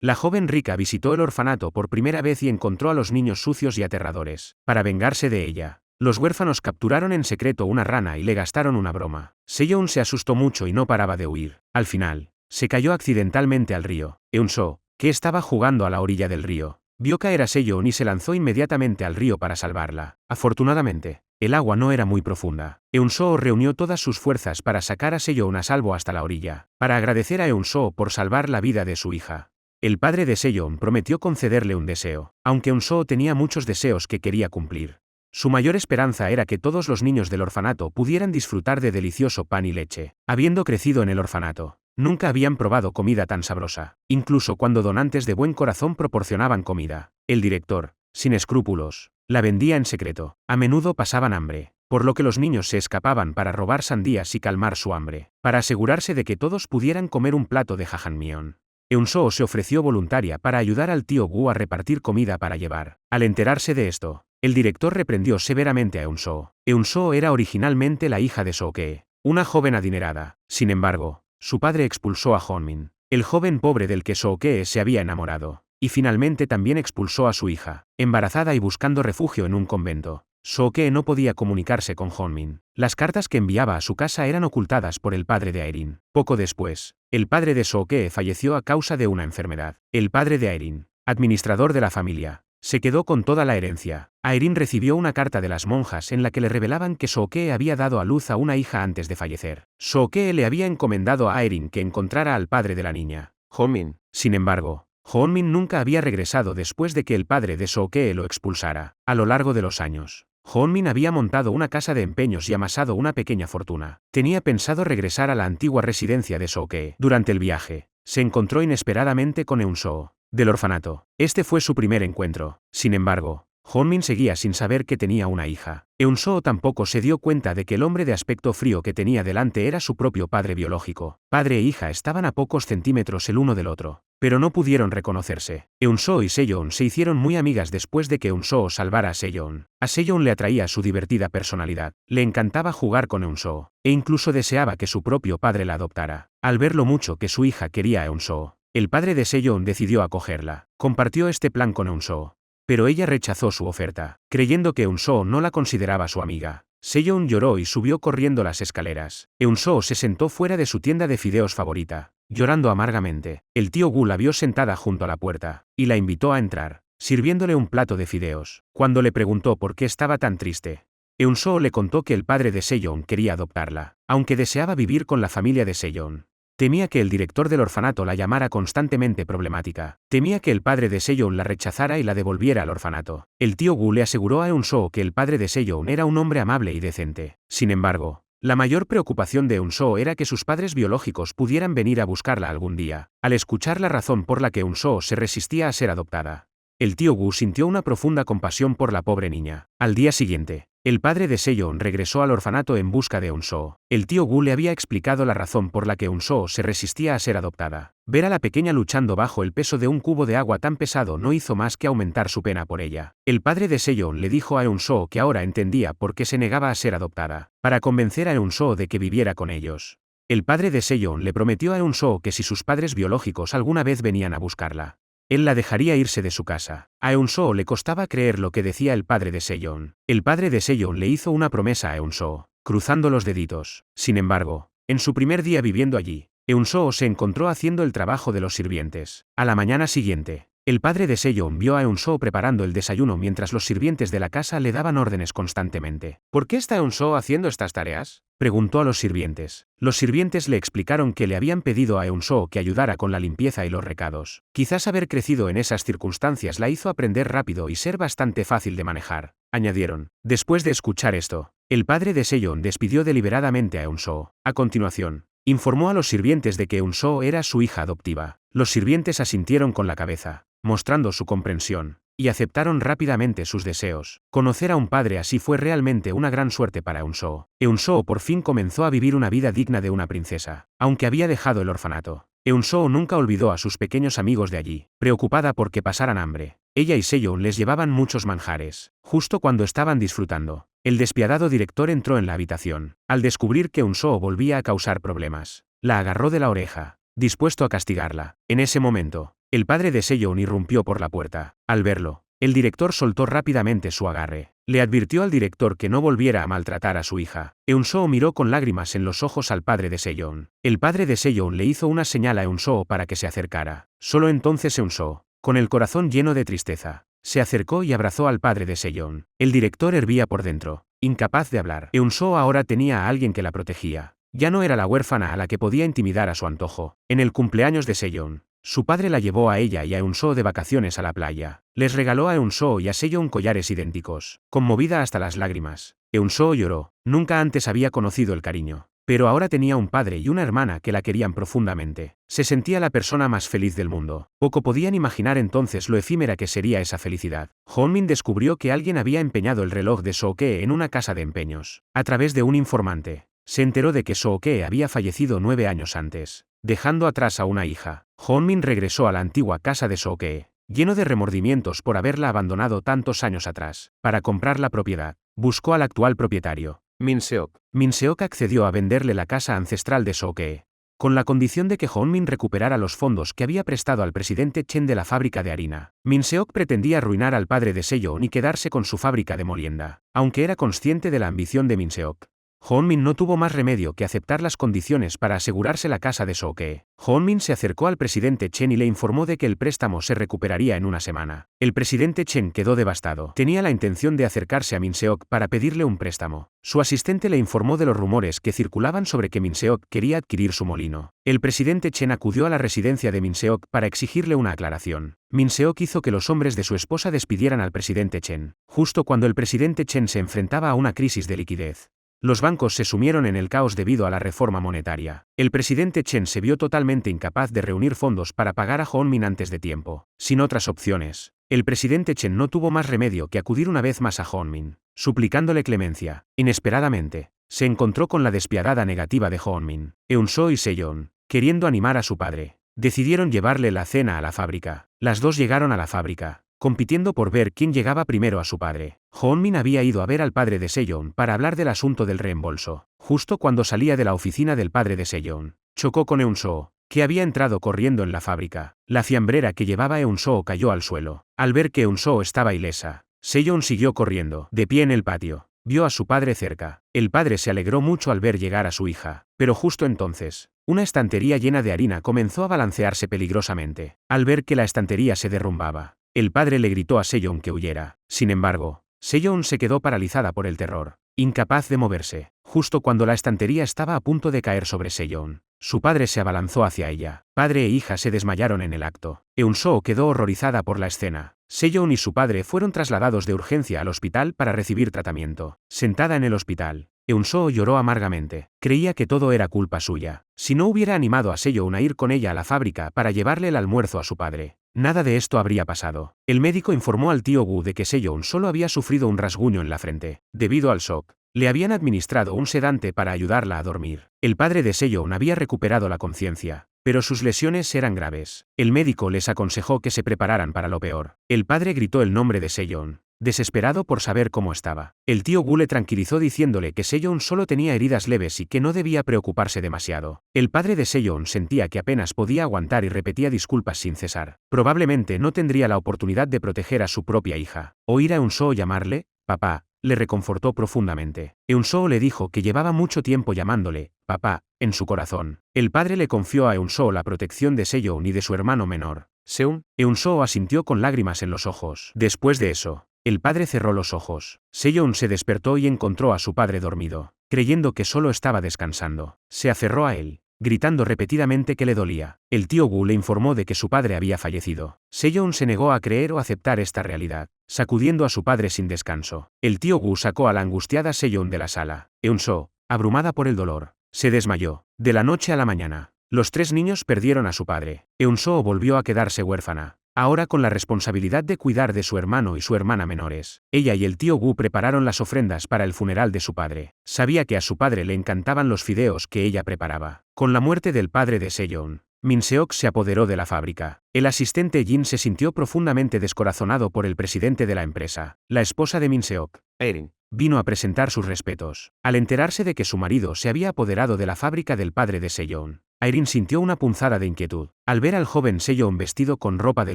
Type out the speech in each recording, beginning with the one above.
La joven rica visitó el orfanato por primera vez y encontró a los niños sucios y aterradores. Para vengarse de ella, los huérfanos capturaron en secreto una rana y le gastaron una broma. Sejong se asustó mucho y no paraba de huir. Al final, se cayó accidentalmente al río. Eun-soo, que estaba jugando a la orilla del río, vio caer a Sejong y se lanzó inmediatamente al río para salvarla. Afortunadamente, el agua no era muy profunda. Eun-soo reunió todas sus fuerzas para sacar a Sejong a salvo hasta la orilla, para agradecer a Eun-soo por salvar la vida de su hija. El padre de Sejong prometió concederle un deseo, aunque Eun-soo tenía muchos deseos que quería cumplir. Su mayor esperanza era que todos los niños del orfanato pudieran disfrutar de delicioso pan y leche. Habiendo crecido en el orfanato, nunca habían probado comida tan sabrosa, incluso cuando donantes de buen corazón proporcionaban comida. El director, sin escrúpulos, la vendía en secreto. A menudo pasaban hambre, por lo que los niños se escapaban para robar sandías y calmar su hambre, para asegurarse de que todos pudieran comer un plato de jajangmyeon. Eun-soo se ofreció voluntaria para ayudar al tío Gu a repartir comida para llevar. Al enterarse de esto, el director reprendió severamente a Eun-soo. Eun-soo era originalmente la hija de Soo-kye, una joven adinerada. Sin embargo, su padre expulsó a Hong-min, el joven pobre del que Soo-kye se había enamorado, y finalmente también expulsó a su hija, embarazada y buscando refugio en un convento. Soo-kye no podía comunicarse con Hong-min. Las cartas que enviaba a su casa eran ocultadas por el padre de Aerin. Poco después, el padre de Soo-kye falleció a causa de una enfermedad. El padre de Aerin, administrador de la familia, se quedó con toda la herencia. Aerin recibió una carta de las monjas en la que le revelaban que Soo-kye había dado a luz a una hija antes de fallecer. Soo-kye le había encomendado a Aerin que encontrara al padre de la niña, Hong-min. Sin embargo, Hong-min nunca había regresado después de que el padre de Soo-kye lo expulsara. A lo largo de los años, Hong-min había montado una casa de empeños y amasado una pequeña fortuna. Tenía pensado regresar a la antigua residencia de Soo-kye. Durante el viaje, se encontró inesperadamente con Eun-soo, del orfanato. Este fue su primer encuentro. Sin embargo, Hong-min seguía sin saber que tenía una hija. Eun-soo tampoco se dio cuenta de que el hombre de aspecto frío que tenía delante era su propio padre biológico. Padre e hija estaban a pocos centímetros el uno del otro, pero no pudieron reconocerse. Eun-soo y Sejong se hicieron muy amigas después de que Eun-soo salvara a Sejong. A Sejong le atraía su divertida personalidad, le encantaba jugar con Eun-soo, e incluso deseaba que su propio padre la adoptara. Al ver lo mucho que su hija quería a Eun-soo, el padre de Sejong decidió acogerla. Compartió este plan con Eun-soo, pero ella rechazó su oferta, creyendo que Eun-soo no la consideraba su amiga. Sejong lloró y subió corriendo las escaleras. Eun-soo se sentó fuera de su tienda de fideos favorita, llorando amargamente. El tío Gu la vio sentada junto a la puerta, y la invitó a entrar, sirviéndole un plato de fideos. Cuando le preguntó por qué estaba tan triste, Eun-soo le contó que el padre de Sejong quería adoptarla, aunque deseaba vivir con la familia de Sejong. Temía que el director del orfanato la llamara constantemente problemática. Temía que el padre de Sejong la rechazara y la devolviera al orfanato. El tío Gu le aseguró a Eun-soo que el padre de Sejong era un hombre amable y decente. Sin embargo, la mayor preocupación de Eun-soo era que sus padres biológicos pudieran venir a buscarla algún día. Al escuchar la razón por la que Eun-soo se resistía a ser adoptada, el tío Gu sintió una profunda compasión por la pobre niña. Al día siguiente, el padre de Sejong regresó al orfanato en busca de Eun-soo. El tío Gu le había explicado la razón por la que Eun-soo se resistía a ser adoptada. Ver a la pequeña luchando bajo el peso de un cubo de agua tan pesado no hizo más que aumentar su pena por ella. El padre de Sejong le dijo a Eun-soo que ahora entendía por qué se negaba a ser adoptada, para convencer a Eun-soo de que viviera con ellos. El padre de Sejong le prometió a Eun-soo que si sus padres biológicos alguna vez venían a buscarla, él la dejaría irse de su casa. A Eun-soo le costaba creer lo que decía el padre de Sejong. El padre de Sejong le hizo una promesa a Eun-soo, cruzando los deditos. Sin embargo, en su primer día viviendo allí, Eun-soo se encontró haciendo el trabajo de los sirvientes. A la mañana siguiente, el padre de Sejong vio a Eun-soo preparando el desayuno mientras los sirvientes de la casa le daban órdenes constantemente. ¿Por qué está Eun-soo haciendo estas tareas?, preguntó a los sirvientes. Los sirvientes le explicaron que le habían pedido a Eun-soo que ayudara con la limpieza y los recados. Quizás haber crecido en esas circunstancias la hizo aprender rápido y ser bastante fácil de manejar, añadieron. Después de escuchar esto, el padre de Sejong despidió deliberadamente a Eun-soo. A continuación, informó a los sirvientes de que Eun-soo era su hija adoptiva. Los sirvientes asintieron con la cabeza, mostrando su comprensión, y aceptaron rápidamente sus deseos. Conocer a un padre así fue realmente una gran suerte para Eun-soo. Eun-soo por fin comenzó a vivir una vida digna de una princesa. Aunque había dejado el orfanato, Eun-soo nunca olvidó a sus pequeños amigos de allí. Preocupada por que pasaran hambre, ella y Sejong les llevaban muchos manjares. Justo cuando estaban disfrutando, el despiadado director entró en la habitación. Al descubrir que Eun-soo volvía a causar problemas, la agarró de la oreja, dispuesto a castigarla. En ese momento, El padre de Seyeon irrumpió por la puerta. Al verlo, el director soltó rápidamente su agarre. Le advirtió al director que no volviera a maltratar a su hija. Eun-soo miró con lágrimas en los ojos al padre de Seyeon. El padre de Seyeon le hizo una señal a Eun-soo para que se acercara. Solo entonces Eun-soo, con el corazón lleno de tristeza, se acercó y abrazó al padre de Seyeon. El director hervía por dentro, incapaz de hablar. Eun-soo ahora tenía a alguien que la protegía. Ya no era la huérfana a la que podía intimidar a su antojo. En el cumpleaños de Seyeon, su padre la llevó a ella y a Eun-soo de vacaciones a la playa. Les regaló a Eun-soo y a Seyeon collares idénticos. Conmovida hasta las lágrimas, Eun-soo lloró. Nunca antes había conocido el cariño, pero ahora tenía un padre y una hermana que la querían profundamente. Se sentía la persona más feliz del mundo. Poco podían imaginar entonces lo efímera que sería esa felicidad. Hong-min descubrió que alguien había empeñado el reloj de Soo-kye en una casa de empeños. A través de un informante, se enteró de que Soo-kye había fallecido 9 años antes, dejando atrás a una hija. Hong-min regresó a la antigua casa de Soo-kye, lleno de remordimientos por haberla abandonado tantos años atrás. Para comprar la propiedad, buscó al actual propietario, Min-seok. Min-seok accedió a venderle la casa ancestral de Soo-kye, con la condición de que Hong-min recuperara los fondos que había prestado al presidente Chen de la fábrica de harina. Min-seok pretendía arruinar al padre de Seyeon y quedarse con su fábrica de molienda. Aunque era consciente de la ambición de Min-seok, Hong-min no tuvo más remedio que aceptar las condiciones para asegurarse la casa de Soo-kye. Hong-min se acercó al presidente Chen y le informó de que el préstamo se recuperaría en una semana. El presidente Chen quedó devastado. Tenía la intención de acercarse a Min-seok para pedirle un préstamo. Su asistente le informó de los rumores que circulaban sobre que Min-seok quería adquirir su molino. El presidente Chen acudió a la residencia de Min-seok para exigirle una aclaración. Min-seok hizo que los hombres de su esposa despidieran al presidente Chen, justo cuando el presidente Chen se enfrentaba a una crisis de liquidez. Los bancos se sumieron en el caos debido a la reforma monetaria. El presidente Chen se vio totalmente incapaz de reunir fondos para pagar a Hong-min antes de tiempo. Sin otras opciones, el presidente Chen no tuvo más remedio que acudir una vez más a Hong-min, suplicándole clemencia. Inesperadamente, se encontró con la despiadada negativa de Hong-min. Eun-soo y Seyeon, queriendo animar a su padre, decidieron llevarle la cena a la fábrica. Las dos llegaron a la fábrica, compitiendo por ver quién llegaba primero a su padre. Hong-min había ido a ver al padre de Seyeon para hablar del asunto del reembolso. Justo cuando salía de la oficina del padre de Seyeon, chocó con Eun-soo, que había entrado corriendo en la fábrica. La fiambrera que llevaba Eun-soo cayó al suelo. Al ver que Eun-soo estaba ilesa, Seyeon siguió corriendo. De pie en el patio, vio a su padre cerca. El padre se alegró mucho al ver llegar a su hija, pero justo entonces, una estantería llena de harina comenzó a balancearse peligrosamente. Al ver que la estantería se derrumbaba, el padre le gritó a Seyeon que huyera. Sin embargo, Seyeon se quedó paralizada por el terror, incapaz de moverse. Justo cuando la estantería estaba a punto de caer sobre Seyeon, su padre se abalanzó hacia ella. Padre e hija se desmayaron en el acto. Eun-soo quedó horrorizada por la escena. Seyeon y su padre fueron trasladados de urgencia al hospital para recibir tratamiento. Sentada en el hospital, Eun-soo lloró amargamente. Creía que todo era culpa suya. Si no hubiera animado a Seyeon a ir con ella a la fábrica para llevarle el almuerzo a su padre, nada de esto habría pasado. El médico informó al tío Gu de que Seyeon solo había sufrido un rasguño en la frente. Debido al shock, le habían administrado un sedante para ayudarla a dormir. El padre de Seyeon había recuperado la conciencia, pero sus lesiones eran graves. El médico les aconsejó que se prepararan para lo peor. El padre gritó el nombre de Seyeon, desesperado por saber cómo estaba. El tío Gu le tranquilizó diciéndole que Seyeon solo tenía heridas leves y que no debía preocuparse demasiado. El padre de Seyeon sentía que apenas podía aguantar y repetía disculpas sin cesar. Probablemente no tendría la oportunidad de proteger a su propia hija. Oír a Eun-soo llamarle papá le reconfortó profundamente. Eun-soo le dijo que llevaba mucho tiempo llamándole papá en su corazón. El padre le confió a Eun-soo la protección de Seyeon y de su hermano menor, Seung. Eun-soo asintió con lágrimas en los ojos. Después de eso, el padre cerró los ojos. Seyeon se despertó y encontró a su padre dormido. Creyendo que solo estaba descansando, se aferró a él, gritando repetidamente que le dolía. El tío Gu le informó de que su padre había fallecido. Seyeon se negó a creer o aceptar esta realidad, sacudiendo a su padre sin descanso. El tío Gu sacó a la angustiada Seyeon de la sala. Eun-soo, abrumada por el dolor, se desmayó. De la noche a la mañana, los 3 niños perdieron a su padre. Eun-soo volvió a quedarse huérfana, ahora con la responsabilidad de cuidar de su hermano y su hermana menores. Ella y el tío Gu prepararon las ofrendas para el funeral de su padre. Sabía que a su padre le encantaban los fideos que ella preparaba. Con la muerte del padre de Seyeon, Min-seok se apoderó de la fábrica. El asistente Jin se sintió profundamente descorazonado por el presidente de la empresa. La esposa de Min-seok, Erin, vino a presentar sus respetos. Al enterarse de que su marido se había apoderado de la fábrica del padre de Seyeon, Irene sintió una punzada de inquietud al ver al joven Sejong vestido con ropa de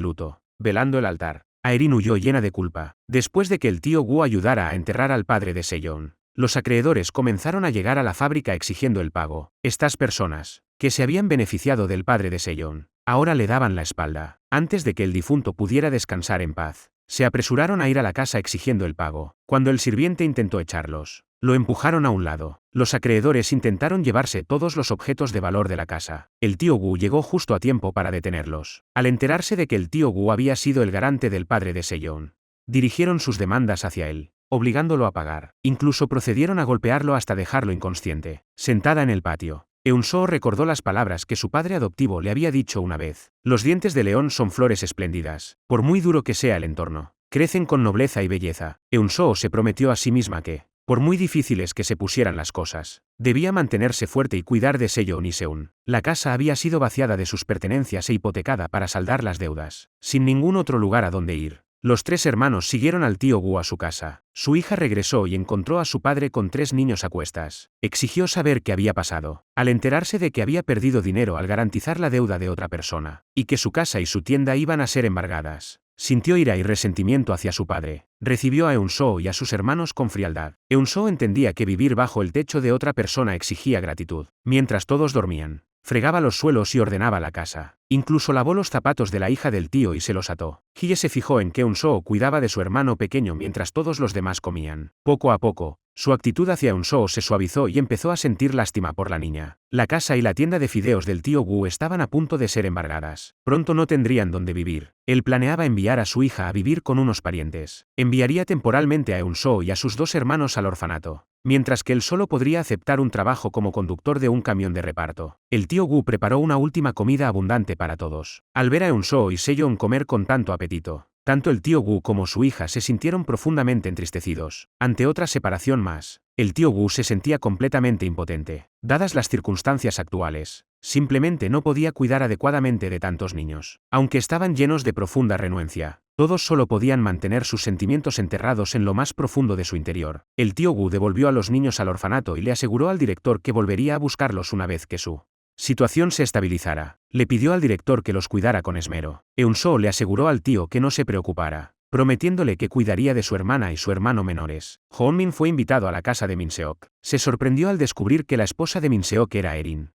luto, velando el altar. Irene huyó llena de culpa. Después de que el tío Wu ayudara a enterrar al padre de Sejong, los acreedores comenzaron a llegar a la fábrica exigiendo el pago. Estas personas, que se habían beneficiado del padre de Sejong, ahora le daban la espalda. Antes de que el difunto pudiera descansar en paz, se apresuraron a ir a la casa exigiendo el pago. Cuando el sirviente intentó echarlos, lo empujaron a un lado. Los acreedores intentaron llevarse todos los objetos de valor de la casa. El tío Wu llegó justo a tiempo para detenerlos. Al enterarse de que el tío Wu había sido el garante del padre de Sejong, dirigieron sus demandas hacia él, obligándolo a pagar. Incluso procedieron a golpearlo hasta dejarlo inconsciente. Sentada en el patio, Eun-soo recordó las palabras que su padre adoptivo le había dicho una vez. Los dientes de león son flores espléndidas. Por muy duro que sea el entorno, crecen con nobleza y belleza. Eun-soo se prometió a sí misma que, por muy difíciles que se pusieran las cosas, debía mantenerse fuerte y cuidar de Sejong y Seun. La casa había sido vaciada de sus pertenencias e hipotecada para saldar las deudas. Sin ningún otro lugar a donde ir, los tres hermanos siguieron al tío Wu a su casa. Su hija regresó y encontró a su padre con 3 niños a cuestas. Exigió saber qué había pasado. Al enterarse de que había perdido dinero al garantizar la deuda de otra persona, y que su casa y su tienda iban a ser embargadas, sintió ira y resentimiento hacia su padre. Recibió a Eun-soo y a sus hermanos con frialdad. Eun-soo entendía que vivir bajo el techo de otra persona exigía gratitud. Mientras todos dormían, fregaba los suelos y ordenaba la casa. Incluso lavó los zapatos de la hija del tío y se los ató. Hye se fijó en que Eun-soo cuidaba de su hermano pequeño mientras todos los demás comían. Poco a poco, su actitud hacia Eun-soo se suavizó y empezó a sentir lástima por la niña. La casa y la tienda de fideos del tío Wu estaban a punto de ser embargadas. Pronto no tendrían dónde vivir. Él planeaba enviar a su hija a vivir con unos parientes. Enviaría temporalmente a Eun-soo y a sus 2 hermanos al orfanato, mientras que él solo podría aceptar un trabajo como conductor de un camión de reparto. El tío Wu preparó una última comida abundante para todos. Al ver a Eun-soo y Sejong comer con tanto apetito, tanto el tío Wu como su hija se sintieron profundamente entristecidos. Ante otra separación más, el tío Wu se sentía completamente impotente. Dadas las circunstancias actuales, simplemente no podía cuidar adecuadamente de tantos niños. Aunque estaban llenos de profunda renuencia, todos solo podían mantener sus sentimientos enterrados en lo más profundo de su interior. El tío Wu devolvió a los niños al orfanato y le aseguró al director que volvería a buscarlos una vez que su situación se estabilizara. Le pidió al director que los cuidara con esmero. Eun-soo le aseguró al tío que no se preocupara, prometiéndole que cuidaría de su hermana y su hermano menores. Hoon-min fue invitado a la casa de Min-seok. Se sorprendió al descubrir que la esposa de Min-seok era Erin.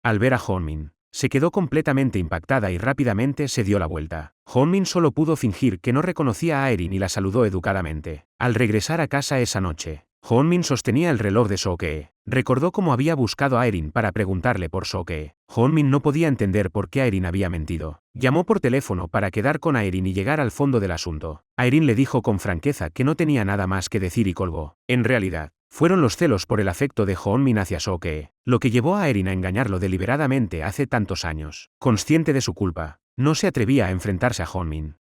Al ver a Hoon-min, se quedó completamente impactada y rápidamente se dio la vuelta. Hoon-min solo pudo fingir que no reconocía a Erin y la saludó educadamente. Al regresar a casa esa noche, Hoon-min sostenía el reloj de Soo-kye. Recordó cómo había buscado a Erin para preguntarle por Soo-kye. Hoon-min no podía entender por qué Erin había mentido. Llamó por teléfono para quedar con Erin y llegar al fondo del asunto. Erin le dijo con franqueza que no tenía nada más que decir y colgó. En realidad, fueron los celos por el afecto de Hoon-min hacia Soo-kye, lo que llevó a Erin a engañarlo deliberadamente hace tantos años. Consciente de su culpa, no se atrevía a enfrentarse a Hoon-min.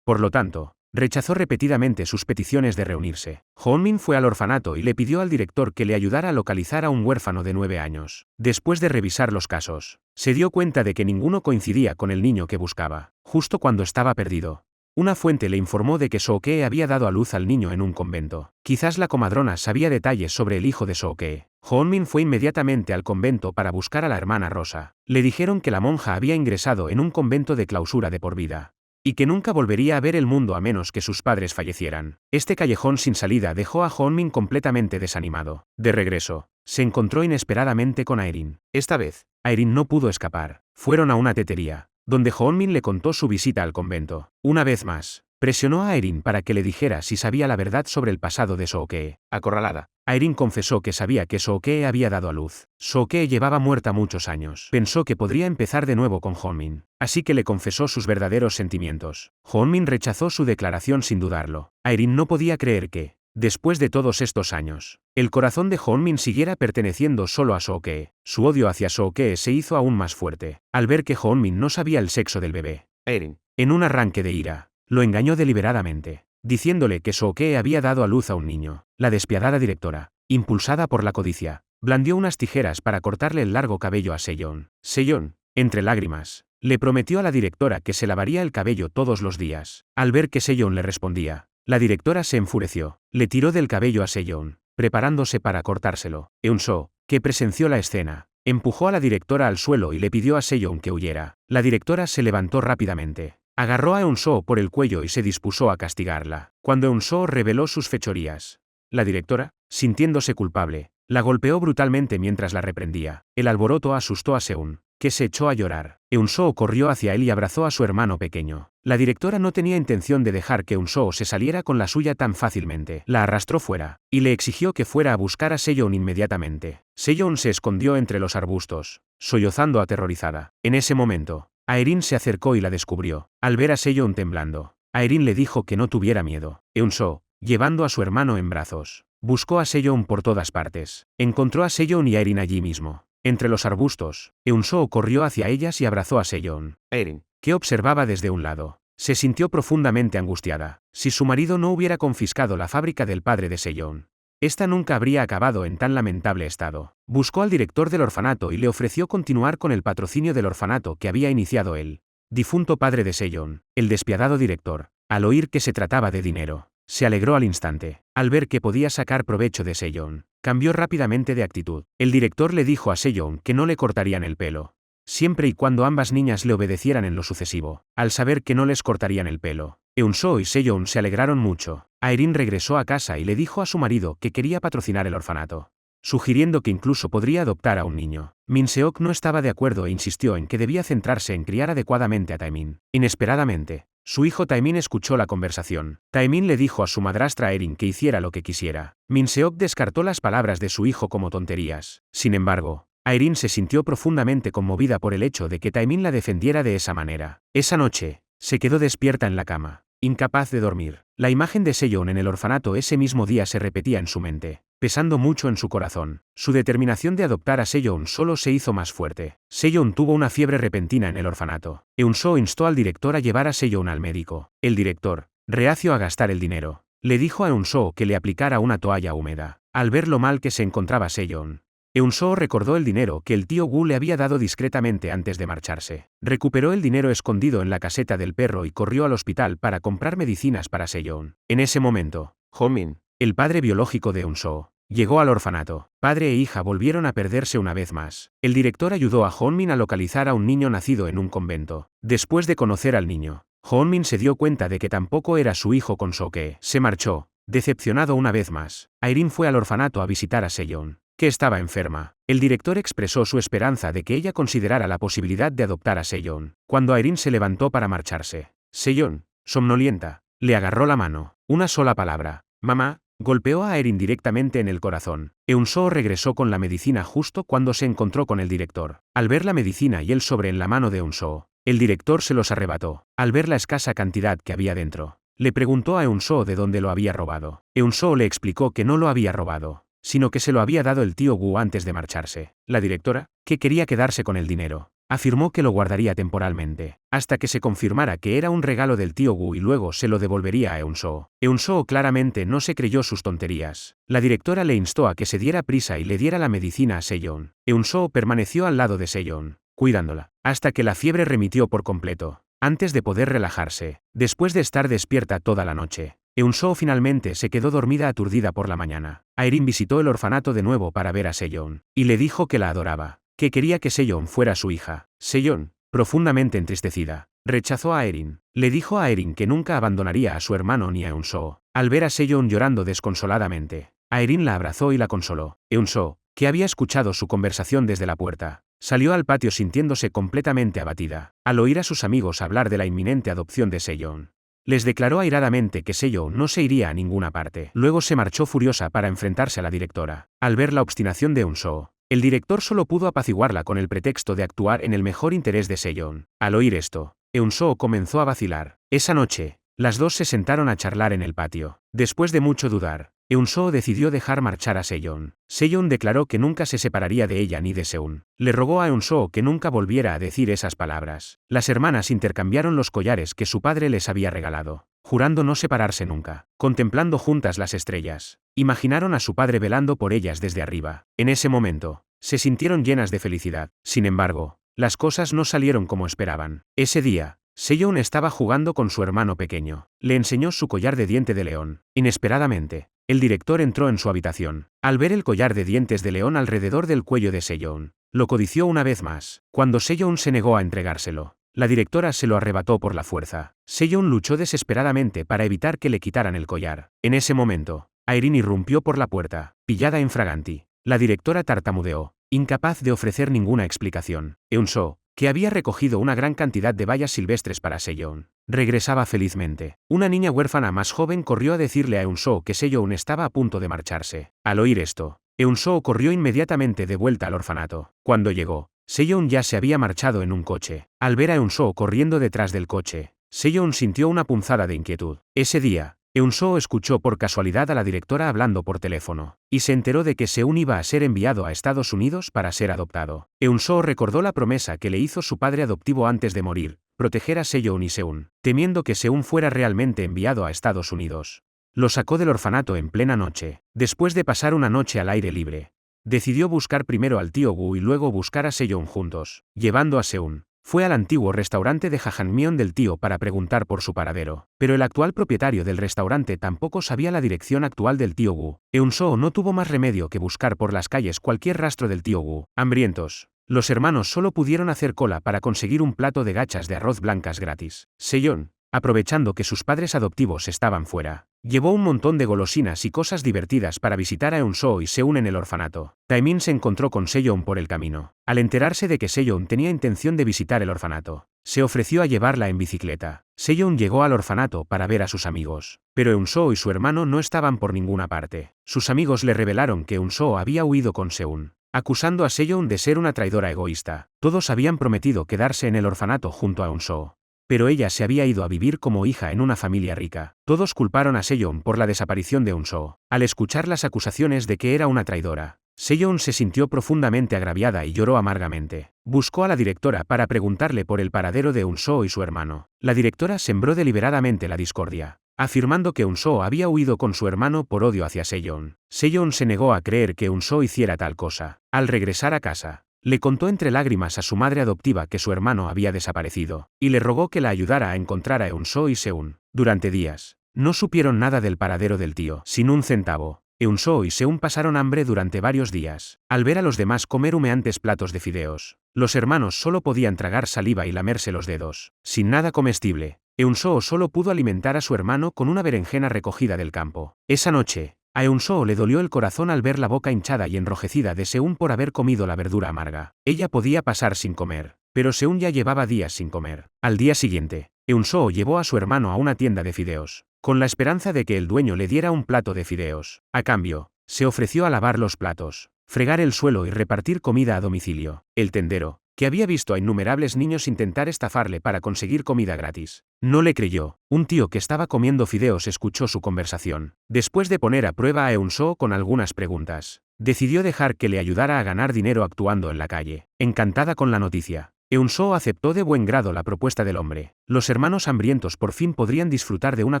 Por lo tanto, rechazó repetidamente sus peticiones de reunirse. Hoon-min fue al orfanato y le pidió al director que le ayudara a localizar a un huérfano de 9 años. Después de revisar los casos, se dio cuenta de que ninguno coincidía con el niño que buscaba. Justo cuando estaba perdido, una fuente le informó de que Soo-kye había dado a luz al niño en un convento. Quizás la comadrona sabía detalles sobre el hijo de Soo-kye. Hoon-min fue inmediatamente al convento para buscar a la hermana Rosa. Le dijeron que la monja había ingresado en un convento de clausura de por vida, y que nunca volvería a ver el mundo a menos que sus padres fallecieran. Este callejón sin salida dejó a Hoon-min completamente desanimado. De regreso, se encontró inesperadamente con Erin. Esta vez, Erin no pudo escapar. Fueron a una tetería, donde Hoon-min le contó su visita al convento. Una vez más, presionó a Erin para que le dijera si sabía la verdad sobre el pasado de Soo-kye. Acorralada, Erin confesó que sabía que Soo-kye había dado a luz. Soo-kye llevaba muerta muchos años. Pensó que podría empezar de nuevo con Hoon-min, así que le confesó sus verdaderos sentimientos. Hoon-min rechazó su declaración sin dudarlo. Erin no podía creer que, después de todos estos años, el corazón de Hoon-min siguiera perteneciendo solo a Soo-kye. Su odio hacia Soo-kye se hizo aún más fuerte, al ver que Hoon-min no sabía el sexo del bebé. En un arranque de ira, lo engañó deliberadamente, diciéndole que Soo-kye había dado a luz a un niño. La despiadada directora, impulsada por la codicia, blandió unas tijeras para cortarle el largo cabello a Sejong. Sejong, entre lágrimas, le prometió a la directora que se lavaría el cabello todos los días. Al ver que Sejong le respondía, la directora se enfureció. Le tiró del cabello a Sejong, preparándose para cortárselo. Eun-soo, que presenció la escena, Empujó a la directora al suelo y le pidió a Sejong que huyera. La directora se levantó rápidamente. Agarró a Eun-soo por el cuello y se dispuso a castigarla. Cuando Eun-soo reveló sus fechorías, la directora, sintiéndose culpable, la golpeó brutalmente mientras la reprendía. El alboroto asustó a Seun, que se echó a llorar. Eun-soo corrió hacia él y abrazó a su hermano pequeño. La directora no tenía intención de dejar que Eun-soo se saliera con la suya tan fácilmente. La arrastró fuera, y le exigió que fuera a buscar a Sejong inmediatamente. Sejong se escondió entre los arbustos, sollozando aterrorizada. En ese momento, Aerin se acercó y la descubrió. Al ver a Sejong temblando, Aerin le dijo que no tuviera miedo. Eun-soo, llevando a su hermano en brazos, buscó a Sejong por todas partes. Encontró a Sejong y Aerin allí mismo, entre los arbustos. Eun-soo corrió hacia ellas y abrazó a Sejong. Aerin, que observaba desde un lado, se sintió profundamente angustiada. Si su marido no hubiera confiscado la fábrica del padre de Sejong, esta nunca habría acabado en tan lamentable estado. Buscó al director del orfanato y le ofreció continuar con el patrocinio del orfanato que había iniciado el difunto padre de Sejong. El despiadado director, al oír que se trataba de dinero, se alegró al instante. Al ver que podía sacar provecho de Sejong, cambió rápidamente de actitud. El director le dijo a Sejong que no le cortarían el pelo, siempre y cuando ambas niñas le obedecieran en lo sucesivo. Al saber que no les cortarían el pelo, Eun-soo y Sejong se alegraron mucho. Aerin regresó a casa y le dijo a su marido que quería patrocinar el orfanato, sugiriendo que incluso podría adoptar a un niño. Min-seok no estaba de acuerdo e insistió en que debía centrarse en criar adecuadamente a Taemin. Inesperadamente, su hijo Taemin escuchó la conversación. Taemin le dijo a su madrastra Aerin que hiciera lo que quisiera. Min-seok descartó las palabras de su hijo como tonterías. Sin embargo, Aerin se sintió profundamente conmovida por el hecho de que Taemin la defendiera de esa manera. Esa noche, se quedó despierta en la cama, incapaz de dormir. La imagen de Sejong en el orfanato ese mismo día se repetía en su mente, pesando mucho en su corazón. Su determinación de adoptar a Sejong solo se hizo más fuerte. Sejong tuvo una fiebre repentina en el orfanato. Eun-soo instó al director a llevar a Sejong al médico. El director, reacio a gastar el dinero, le dijo a Eun-soo que le aplicara una toalla húmeda. Al ver lo mal que se encontraba Sejong, Eun-soo recordó el dinero que el tío Gu le había dado discretamente antes de marcharse. Recuperó el dinero escondido en la caseta del perro y corrió al hospital para comprar medicinas para Sejong. En ese momento, Ho-min, el padre biológico de Eun-soo, llegó al orfanato. Padre e hija volvieron a perderse una vez más. El director ayudó a Ho-min a localizar a un niño nacido en un convento. Después de conocer al niño, Ho-min se dio cuenta de que tampoco era su hijo con Soo-ke. Se marchó, decepcionado una vez más. Aerin fue al orfanato a visitar a Sejong, que estaba enferma. El director expresó su esperanza de que ella considerara la posibilidad de adoptar a Sejong. Cuando Aerin se levantó para marcharse, Sejong, somnolienta, le agarró la mano. Una sola palabra, mamá, golpeó a Aerin directamente en el corazón. Eun-soo regresó con la medicina justo cuando se encontró con el director. Al ver la medicina y el sobre en la mano de Eun-soo, el director se los arrebató. Al ver la escasa cantidad que había dentro, le preguntó a Eun-soo de dónde lo había robado. Eun-soo le explicó que no lo había robado, sino que se lo había dado el tío Gu antes de marcharse. La directora, que quería quedarse con el dinero, afirmó que lo guardaría temporalmente, hasta que se confirmara que era un regalo del tío Gu y luego se lo devolvería a Eun-soo. Eun-soo claramente no se creyó sus tonterías. La directora le instó a que se diera prisa y le diera la medicina a Sejong. Eun-soo permaneció al lado de Sejong, cuidándola, hasta que la fiebre remitió por completo, antes de poder relajarse. Después de estar despierta toda la noche, Eun-soo finalmente se quedó dormida aturdida por la mañana. Aerin visitó el orfanato de nuevo para ver a Sejong, y le dijo que la adoraba, que quería que Sejong fuera su hija. Sejong, profundamente entristecida, rechazó a Aerin. Le dijo a Aerin que nunca abandonaría a su hermano ni a Eun-soo. Al ver a Sejong llorando desconsoladamente, Aerin la abrazó y la consoló. Eun-soo, que había escuchado su conversación desde la puerta, salió al patio sintiéndose completamente abatida. Al oír a sus amigos hablar de la inminente adopción de Sejong, les declaró airadamente que Sejong no se iría a ninguna parte. Luego se marchó furiosa para enfrentarse a la directora. Al ver la obstinación de Eun-soo, el director solo pudo apaciguarla con el pretexto de actuar en el mejor interés de Sejong. Al oír esto, Eun-soo comenzó a vacilar. Esa noche, las dos se sentaron a charlar en el patio. Después de mucho dudar, Eun-soo decidió dejar marchar a Sejong. Sejong declaró que nunca se separaría de ella ni de Seun. Le rogó a Eun-soo que nunca volviera a decir esas palabras. Las hermanas intercambiaron los collares que su padre les había regalado, jurando no separarse nunca. Contemplando juntas las estrellas, imaginaron a su padre velando por ellas desde arriba. En ese momento, se sintieron llenas de felicidad. Sin embargo, las cosas no salieron como esperaban. Ese día, Sejong estaba jugando con su hermano pequeño. Le enseñó su collar de diente de león. Inesperadamente, el director entró en su habitación. Al ver el collar de dientes de león alrededor del cuello de Sejong, Lo codició una vez más. Cuando Seyeon se negó a entregárselo, la directora se lo arrebató por la fuerza. Seyeon luchó desesperadamente para evitar que le quitaran el collar. En ese momento, Airin irrumpió por la puerta, pillada infraganti. La directora tartamudeó, incapaz de ofrecer ninguna explicación. Eun-soo, que había recogido una gran cantidad de bayas silvestres para Seyeon, regresaba felizmente. Una niña huérfana más joven corrió a decirle a Eun-soo que Seyeon estaba a punto de marcharse. Al oír esto, Eun-soo corrió inmediatamente de vuelta al orfanato. Cuando llegó, Seyeon ya se había marchado en un coche. Al ver a Eun-soo corriendo detrás del coche, Seyeon sintió una punzada de inquietud. Ese día, Eun-soo escuchó por casualidad a la directora hablando por teléfono, y se enteró de que Seun iba a ser enviado a Estados Unidos para ser adoptado. Eun-soo recordó la promesa que le hizo su padre adoptivo antes de morir, proteger a Seyeon y Seun, temiendo que Seun fuera realmente enviado a Estados Unidos. Lo sacó del orfanato en plena noche. Después de pasar una noche al aire libre, decidió buscar primero al tío Gu y luego buscar a Seyeon juntos, llevando a Seun. Fue al antiguo restaurante de Jajangmyeon del tío para preguntar por su paradero, pero el actual propietario del restaurante tampoco sabía la dirección actual del tío Gu. Eun-soo no tuvo más remedio que buscar por las calles cualquier rastro del tío Gu. Hambrientos, los hermanos solo pudieron hacer cola para conseguir un plato de gachas de arroz blancas gratis. Seyeon, aprovechando que sus padres adoptivos estaban fuera, llevó un montón de golosinas y cosas divertidas para visitar a Eun-soo y Seun en el orfanato. Taemin se encontró con Seyeon por el camino. Al enterarse de que Seyeon tenía intención de visitar el orfanato, se ofreció a llevarla en bicicleta. Seyeon llegó al orfanato para ver a sus amigos, pero Eun-soo y su hermano no estaban por ninguna parte. Sus amigos le revelaron que Eun-soo había huido con Seun, acusando a Seyeon de ser una traidora egoísta. Todos habían prometido quedarse en el orfanato junto a Eun-soo, pero ella se había ido a vivir como hija en una familia rica. Todos culparon a Seyeon por la desaparición de Eun-soo. Al escuchar las acusaciones de que era una traidora, Seyeon se sintió profundamente agraviada y lloró amargamente. Buscó a la directora para preguntarle por el paradero de Eun-soo y su hermano. La directora sembró deliberadamente la discordia, afirmando que Eun-soo había huido con su hermano por odio hacia Seyeon. Seyeon se negó a creer que Eun-soo hiciera tal cosa. Al regresar a casa, le contó entre lágrimas a su madre adoptiva que su hermano había desaparecido, y le rogó que la ayudara a encontrar a Eun-soo y Seun. Durante días, no supieron nada del paradero del tío. Sin un centavo, Eun-soo y Seun pasaron hambre durante varios días. Al ver a los demás comer humeantes platos de fideos, los hermanos solo podían tragar saliva y lamerse los dedos. Sin nada comestible, Eun-soo solo pudo alimentar a su hermano con una berenjena recogida del campo. Esa noche, a Eun-soo le dolió el corazón al ver la boca hinchada y enrojecida de Seun por haber comido la verdura amarga. Ella podía pasar sin comer, pero Seun ya llevaba días sin comer. Al día siguiente, Eun-soo llevó a su hermano a una tienda de fideos, con la esperanza de que el dueño le diera un plato de fideos. A cambio, se ofreció a lavar los platos, fregar el suelo y repartir comida a domicilio. El tendero, que había visto a innumerables niños intentar estafarle para conseguir comida gratis, no le creyó. Un tío que estaba comiendo fideos escuchó su conversación. Después de poner a prueba a Eun-soo con algunas preguntas, decidió dejar que le ayudara a ganar dinero actuando en la calle. Encantada con la noticia, Eun-soo aceptó de buen grado la propuesta del hombre. Los hermanos hambrientos por fin podrían disfrutar de una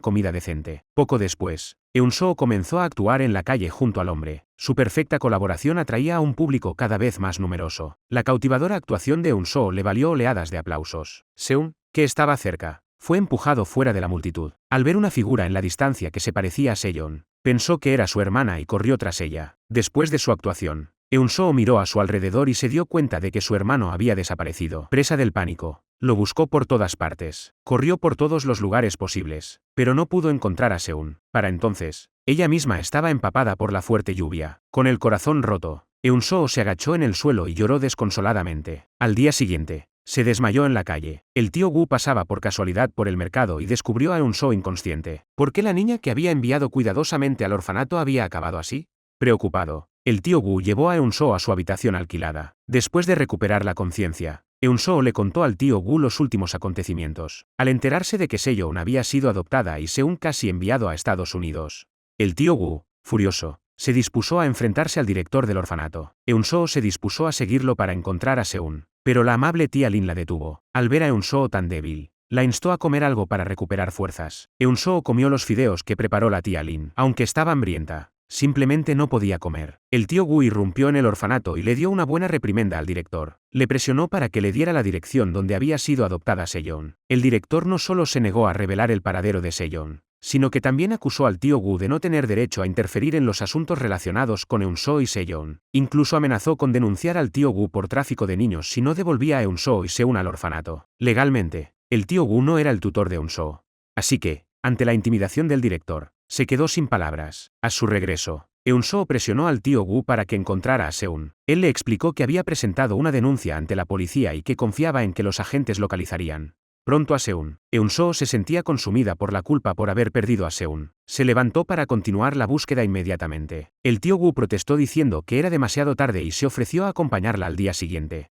comida decente. Poco después, Eun-soo comenzó a actuar en la calle junto al hombre. Su perfecta colaboración atraía a un público cada vez más numeroso. La cautivadora actuación de Eun-soo le valió oleadas de aplausos. Seun, que estaba cerca, fue empujado fuera de la multitud. Al ver una figura en la distancia que se parecía a Seyeon, pensó que era su hermana y corrió tras ella. Después de su actuación, Eun-soo miró a su alrededor y se dio cuenta de que su hermano había desaparecido. Presa del pánico, lo buscó por todas partes. Corrió por todos los lugares posibles, pero no pudo encontrar a Seun. Para entonces, ella misma estaba empapada por la fuerte lluvia. Con el corazón roto, Eun-soo se agachó en el suelo y lloró desconsoladamente. Al día siguiente, se desmayó en la calle. El tío Gu pasaba por casualidad por el mercado y descubrió a Eun-soo inconsciente. ¿Por qué la niña que había enviado cuidadosamente al orfanato había acabado así? Preocupado, el tío Gu llevó a Eun-soo a su habitación alquilada. Después de recuperar la conciencia, Eun-soo le contó al tío Gu los últimos acontecimientos. Al enterarse de que Seyeon había sido adoptada y Seun casi enviado a Estados Unidos, el tío Gu, furioso, se dispuso a enfrentarse al director del orfanato. Eun-soo se dispuso a seguirlo para encontrar a Seun, pero la amable tía Lin la detuvo. Al ver a Eun-soo tan débil, la instó a comer algo para recuperar fuerzas. Eun-soo comió los fideos que preparó la tía Lin. Aunque estaba hambrienta, simplemente no podía comer. El tío Gu irrumpió en el orfanato y le dio una buena reprimenda al director. Le presionó para que le diera la dirección donde había sido adoptada Seyeon. El director no solo se negó a revelar el paradero de Seyeon, sino que también acusó al tío Gu de no tener derecho a interferir en los asuntos relacionados con Eun-soo y Seyeon. Incluso amenazó con denunciar al tío Gu por tráfico de niños si no devolvía a Eun-soo y Seun al orfanato. Legalmente, el tío Gu no era el tutor de Eun-soo. Así que, ante la intimidación del director, se quedó sin palabras. A su regreso, Eun-soo presionó al tío Gu para que encontrara a Seun. Él le explicó que había presentado una denuncia ante la policía y que confiaba en que los agentes localizarían pronto a Seun. Eun-soo se sentía consumida por la culpa por haber perdido a Seun. Se levantó para continuar la búsqueda inmediatamente. El tío Gu protestó diciendo que era demasiado tarde y se ofreció a acompañarla al día siguiente.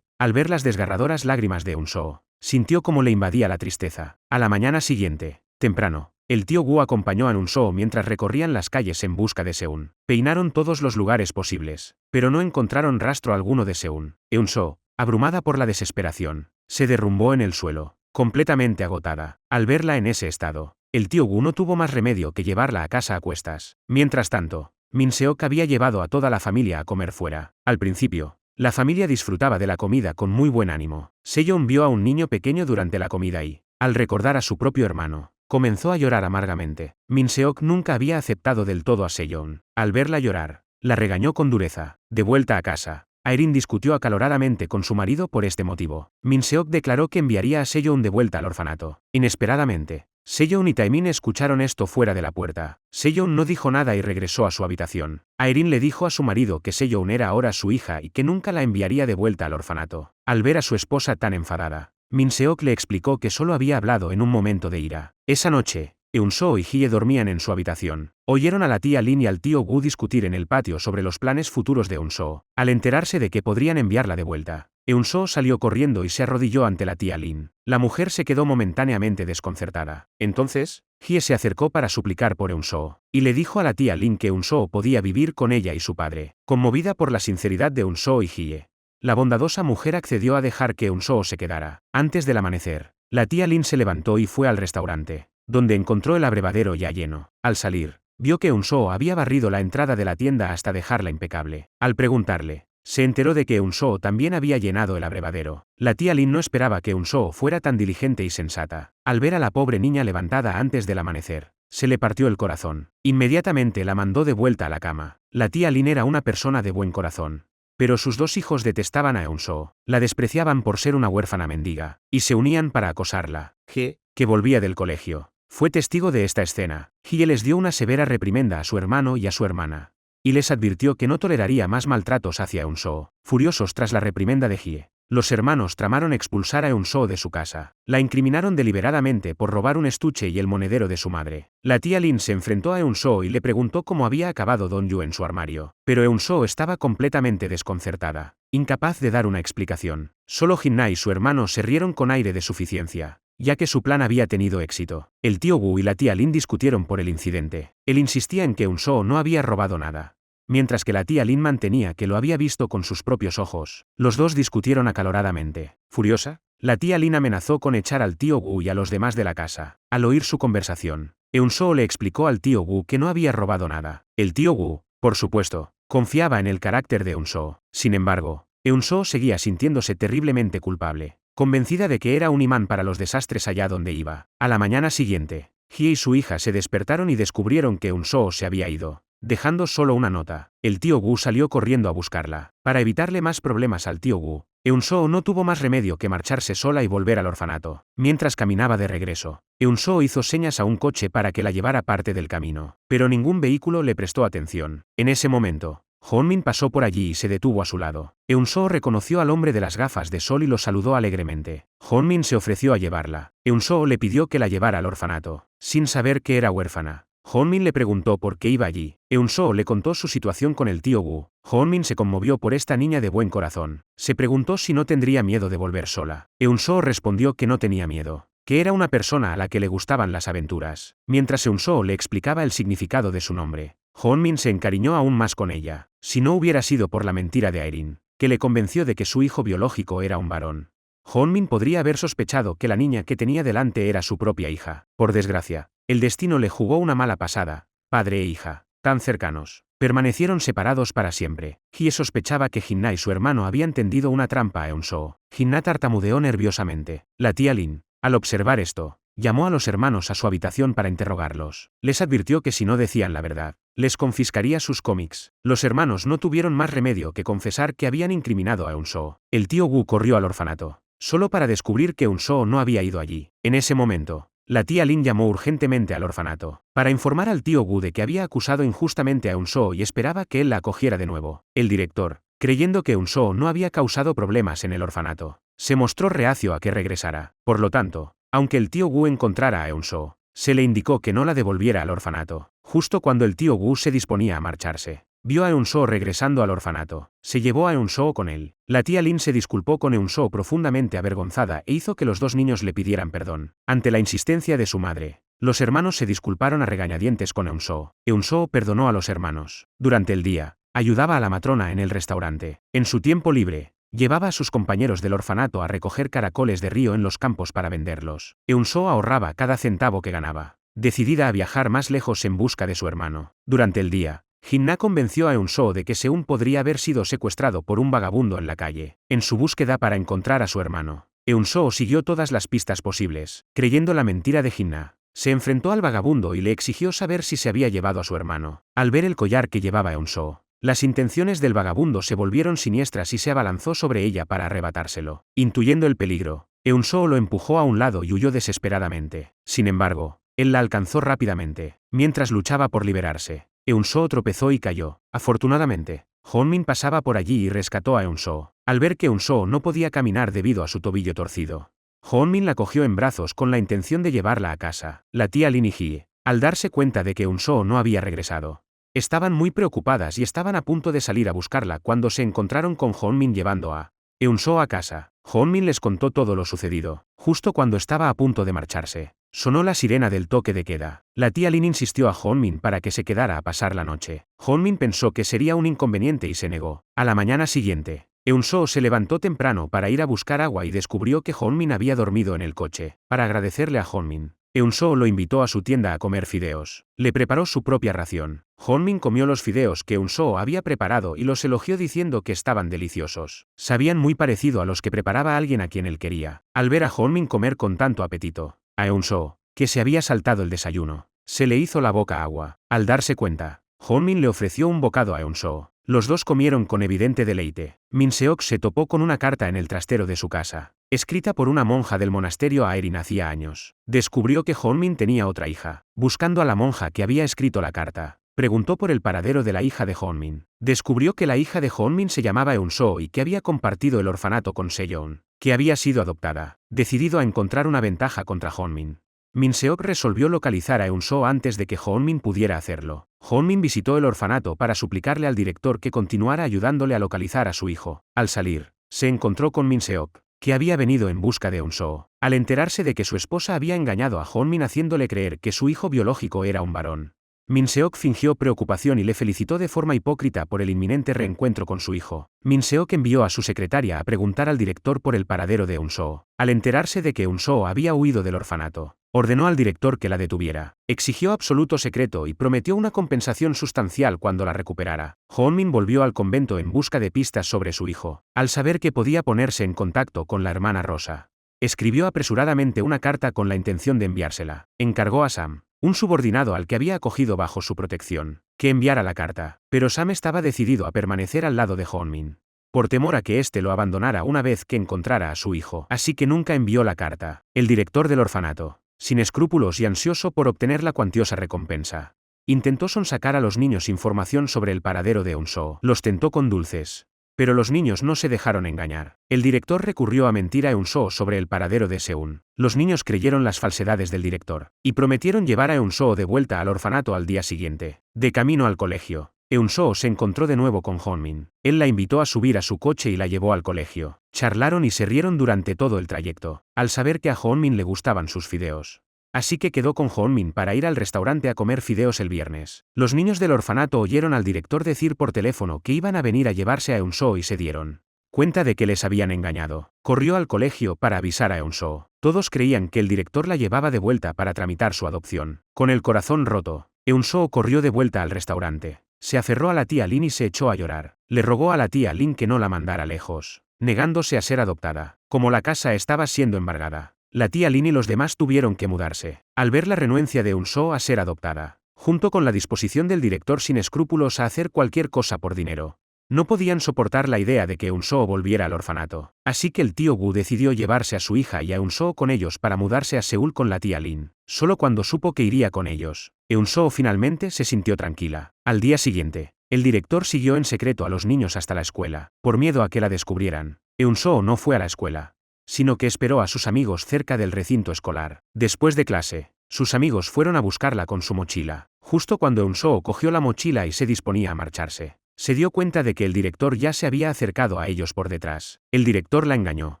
Al ver las desgarradoras lágrimas de Eun-soo, sintió como le invadía la tristeza. A la mañana siguiente, temprano, el tío Gu acompañó a Eun-soo mientras recorrían las calles en busca de Seun. Peinaron todos los lugares posibles, pero no encontraron rastro alguno de Seun. Eun-soo, abrumada por la desesperación, se derrumbó en el suelo, completamente agotada. Al verla en ese estado, el tío Gu no tuvo más remedio que llevarla a casa a cuestas. Mientras tanto, Min Seok había llevado a toda la familia a comer fuera. Al principio, la familia disfrutaba de la comida con muy buen ánimo. Seyeon vio a un niño pequeño durante la comida y, al recordar a su propio hermano, comenzó a llorar amargamente. Min Seok nunca había aceptado del todo a Seyeon. Al verla llorar, la regañó con dureza. De vuelta a casa, Aerin discutió acaloradamente con su marido por este motivo. Min Seok declaró que enviaría a Seyeon de vuelta al orfanato. Inesperadamente, Seyeon y Taemin escucharon esto fuera de la puerta. Seyeon no dijo nada y regresó a su habitación. Aerin le dijo a su marido que Seyeon era ahora su hija y que nunca la enviaría de vuelta al orfanato. Al ver a su esposa tan enfadada, Min Seok le explicó que solo había hablado en un momento de ira. Esa noche, Eun-soo y Hye dormían en su habitación. Oyeron a la tía Lin y al tío Gu discutir en el patio sobre los planes futuros de Eun-soo. Al enterarse de que podrían enviarla de vuelta, Eun-soo salió corriendo y se arrodilló ante la tía Lin. La mujer se quedó momentáneamente desconcertada. Entonces, Hye se acercó para suplicar por Eun-soo, y le dijo a la tía Lin que Eun-soo podía vivir con ella y su padre. Conmovida por la sinceridad de Eun-soo y Hye, la bondadosa mujer accedió a dejar que Eun-soo se quedara. Antes del amanecer, la tía Lin se levantó y fue al restaurante, donde encontró el abrevadero ya lleno. Al salir, vio que Eun-soo había barrido la entrada de la tienda hasta dejarla impecable. Al preguntarle, se enteró de que Eun-soo también había llenado el abrevadero. La tía Lin no esperaba que Eun-soo fuera tan diligente y sensata. Al ver a la pobre niña levantada antes del amanecer, se le partió el corazón. Inmediatamente la mandó de vuelta a la cama. La tía Lin era una persona de buen corazón, pero sus dos hijos detestaban a Eun-soo, la despreciaban por ser una huérfana mendiga, y se unían para acosarla. Hye, que volvía del colegio, fue testigo de esta escena. Hye les dio una severa reprimenda a su hermano y a su hermana, y les advirtió que no toleraría más maltratos hacia Eun-soo. Furiosos tras la reprimenda de Hye, los hermanos tramaron expulsar a Eun-soo de su casa. La incriminaron deliberadamente por robar un estuche y el monedero de su madre. La tía Lin se enfrentó a Eun-soo y le preguntó cómo había acabado Don-yu en su armario. Pero Eun-soo estaba completamente desconcertada, incapaz de dar una explicación. Solo Jin-na y su hermano se rieron con aire de suficiencia, ya que su plan había tenido éxito. El tío Gu y la tía Lin discutieron por el incidente. Él insistía en que Eun-soo no había robado nada, mientras que la tía Lin mantenía que lo había visto con sus propios ojos. Los dos discutieron acaloradamente. Furiosa, la tía Lin amenazó con echar al tío Gu y a los demás de la casa. Al oír su conversación, Eun-soo le explicó al tío Gu que no había robado nada. El tío Gu, por supuesto, confiaba en el carácter de Eun-soo. Sin embargo, Eun-soo seguía sintiéndose terriblemente culpable, convencida de que era un imán para los desastres allá donde iba. A la mañana siguiente, Hye y su hija se despertaron y descubrieron que Eun-soo se había ido, dejando solo una nota. El tío Gu salió corriendo a buscarla. Para evitarle más problemas al tío Gu, Eun-soo no tuvo más remedio que marcharse sola y volver al orfanato. Mientras caminaba de regreso, Eun-soo hizo señas a un coche para que la llevara parte del camino, pero ningún vehículo le prestó atención. En ese momento, Hoon-min pasó por allí y se detuvo a su lado. Eun-soo reconoció al hombre de las gafas de sol y lo saludó alegremente. Hoon-min se ofreció a llevarla. Eun-soo le pidió que la llevara al orfanato, sin saber que era huérfana. Hoon-min le preguntó por qué iba allí. Eun-soo le contó su situación con el tío Gu. Hoon-min se conmovió por esta niña de buen corazón. Se preguntó si no tendría miedo de volver sola. Eun-soo respondió que no tenía miedo, que era una persona a la que le gustaban las aventuras. Mientras Eun-soo le explicaba el significado de su nombre, Hoon-min se encariñó aún más con ella. Si no hubiera sido por la mentira de Aerin, que le convenció de que su hijo biológico era un varón, Hoon-min podría haber sospechado que la niña que tenía delante era su propia hija. Por desgracia, el destino le jugó una mala pasada. Padre e hija, tan cercanos, permanecieron separados para siempre. Hye sospechaba que Jin-na y su hermano habían tendido una trampa a Eun-soo. Jin-na tartamudeó nerviosamente. La tía Lin, al observar esto, Llamó a los hermanos a su habitación para interrogarlos. Les advirtió que si no decían la verdad, les confiscaría sus cómics. Los hermanos no tuvieron más remedio que confesar que habían incriminado a Eun-soo. El tío Wu corrió al orfanato, solo para descubrir que Eun-soo no había ido allí. En ese momento, la tía Lin llamó urgentemente al orfanato, para informar al tío Wu de que había acusado injustamente a Eun-soo y esperaba que él la acogiera de nuevo. El director, creyendo que Eun-soo no había causado problemas en el orfanato, se mostró reacio a que regresara. Por lo tanto, aunque el tío Wu encontrara a Eun-soo, se le indicó que no la devolviera al orfanato. Justo cuando el tío Wu se disponía a marcharse, vio a Eun-soo regresando al orfanato. Se llevó a Eun-soo con él. La tía Lin se disculpó con Eun-soo profundamente avergonzada e hizo que los dos niños le pidieran perdón. Ante la insistencia de su madre, los hermanos se disculparon a regañadientes con Eun-soo. Eun-soo perdonó a los hermanos. Durante el día, ayudaba a la matrona en el restaurante. En su tiempo libre, llevaba a sus compañeros del orfanato a recoger caracoles de río en los campos para venderlos. Eun-soo ahorraba cada centavo que ganaba, decidida a viajar más lejos en busca de su hermano. Durante el día, Jin-na convenció a Eun-soo de que Seun podría haber sido secuestrado por un vagabundo en la calle. En su búsqueda para encontrar a su hermano, Eun-soo siguió todas las pistas posibles, creyendo la mentira de Jin-na. Se enfrentó al vagabundo y le exigió saber si se había llevado a su hermano. Al ver el collar que llevaba Eun-soo, las intenciones del vagabundo se volvieron siniestras y se abalanzó sobre ella para arrebatárselo. Intuyendo el peligro, Eun-soo lo empujó a un lado y huyó desesperadamente. Sin embargo, él la alcanzó rápidamente. Mientras luchaba por liberarse, Eun-soo tropezó y cayó. Afortunadamente, Hong-min pasaba por allí y rescató a Eun-soo. Al ver que Eun-soo no podía caminar debido a su tobillo torcido, Hong-min la cogió en brazos con la intención de llevarla a casa. La tía Lin y Hye, al darse cuenta de que Eun-soo no había regresado, estaban muy preocupadas y estaban a punto de salir a buscarla cuando se encontraron con Hong-min llevando a Eun-soo a casa. Hong-min les contó todo lo sucedido. Justo cuando estaba a punto de marcharse, sonó la sirena del toque de queda. La tía Lin insistió a Hong-min para que se quedara a pasar la noche. Hong-min pensó que sería un inconveniente y se negó. A la mañana siguiente, Eun-soo se levantó temprano para ir a buscar agua y descubrió que Hong-min había dormido en el coche. Para agradecerle a Hong-min, Eun-soo lo invitó a su tienda a comer fideos. Le preparó su propia ración. Hong-min comió los fideos que Eun-soo había preparado y los elogió diciendo que estaban deliciosos. Sabían muy parecido a los que preparaba alguien a quien él quería. Al ver a Hong-min comer con tanto apetito, a Eun-soo, que se había saltado el desayuno, se le hizo la boca agua. Al darse cuenta, Hong-min le ofreció un bocado a Eun-soo. Los dos comieron con evidente deleite. Min-seok se topó con una carta en el trastero de su casa, escrita por una monja del monasterio Aerin hacía años. Descubrió que Hong-min tenía otra hija. Buscando a la monja que había escrito la carta, preguntó por el paradero de la hija de Hong-min. Descubrió que la hija de Hong-min se llamaba Eun-soo y que había compartido el orfanato con Se-yeon, que había sido adoptada. Decidido a encontrar una ventaja contra Hong-min, Min-seok resolvió localizar a Eun-soo antes de que Hong-min pudiera hacerlo. Hong-min visitó el orfanato para suplicarle al director que continuara ayudándole a localizar a su hijo. Al salir, se encontró con Min-seok, que había venido en busca de Eun-soo. Al enterarse de que su esposa había engañado a Hong-min haciéndole creer que su hijo biológico era un varón, Min-seok fingió preocupación y le felicitó de forma hipócrita por el inminente reencuentro con su hijo. Min-seok envió a su secretaria a preguntar al director por el paradero de Eun-soo. Al enterarse de que Eun-soo había huido del orfanato, ordenó al director que la detuviera. Exigió absoluto secreto y prometió una compensación sustancial cuando la recuperara. Hong-min volvió al convento en busca de pistas sobre su hijo. Al saber que podía ponerse en contacto con la hermana Rosa, escribió apresuradamente una carta con la intención de enviársela. Encargó a Sam, un subordinado al que había acogido bajo su protección, que enviara la carta. Pero Sam estaba decidido a permanecer al lado de Hong-min, por temor a que éste lo abandonara una vez que encontrara a su hijo. Así que nunca envió la carta. El director del orfanato, sin escrúpulos y ansioso por obtener la cuantiosa recompensa, intentó sonsacar a los niños información sobre el paradero de Eun-soo. Los tentó con dulces, pero los niños no se dejaron engañar. El director recurrió a mentir a Eun-soo sobre el paradero de Seun. Los niños creyeron las falsedades del director, y prometieron llevar a Eun-soo de vuelta al orfanato al día siguiente. De camino al colegio, Eun-soo se encontró de nuevo con Hong-min. Él la invitó a subir a su coche y la llevó al colegio. Charlaron y se rieron durante todo el trayecto, al saber que a Hong-min le gustaban sus fideos. Así que quedó con Hong-min para ir al restaurante a comer fideos el viernes. Los niños del orfanato oyeron al director decir por teléfono que iban a venir a llevarse a Eun-soo y se dieron cuenta de que les habían engañado. Corrió al colegio para avisar a Eun-soo. Todos creían que el director la llevaba de vuelta para tramitar su adopción. Con el corazón roto, Eun-soo corrió de vuelta al restaurante. Se aferró a la tía Lin y se echó a llorar. Le rogó a la tía Lin que no la mandara lejos, negándose a ser adoptada. Como la casa estaba siendo embargada, La tía Lin y los demás tuvieron que mudarse. Al ver la renuencia de Eun-soo a ser adoptada, junto con la disposición del director sin escrúpulos a hacer cualquier cosa por dinero, no podían soportar la idea de que Eun-soo volviera al orfanato. Así que el tío Gu decidió llevarse a su hija y a Eun-soo con ellos para mudarse a Seúl con la tía Lin. Solo cuando supo que iría con ellos, Eun-soo finalmente se sintió tranquila. Al día siguiente, el director siguió en secreto a los niños hasta la escuela, por miedo a que la descubrieran. Eun-soo no fue a la escuela, sino que esperó a sus amigos cerca del recinto escolar. Después de clase, sus amigos fueron a buscarla con su mochila. Justo cuando Eun-soo cogió la mochila y se disponía a marcharse, se dio cuenta de que el director ya se había acercado a ellos por detrás. El director la engañó,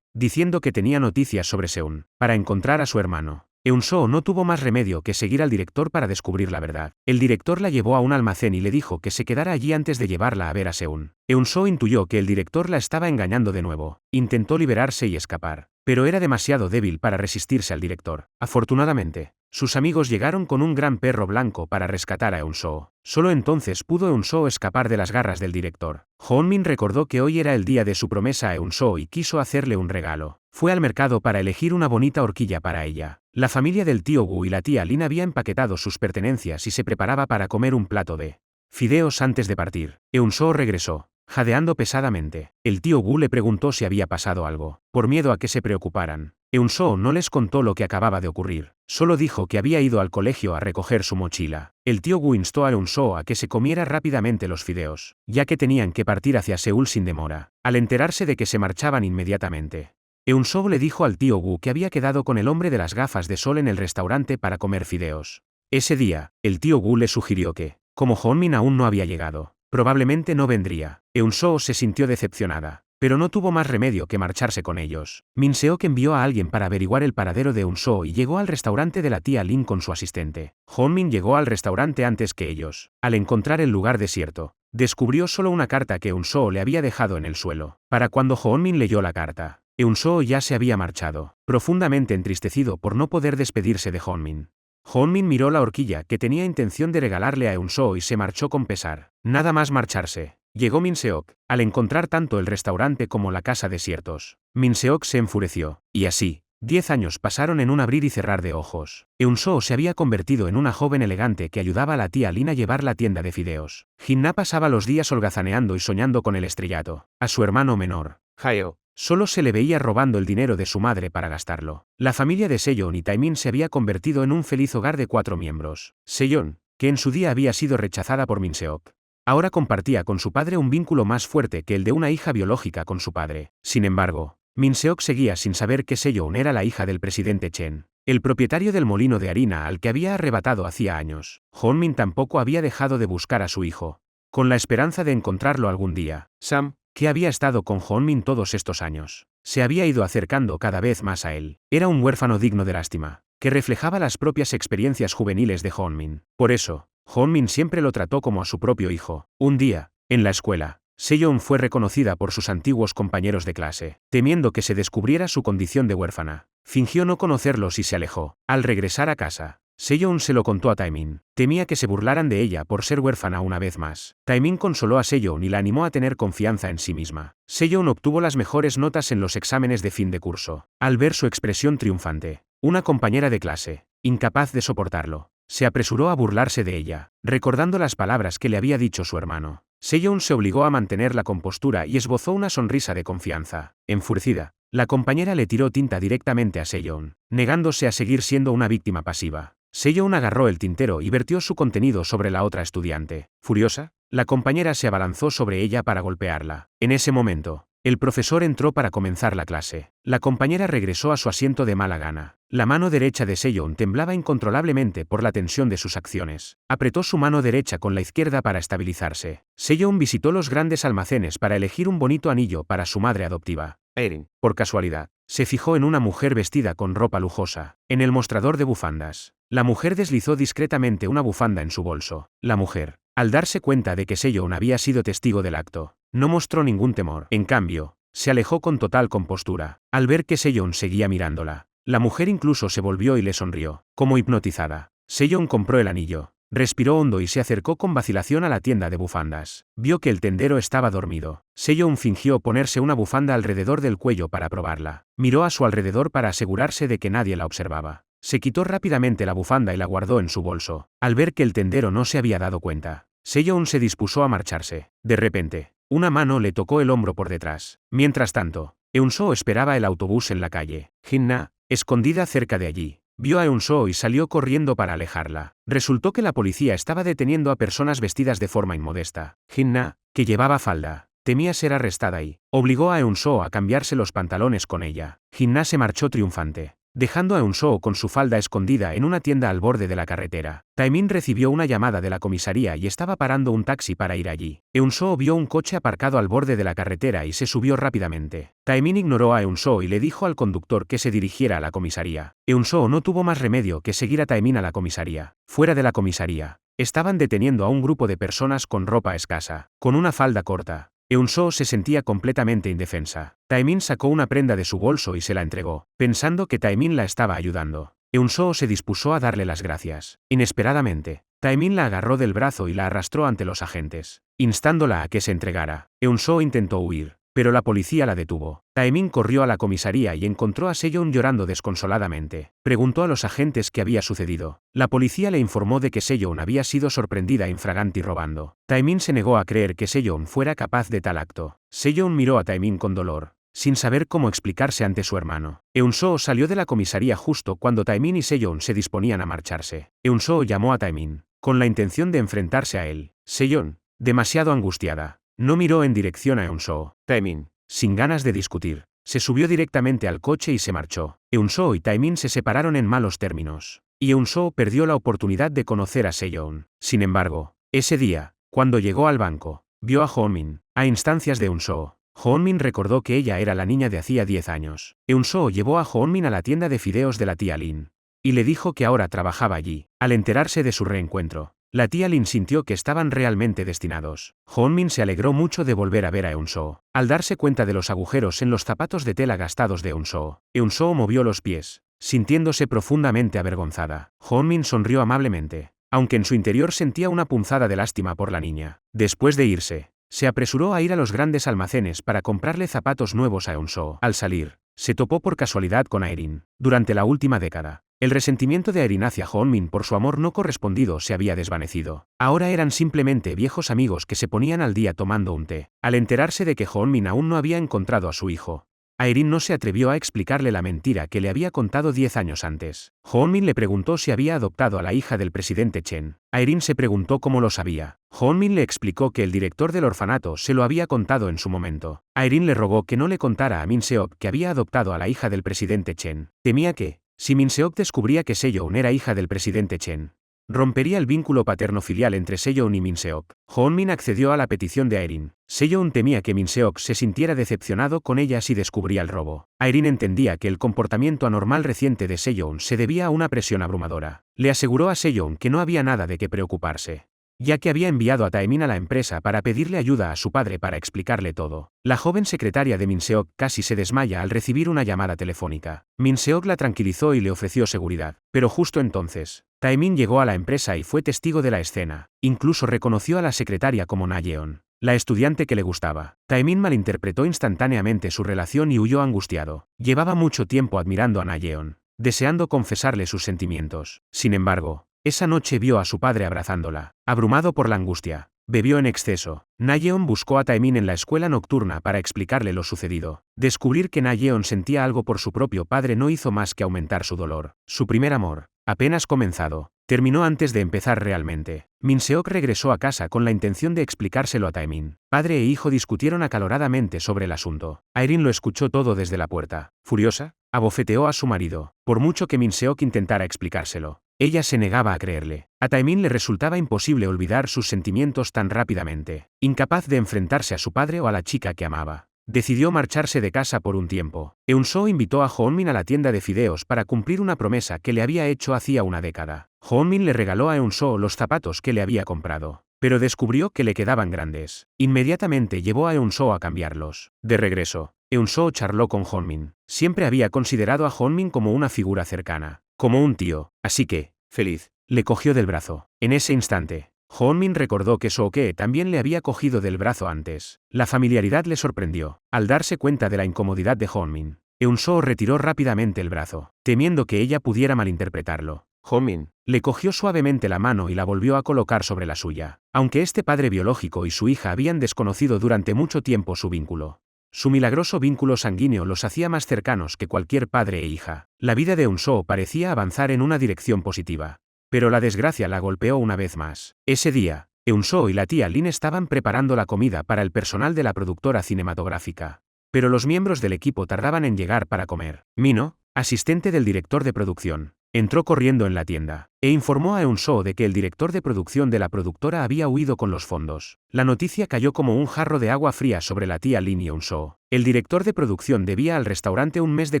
diciendo que tenía noticias sobre Seún, para encontrar a su hermano. Eun-soo no tuvo más remedio que seguir al director para descubrir la verdad. El director la llevó a un almacén y le dijo que se quedara allí antes de llevarla a ver a Seún. Eun-soo intuyó que el director la estaba engañando de nuevo. Intentó liberarse y escapar, pero era demasiado débil para resistirse al director. Afortunadamente, sus amigos llegaron con un gran perro blanco para rescatar a Eun-soo. Solo entonces pudo Eun-soo escapar de las garras del director. Hoon-min recordó que hoy era el día de su promesa a Eun-soo y quiso hacerle un regalo. Fue al mercado para elegir una bonita horquilla para ella. La familia del tío Gu y la tía Lin había empaquetado sus pertenencias y se preparaba para comer un plato de fideos antes de partir. Eun-soo regresó, jadeando pesadamente. El tío Gu le preguntó si había pasado algo. Por miedo a que se preocuparan, Eun-soo no les contó lo que acababa de ocurrir. Solo dijo que había ido al colegio a recoger su mochila. El tío Gu instó a Eun-soo a que se comiera rápidamente los fideos, ya que tenían que partir hacia Seúl sin demora. Al enterarse de que se marchaban inmediatamente, Eun-soo le dijo al tío Gu que había quedado con el hombre de las gafas de sol en el restaurante para comer fideos. Ese día, el tío Gu le sugirió que, como Hoon-min aún no había llegado, probablemente no vendría. Eun-soo se sintió decepcionada, pero no tuvo más remedio que marcharse con ellos. Min-seok envió a alguien para averiguar el paradero de Eun-soo y llegó al restaurante de la tía Lin con su asistente. Hoon-min llegó al restaurante antes que ellos. Al encontrar el lugar desierto, descubrió solo una carta que Eun-soo le había dejado en el suelo. Para cuando Hoon-min leyó la carta, Eun-soo ya se había marchado, profundamente entristecido por no poder despedirse de Hoon-min. Hoon-min miró la horquilla que tenía intención de regalarle a Eun-soo y se marchó con pesar. Nada más marcharse, llegó Min-seok. Al encontrar tanto el restaurante como la casa desiertos, Min-seok se enfureció, y así, 10 años pasaron en un abrir y cerrar de ojos. Eun-soo se había convertido en una joven elegante que ayudaba a la tía Lin a llevar la tienda de fideos. Jin-na pasaba los días holgazaneando y soñando con el estrellato. A su hermano menor, Haeo, solo se le veía robando el dinero de su madre para gastarlo. La familia de Seyon y Taemin se había convertido en un feliz hogar de 4 miembros. Seyon, que en su día había sido rechazada por Min-seok, ahora compartía con su padre un vínculo más fuerte que el de una hija biológica con su padre. Sin embargo, Min-seok seguía sin saber que Seyon era la hija del presidente Chen, el propietario del molino de harina al que había arrebatado hacía años. Hoon-min tampoco había dejado de buscar a su hijo, con la esperanza de encontrarlo algún día. Sam, que había estado con Hoon-min todos estos años, se había ido acercando cada vez más a él. Era un huérfano digno de lástima, que reflejaba las propias experiencias juveniles de Hoon-min. Por eso, Hoon-min siempre lo trató como a su propio hijo. Un día, en la escuela, Seyon fue reconocida por sus antiguos compañeros de clase. Temiendo que se descubriera su condición de huérfana, fingió no conocerlos y se alejó. Al regresar a casa, Seyon se lo contó a Taemin. Temía que se burlaran de ella por ser huérfana una vez más. Taemin consoló a Seyon y la animó a tener confianza en sí misma. Seyon obtuvo las mejores notas en los exámenes de fin de curso. Al ver su expresión triunfante, una compañera de clase, incapaz de soportarlo, se apresuró a burlarse de ella, recordando las palabras que le había dicho su hermano. Seyon se obligó a mantener la compostura y esbozó una sonrisa de confianza. Enfurecida, la compañera le tiró tinta directamente a Seyon, negándose a seguir siendo una víctima pasiva. Seyon agarró el tintero y vertió su contenido sobre la otra estudiante. Furiosa, la compañera se abalanzó sobre ella para golpearla. En ese momento, el profesor entró para comenzar la clase. La compañera regresó a su asiento de mala gana. La mano derecha de Seyon temblaba incontrolablemente por la tensión de sus acciones. Apretó su mano derecha con la izquierda para estabilizarse. Seyon visitó los grandes almacenes para elegir un bonito anillo para su madre adoptiva, Erin. Por casualidad, se fijó en una mujer vestida con ropa lujosa. En el mostrador de bufandas, la mujer deslizó discretamente una bufanda en su bolso. La mujer, al darse cuenta de que Seyon había sido testigo del acto, no mostró ningún temor. En cambio, se alejó con total compostura. Al ver que Seyon seguía mirándola, la mujer incluso se volvió y le sonrió. Como hipnotizada, Seyon compró el anillo, Respiró hondo y se acercó con vacilación a la tienda de bufandas. Vio que el tendero estaba dormido. Sejong fingió ponerse una bufanda alrededor del cuello para probarla. Miró a su alrededor para asegurarse de que nadie la observaba. Se quitó rápidamente la bufanda y la guardó en su bolso. Al ver que el tendero no se había dado cuenta, Sejong se dispuso a marcharse. De repente, una mano le tocó el hombro por detrás. Mientras tanto, Eun-soo esperaba el autobús en la calle. Jin-na, escondida cerca de allí, vio a Eun-soo y salió corriendo para alejarla. Resultó que la policía estaba deteniendo a personas vestidas de forma inmodesta. Jin-na, que llevaba falda, temía ser arrestada y obligó a Eun-soo a cambiarse los pantalones con ella. Jin-na se marchó triunfante, dejando a Eun-soo con su falda escondida en una tienda al borde de la carretera. Taemin recibió una llamada de la comisaría y estaba parando un taxi para ir allí. Eun-soo vio un coche aparcado al borde de la carretera y se subió rápidamente. Taemin ignoró a Eun-soo y le dijo al conductor que se dirigiera a la comisaría. Eun-soo no tuvo más remedio que seguir a Taemin a la comisaría. Fuera de la comisaría, estaban deteniendo a un grupo de personas con ropa escasa, con una falda corta. Eun-soo se sentía completamente indefensa. Taemin sacó una prenda de su bolso y se la entregó, pensando que Taemin la estaba ayudando. Eun-soo se dispuso a darle las gracias. Inesperadamente, Taemin la agarró del brazo y la arrastró ante los agentes, instándola a que se entregara. Eun-soo intentó huir, pero la policía la detuvo. Taemin corrió a la comisaría y encontró a Sejong llorando desconsoladamente. Preguntó a los agentes qué había sucedido. La policía le informó de que Sejong había sido sorprendida infraganti robando. Taemin se negó a creer que Sejong fuera capaz de tal acto. Sejong miró a Taemin con dolor, sin saber cómo explicarse ante su hermano. Eun-soo salió de la comisaría justo cuando Taemin y Sejong se disponían a marcharse. Eun-soo llamó a Taemin, con la intención de enfrentarse a él. Sejong, demasiado angustiada, no miró en dirección a Eun-soo. Taemin, sin ganas de discutir, se subió directamente al coche y se marchó. Eun-soo y Taemin se separaron en malos términos, y Eun-soo perdió la oportunidad de conocer a Sejong. Sin embargo, ese día, cuando llegó al banco, vio a Hoon-min, a instancias de Eun-soo. Hoon-min recordó que ella era la niña de hacía 10 años. Eun-soo llevó a Hoon-min a la tienda de fideos de la tía Lin, y le dijo que ahora trabajaba allí. Al enterarse de su reencuentro, la tía Lin sintió que estaban realmente destinados. Hoon-min se alegró mucho de volver a ver a Eun-soo. Al darse cuenta de los agujeros en los zapatos de tela gastados de Eun-soo, Eun-soo movió los pies, sintiéndose profundamente avergonzada. Hoon-min sonrió amablemente, aunque en su interior sentía una punzada de lástima por la niña. Después de irse, se apresuró a ir a los grandes almacenes para comprarle zapatos nuevos a Eun-soo. Al salir, se topó por casualidad con Aerin. Durante la última década, el resentimiento de Aerin hacia Hoon-min por su amor no correspondido se había desvanecido. Ahora eran simplemente viejos amigos que se ponían al día tomando un té. Al enterarse de que Hoon-min aún no había encontrado a su hijo, Aerin no se atrevió a explicarle la mentira que le había contado 10 años antes. Hoon-min le preguntó si había adoptado a la hija del presidente Chen. Aerin se preguntó cómo lo sabía. Hoon-min le explicó que el director del orfanato se lo había contado en su momento. Aerin le rogó que no le contara a Min-seok que había adoptado a la hija del presidente Chen. Temía que, si Min-seok descubría que Sejong era hija del presidente Chen, rompería el vínculo paterno-filial entre Sejong y Min-seok. Hoon-min accedió a la petición de Aerin. Sejong temía que Min-seok se sintiera decepcionado con ella si descubría el robo. Aerin entendía que el comportamiento anormal reciente de Sejong se debía a una presión abrumadora. Le aseguró a Sejong que no había nada de qué preocuparse, ya que había enviado a Taemin a la empresa para pedirle ayuda a su padre para explicarle todo. La joven secretaria de Min-seok casi se desmaya al recibir una llamada telefónica. Min-seok la tranquilizó y le ofreció seguridad, pero justo entonces, Taemin llegó a la empresa y fue testigo de la escena. Incluso reconoció a la secretaria como Na-yeon, la estudiante que le gustaba. Taemin malinterpretó instantáneamente su relación y huyó angustiado. Llevaba mucho tiempo admirando a Na-yeon, deseando confesarle sus sentimientos. Sin embargo, esa noche vio a su padre abrazándola. Abrumado por la angustia, bebió en exceso. Na-yeon buscó a Taemin en la escuela nocturna para explicarle lo sucedido. Descubrir que Na-yeon sentía algo por su propio padre no hizo más que aumentar su dolor. Su primer amor, apenas comenzado, terminó antes de empezar realmente. Min-seok regresó a casa con la intención de explicárselo a Taemin. Padre e hijo discutieron acaloradamente sobre el asunto. Aerin lo escuchó todo desde la puerta. Furiosa, abofeteó a su marido, por mucho que Min-seok intentara explicárselo. Ella se negaba a creerle. A Taemin le resultaba imposible olvidar sus sentimientos tan rápidamente. Incapaz de enfrentarse a su padre o a la chica que amaba, decidió marcharse de casa por un tiempo. Eun-soo invitó a Hoon-min a la tienda de fideos para cumplir una promesa que le había hecho hacía una década. Hoon-min le regaló a Eun-soo los zapatos que le había comprado, pero descubrió que le quedaban grandes. Inmediatamente llevó a Eun-soo a cambiarlos. De regreso, Eun-soo charló con Hoon-min. Siempre había considerado a Hoon-min como una figura cercana, como un tío, así que, feliz, Le cogió del brazo. En ese instante, Hoonmin recordó que Sooke también le había cogido del brazo antes. La familiaridad le sorprendió. Al darse cuenta de la incomodidad de Hoonmin, Eun-soo retiró rápidamente el brazo, temiendo que ella pudiera malinterpretarlo. Hoonmin Le cogió suavemente la mano y la volvió a colocar sobre la suya. Aunque este padre biológico y su hija habían desconocido durante mucho tiempo su vínculo, su milagroso vínculo sanguíneo los hacía más cercanos que cualquier padre e hija. La vida de Eun-soo parecía avanzar en una dirección positiva. Pero la desgracia la golpeó una vez más. Ese día, Eun-soo y la tía Lin estaban preparando la comida para el personal de la productora cinematográfica. Pero los miembros del equipo tardaban en llegar para comer. Mino, asistente del director de producción, entró corriendo en la tienda e informó a Eun-soo de que el director de producción de la productora había huido con los fondos. La noticia cayó como un jarro de agua fría sobre la tía Lin y Eun-soo. El director de producción debía al restaurante un mes de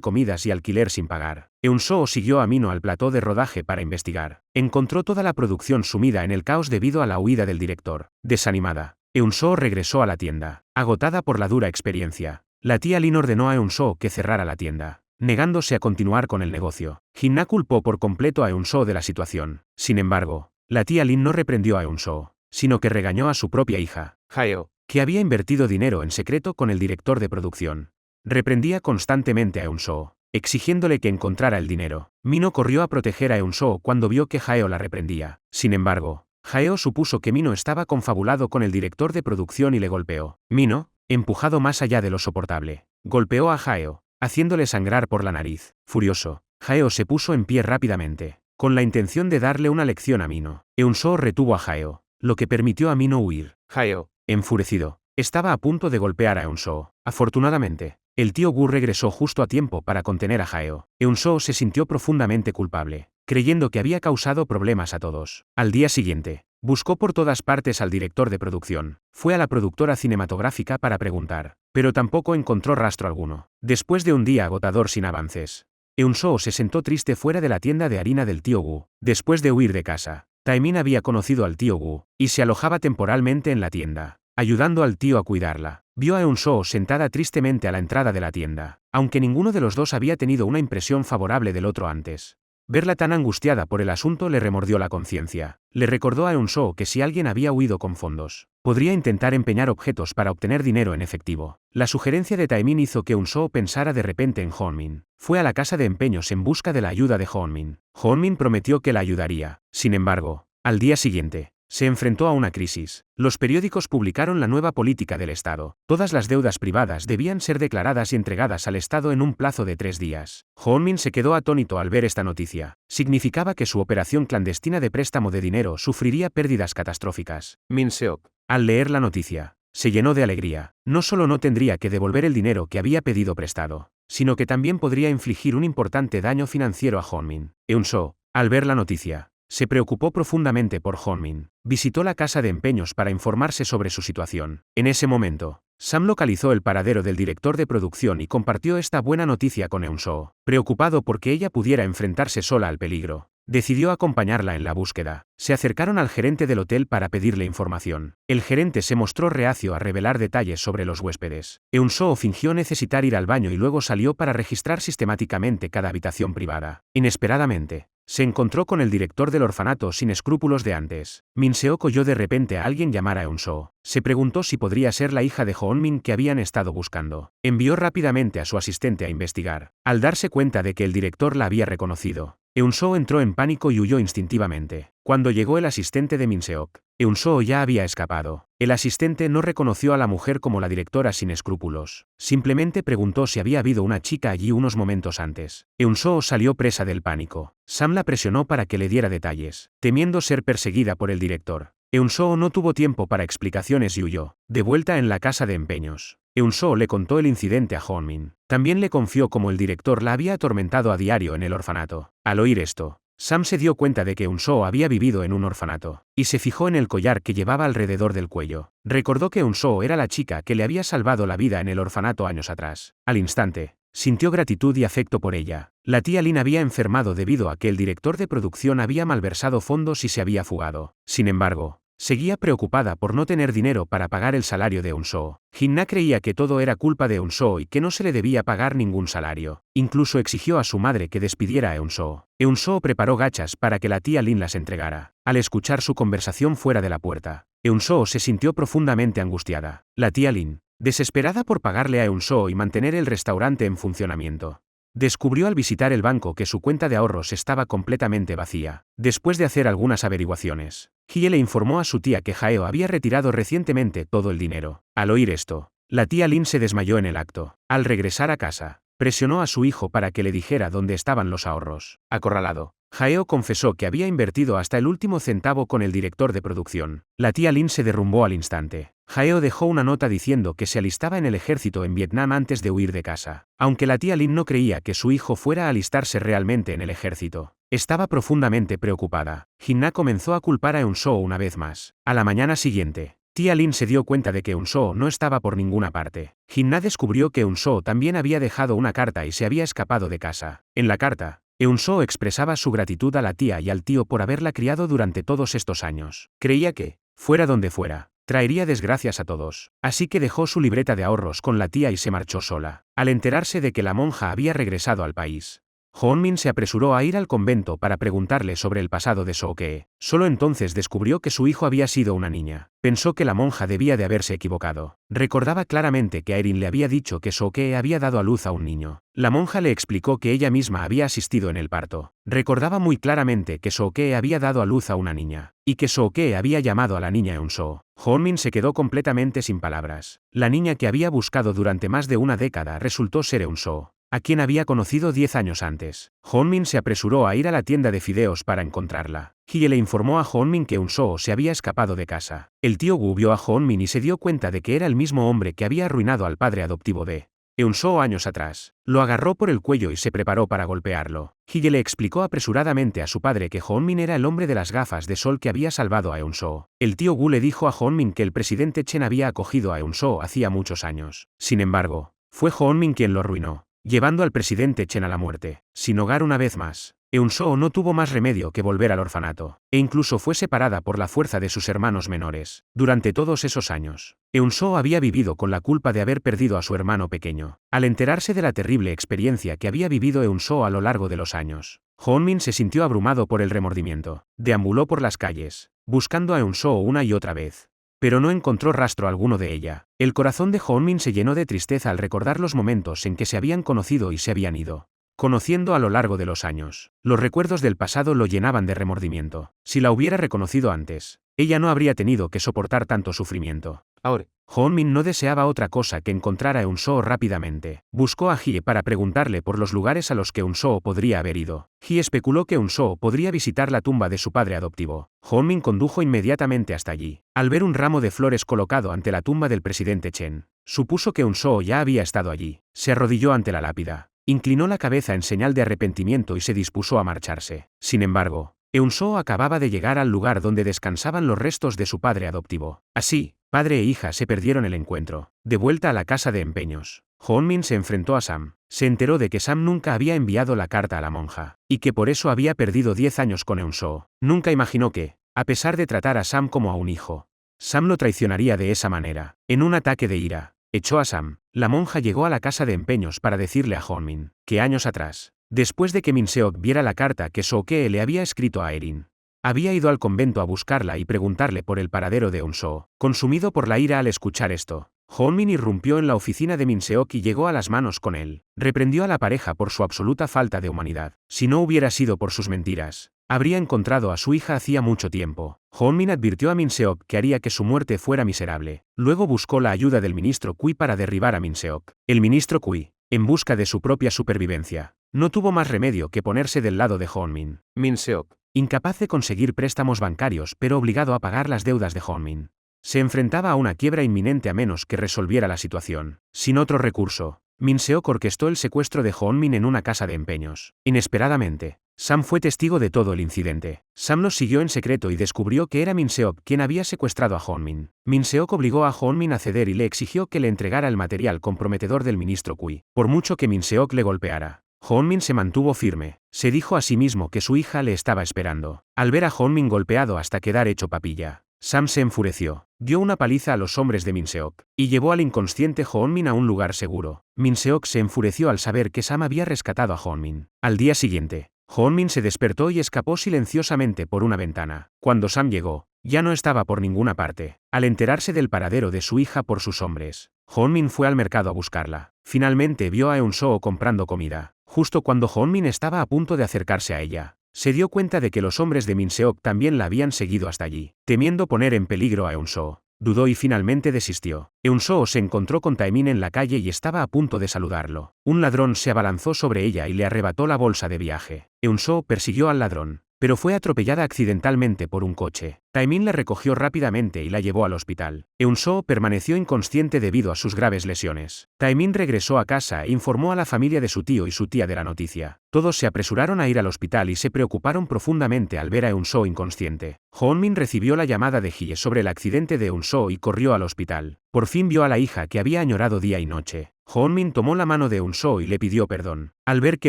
comidas y alquiler sin pagar. Eun-soo siguió a Mino al plató de rodaje para investigar. Encontró toda la producción sumida en el caos debido a la huida del director. Desanimada, Eun-soo regresó a la tienda, agotada por la dura experiencia. La tía Lin ordenó a Eun-soo que cerrara la tienda, negándose a continuar con el negocio. Jin-na culpó por completo a Eun-soo de la situación. Sin embargo, la tía Lin no reprendió a Eun-soo, sino que regañó a su propia hija, Haeo, que había invertido dinero en secreto con el director de producción. Reprendía constantemente a Eun-soo, exigiéndole que encontrara el dinero. Mino corrió a proteger a Eun-soo cuando vio que Haeo la reprendía. Sin embargo, Haeo supuso que Mino estaba confabulado con el director de producción y le golpeó. Mino, empujado más allá de lo soportable, golpeó a Haeo, haciéndole sangrar por la nariz. Furioso, Haeo se puso en pie rápidamente, con la intención de darle una lección a Mino. Eun-soo retuvo a Haeo, lo que permitió a Mino huir. Haeo, Enfurecido, estaba a punto de golpear a Eun-soo. Afortunadamente, el tío Gu regresó justo a tiempo para contener a Haeo. Eun-soo se sintió profundamente culpable, creyendo que había causado problemas a todos. Al día siguiente, buscó por todas partes al director de producción. Fue a la productora cinematográfica para preguntar, pero tampoco encontró rastro alguno. Después de un día agotador sin avances, Eun-soo se sentó triste fuera de la tienda de harina del tío Gu. Después de huir de casa, Taemin había conocido al tío Gu, y se alojaba temporalmente en la tienda, ayudando al tío a cuidarla. Vio a Eun-soo sentada tristemente a la entrada de la tienda, aunque ninguno de los dos había tenido una impresión favorable del otro antes. Verla tan angustiada por el asunto le remordió la conciencia. Le recordó a Eun-soo que si alguien había huido con fondos, podría intentar empeñar objetos para obtener dinero en efectivo. La sugerencia de Taemin hizo que Eun-soo pensara de repente en Hoonmin. Fue a la casa de empeños en busca de la ayuda de Hoonmin. Hoonmin prometió que la ayudaría. Sin embargo, al día siguiente, se enfrentó a una crisis. Los periódicos publicaron la nueva política del Estado. Todas las deudas privadas debían ser declaradas y entregadas al Estado en un plazo de 3 días. Hoonmin se quedó atónito al ver esta noticia. Significaba que su operación clandestina de préstamo de dinero sufriría pérdidas catastróficas. Min Seok, Al leer la noticia, se llenó de alegría. No solo no tendría que devolver el dinero que había pedido prestado, sino que también podría infligir un importante daño financiero a Hoonmin. Eun-soo, al ver la noticia, se preocupó profundamente por Hoonmin. Visitó la casa de empeños para informarse sobre su situación. En ese momento, Sam localizó el paradero del director de producción y compartió esta buena noticia con Eun-soo. Preocupado porque ella pudiera enfrentarse sola al peligro, decidió acompañarla en la búsqueda. Se acercaron al gerente del hotel para pedirle información. El gerente se mostró reacio a revelar detalles sobre los huéspedes. Eun-soo fingió necesitar ir al baño y luego salió para registrar sistemáticamente cada habitación privada. Inesperadamente, se encontró con el director del orfanato sin escrúpulos de antes. Min Seok oyó de repente a alguien llamar a Eun-soo. Se preguntó si podría ser la hija de Hoonmin que habían estado buscando. Envió rápidamente a su asistente a investigar. Al darse cuenta de que el director la había reconocido, Eun-soo entró en pánico y huyó instintivamente. Cuando llegó el asistente de Min Seok, Eun-soo ya había escapado. El asistente no reconoció a la mujer como la directora sin escrúpulos. Simplemente preguntó si había habido una chica allí unos momentos antes. Eun-soo salió presa del pánico. Sam la presionó para que le diera detalles, temiendo ser perseguida por el director. Eun-soo no tuvo tiempo para explicaciones y huyó. De vuelta en la casa de empeños, Eun-soo le contó el incidente a Hoonmin. También le confió cómo el director la había atormentado a diario en el orfanato. Al oír esto, Sam se dio cuenta de que Eun-soo había vivido en un orfanato, y se fijó en el collar que llevaba alrededor del cuello. Recordó que Eun-soo era la chica que le había salvado la vida en el orfanato años atrás. Al instante, sintió gratitud y afecto por ella. La tía Lin había enfermado debido a que el director de producción había malversado fondos y se había fugado. Sin embargo, Seguía preocupada por no tener dinero para pagar el salario de Eun-soo. Jin-na creía que todo era culpa de Eun-soo y que no se le debía pagar ningún salario. Incluso exigió a su madre que despidiera a Eun-soo. Eun-soo preparó gachas para que la tía Lin las entregara. Al escuchar su conversación fuera de la puerta, Eun-soo se sintió profundamente angustiada. La tía Lin, desesperada por pagarle a Eun-soo y mantener el restaurante en funcionamiento, descubrió al visitar el banco que su cuenta de ahorros estaba completamente vacía. Después de hacer algunas averiguaciones, Hye le informó a su tía que Jaeo había retirado recientemente todo el dinero. Al oír esto, la tía Lin se desmayó en el acto. Al regresar a casa, presionó a su hijo para que le dijera dónde estaban los ahorros. Acorralado, Jaeo confesó que había invertido hasta el último centavo con el director de producción. La tía Lin se derrumbó al instante. Jaeo dejó una nota diciendo que se alistaba en el ejército en Vietnam antes de huir de casa. Aunque la tía Lin no creía que su hijo fuera a alistarse realmente en el ejército, estaba profundamente preocupada. Jin-na comenzó a culpar a Eun-soo una vez más. A la mañana siguiente, tía Lin se dio cuenta de que Eun-soo no estaba por ninguna parte. Jin-na descubrió que Eun-soo también había dejado una carta y se había escapado de casa. En la carta, Eun-soo expresaba su gratitud a la tía y al tío por haberla criado durante todos estos años. Creía que, fuera donde fuera, traería desgracias a todos. Así que dejó su libreta de ahorros con la tía y se marchó sola. Al enterarse de que la monja había regresado al país, Hoon-min se apresuró a ir al convento para preguntarle sobre el pasado de Soo-kye. Solo entonces descubrió que su hijo había sido una niña. Pensó que la monja debía de haberse equivocado. Recordaba claramente que Aerin le había dicho que Soo-kye había dado a luz a un niño. La monja le explicó que ella misma había asistido en el parto. Recordaba muy claramente que Soo-kye había dado a luz a una niña, y que Soo-kye había llamado a la niña Eun-soo. Hoon-min se quedó completamente sin palabras. La niña que había buscado durante más de una década resultó ser Eun-soo, a quien había conocido 10 años antes. Hoon-min se apresuró a ir a la tienda de fideos para encontrarla. Hye le informó a Hoon-min que Eun-soo se había escapado de casa. El tío Gu vio a Hoon-min y se dio cuenta de que era el mismo hombre que había arruinado al padre adoptivo de Eun-soo años atrás. Lo agarró por el cuello y se preparó para golpearlo. Hye le explicó apresuradamente a su padre que Hoon-min era el hombre de las gafas de sol que había salvado a Eun-soo. El tío Gu le dijo a Hoon-min que el presidente Chen había acogido a Eun-soo hacía muchos años. Sin embargo, fue Hoon-min quien lo arruinó, llevando al presidente Chen a la muerte. Sin hogar una vez más, Eun-soo no tuvo más remedio que volver al orfanato, e incluso fue separada por la fuerza de sus hermanos menores. Durante todos esos años, Eun-soo había vivido con la culpa de haber perdido a su hermano pequeño. Al enterarse de la terrible experiencia que había vivido Eun-soo a lo largo de los años, Hoon-min se sintió abrumado por el remordimiento. Deambuló por las calles, buscando a Eun-soo una y otra vez, pero no encontró rastro alguno de ella. El corazón de Hoon-min se llenó de tristeza al recordar los momentos en que se habían conocido y se habían ido conociendo a lo largo de los años. Los recuerdos del pasado lo llenaban de remordimiento. Si la hubiera reconocido antes, ella no habría tenido que soportar tanto sufrimiento. Ahora, Hoon-min no deseaba otra cosa que encontrar a Eun-soo rápidamente. Buscó a Hye para preguntarle por los lugares a los que Eun-soo podría haber ido. Hye especuló que Eun-soo podría visitar la tumba de su padre adoptivo. Hoon-min condujo inmediatamente hasta allí. Al ver un ramo de flores colocado ante la tumba del presidente Chen, supuso que Eun-soo ya había estado allí. Se arrodilló ante la lápida, inclinó la cabeza en señal de arrepentimiento y se dispuso a marcharse. Sin embargo, Eun-soo acababa de llegar al lugar donde descansaban los restos de su padre adoptivo. Así, padre e hija se perdieron el encuentro. De vuelta a la casa de empeños, Hoon-min se enfrentó a Sam. Se enteró de que Sam nunca había enviado la carta a la monja, y que por eso había perdido 10 años con Eun-soo. Nunca imaginó que, a pesar de tratar a Sam como a un hijo, Sam lo traicionaría de esa manera. En un ataque de ira, echó a Sam. La monja llegó a la casa de empeños para decirle a Hoon-min que años atrás, después de que Min-seok viera la carta que Soo-kye le había escrito a Aerin, había ido al convento a buscarla y preguntarle por el paradero de Eun-soo. Consumido por la ira al escuchar esto, Hoon-min irrumpió en la oficina de Min-seok y llegó a las manos con él. Reprendió a la pareja por su absoluta falta de humanidad. Si no hubiera sido por sus mentiras, habría encontrado a su hija hacía mucho tiempo. Hoon-min advirtió a Min-seok que haría que su muerte fuera miserable. Luego buscó la ayuda del ministro Kui para derribar a Min-seok. El ministro Kui, en busca de su propia supervivencia, no tuvo más remedio que ponerse del lado de Hoon-min. Min-seok, incapaz de conseguir préstamos bancarios pero obligado a pagar las deudas de Hoon-min, se enfrentaba a una quiebra inminente a menos que resolviera la situación. Sin otro recurso, Min-seok orquestó el secuestro de Hoon-min en una casa de empeños. Inesperadamente, Sam fue testigo de todo el incidente. Sam los siguió en secreto y descubrió que era Min-seok quien había secuestrado a Hoon-min. Min-seok obligó a Hoon-min a ceder y le exigió que le entregara el material comprometedor del ministro Kui. Por mucho que Min-seok le golpeara, Hoon-min se mantuvo firme. Se dijo a sí mismo que su hija le estaba esperando. Al ver a Hoon-min golpeado hasta quedar hecho papilla, Sam se enfureció. Dio una paliza a los hombres de Min-seok y llevó al inconsciente Hoonmin a un lugar seguro. Min-seok se enfureció al saber que Sam había rescatado a Hoonmin. Al día siguiente, Hoonmin se despertó y escapó silenciosamente por una ventana. Cuando Sam llegó, ya no estaba por ninguna parte. Al enterarse del paradero de su hija por sus hombres, Hoonmin fue al mercado a buscarla. Finalmente vio a Eun-soo comprando comida. Justo cuando Hoonmin estaba a punto de acercarse a ella, se dio cuenta de que los hombres de Min-seok también la habían seguido hasta allí. Temiendo poner en peligro a Eun-soo, dudó y finalmente desistió. Eun-soo se encontró con Taemin en la calle y estaba a punto de saludarlo. Un ladrón se abalanzó sobre ella y le arrebató la bolsa de viaje. Eun-soo persiguió al ladrón, pero fue atropellada accidentalmente por un coche. Taemin la recogió rápidamente y la llevó al hospital. Eun-soo permaneció inconsciente debido a sus graves lesiones. Taemin regresó a casa e informó a la familia de su tío y su tía de la noticia. Todos se apresuraron a ir al hospital y se preocuparon profundamente al ver a Eun-soo inconsciente. Hoonmin recibió la llamada de Hye sobre el accidente de Eun-soo y corrió al hospital. Por fin vio a la hija que había añorado día y noche. Hoonmin tomó la mano de Eun-soo y le pidió perdón. Al ver que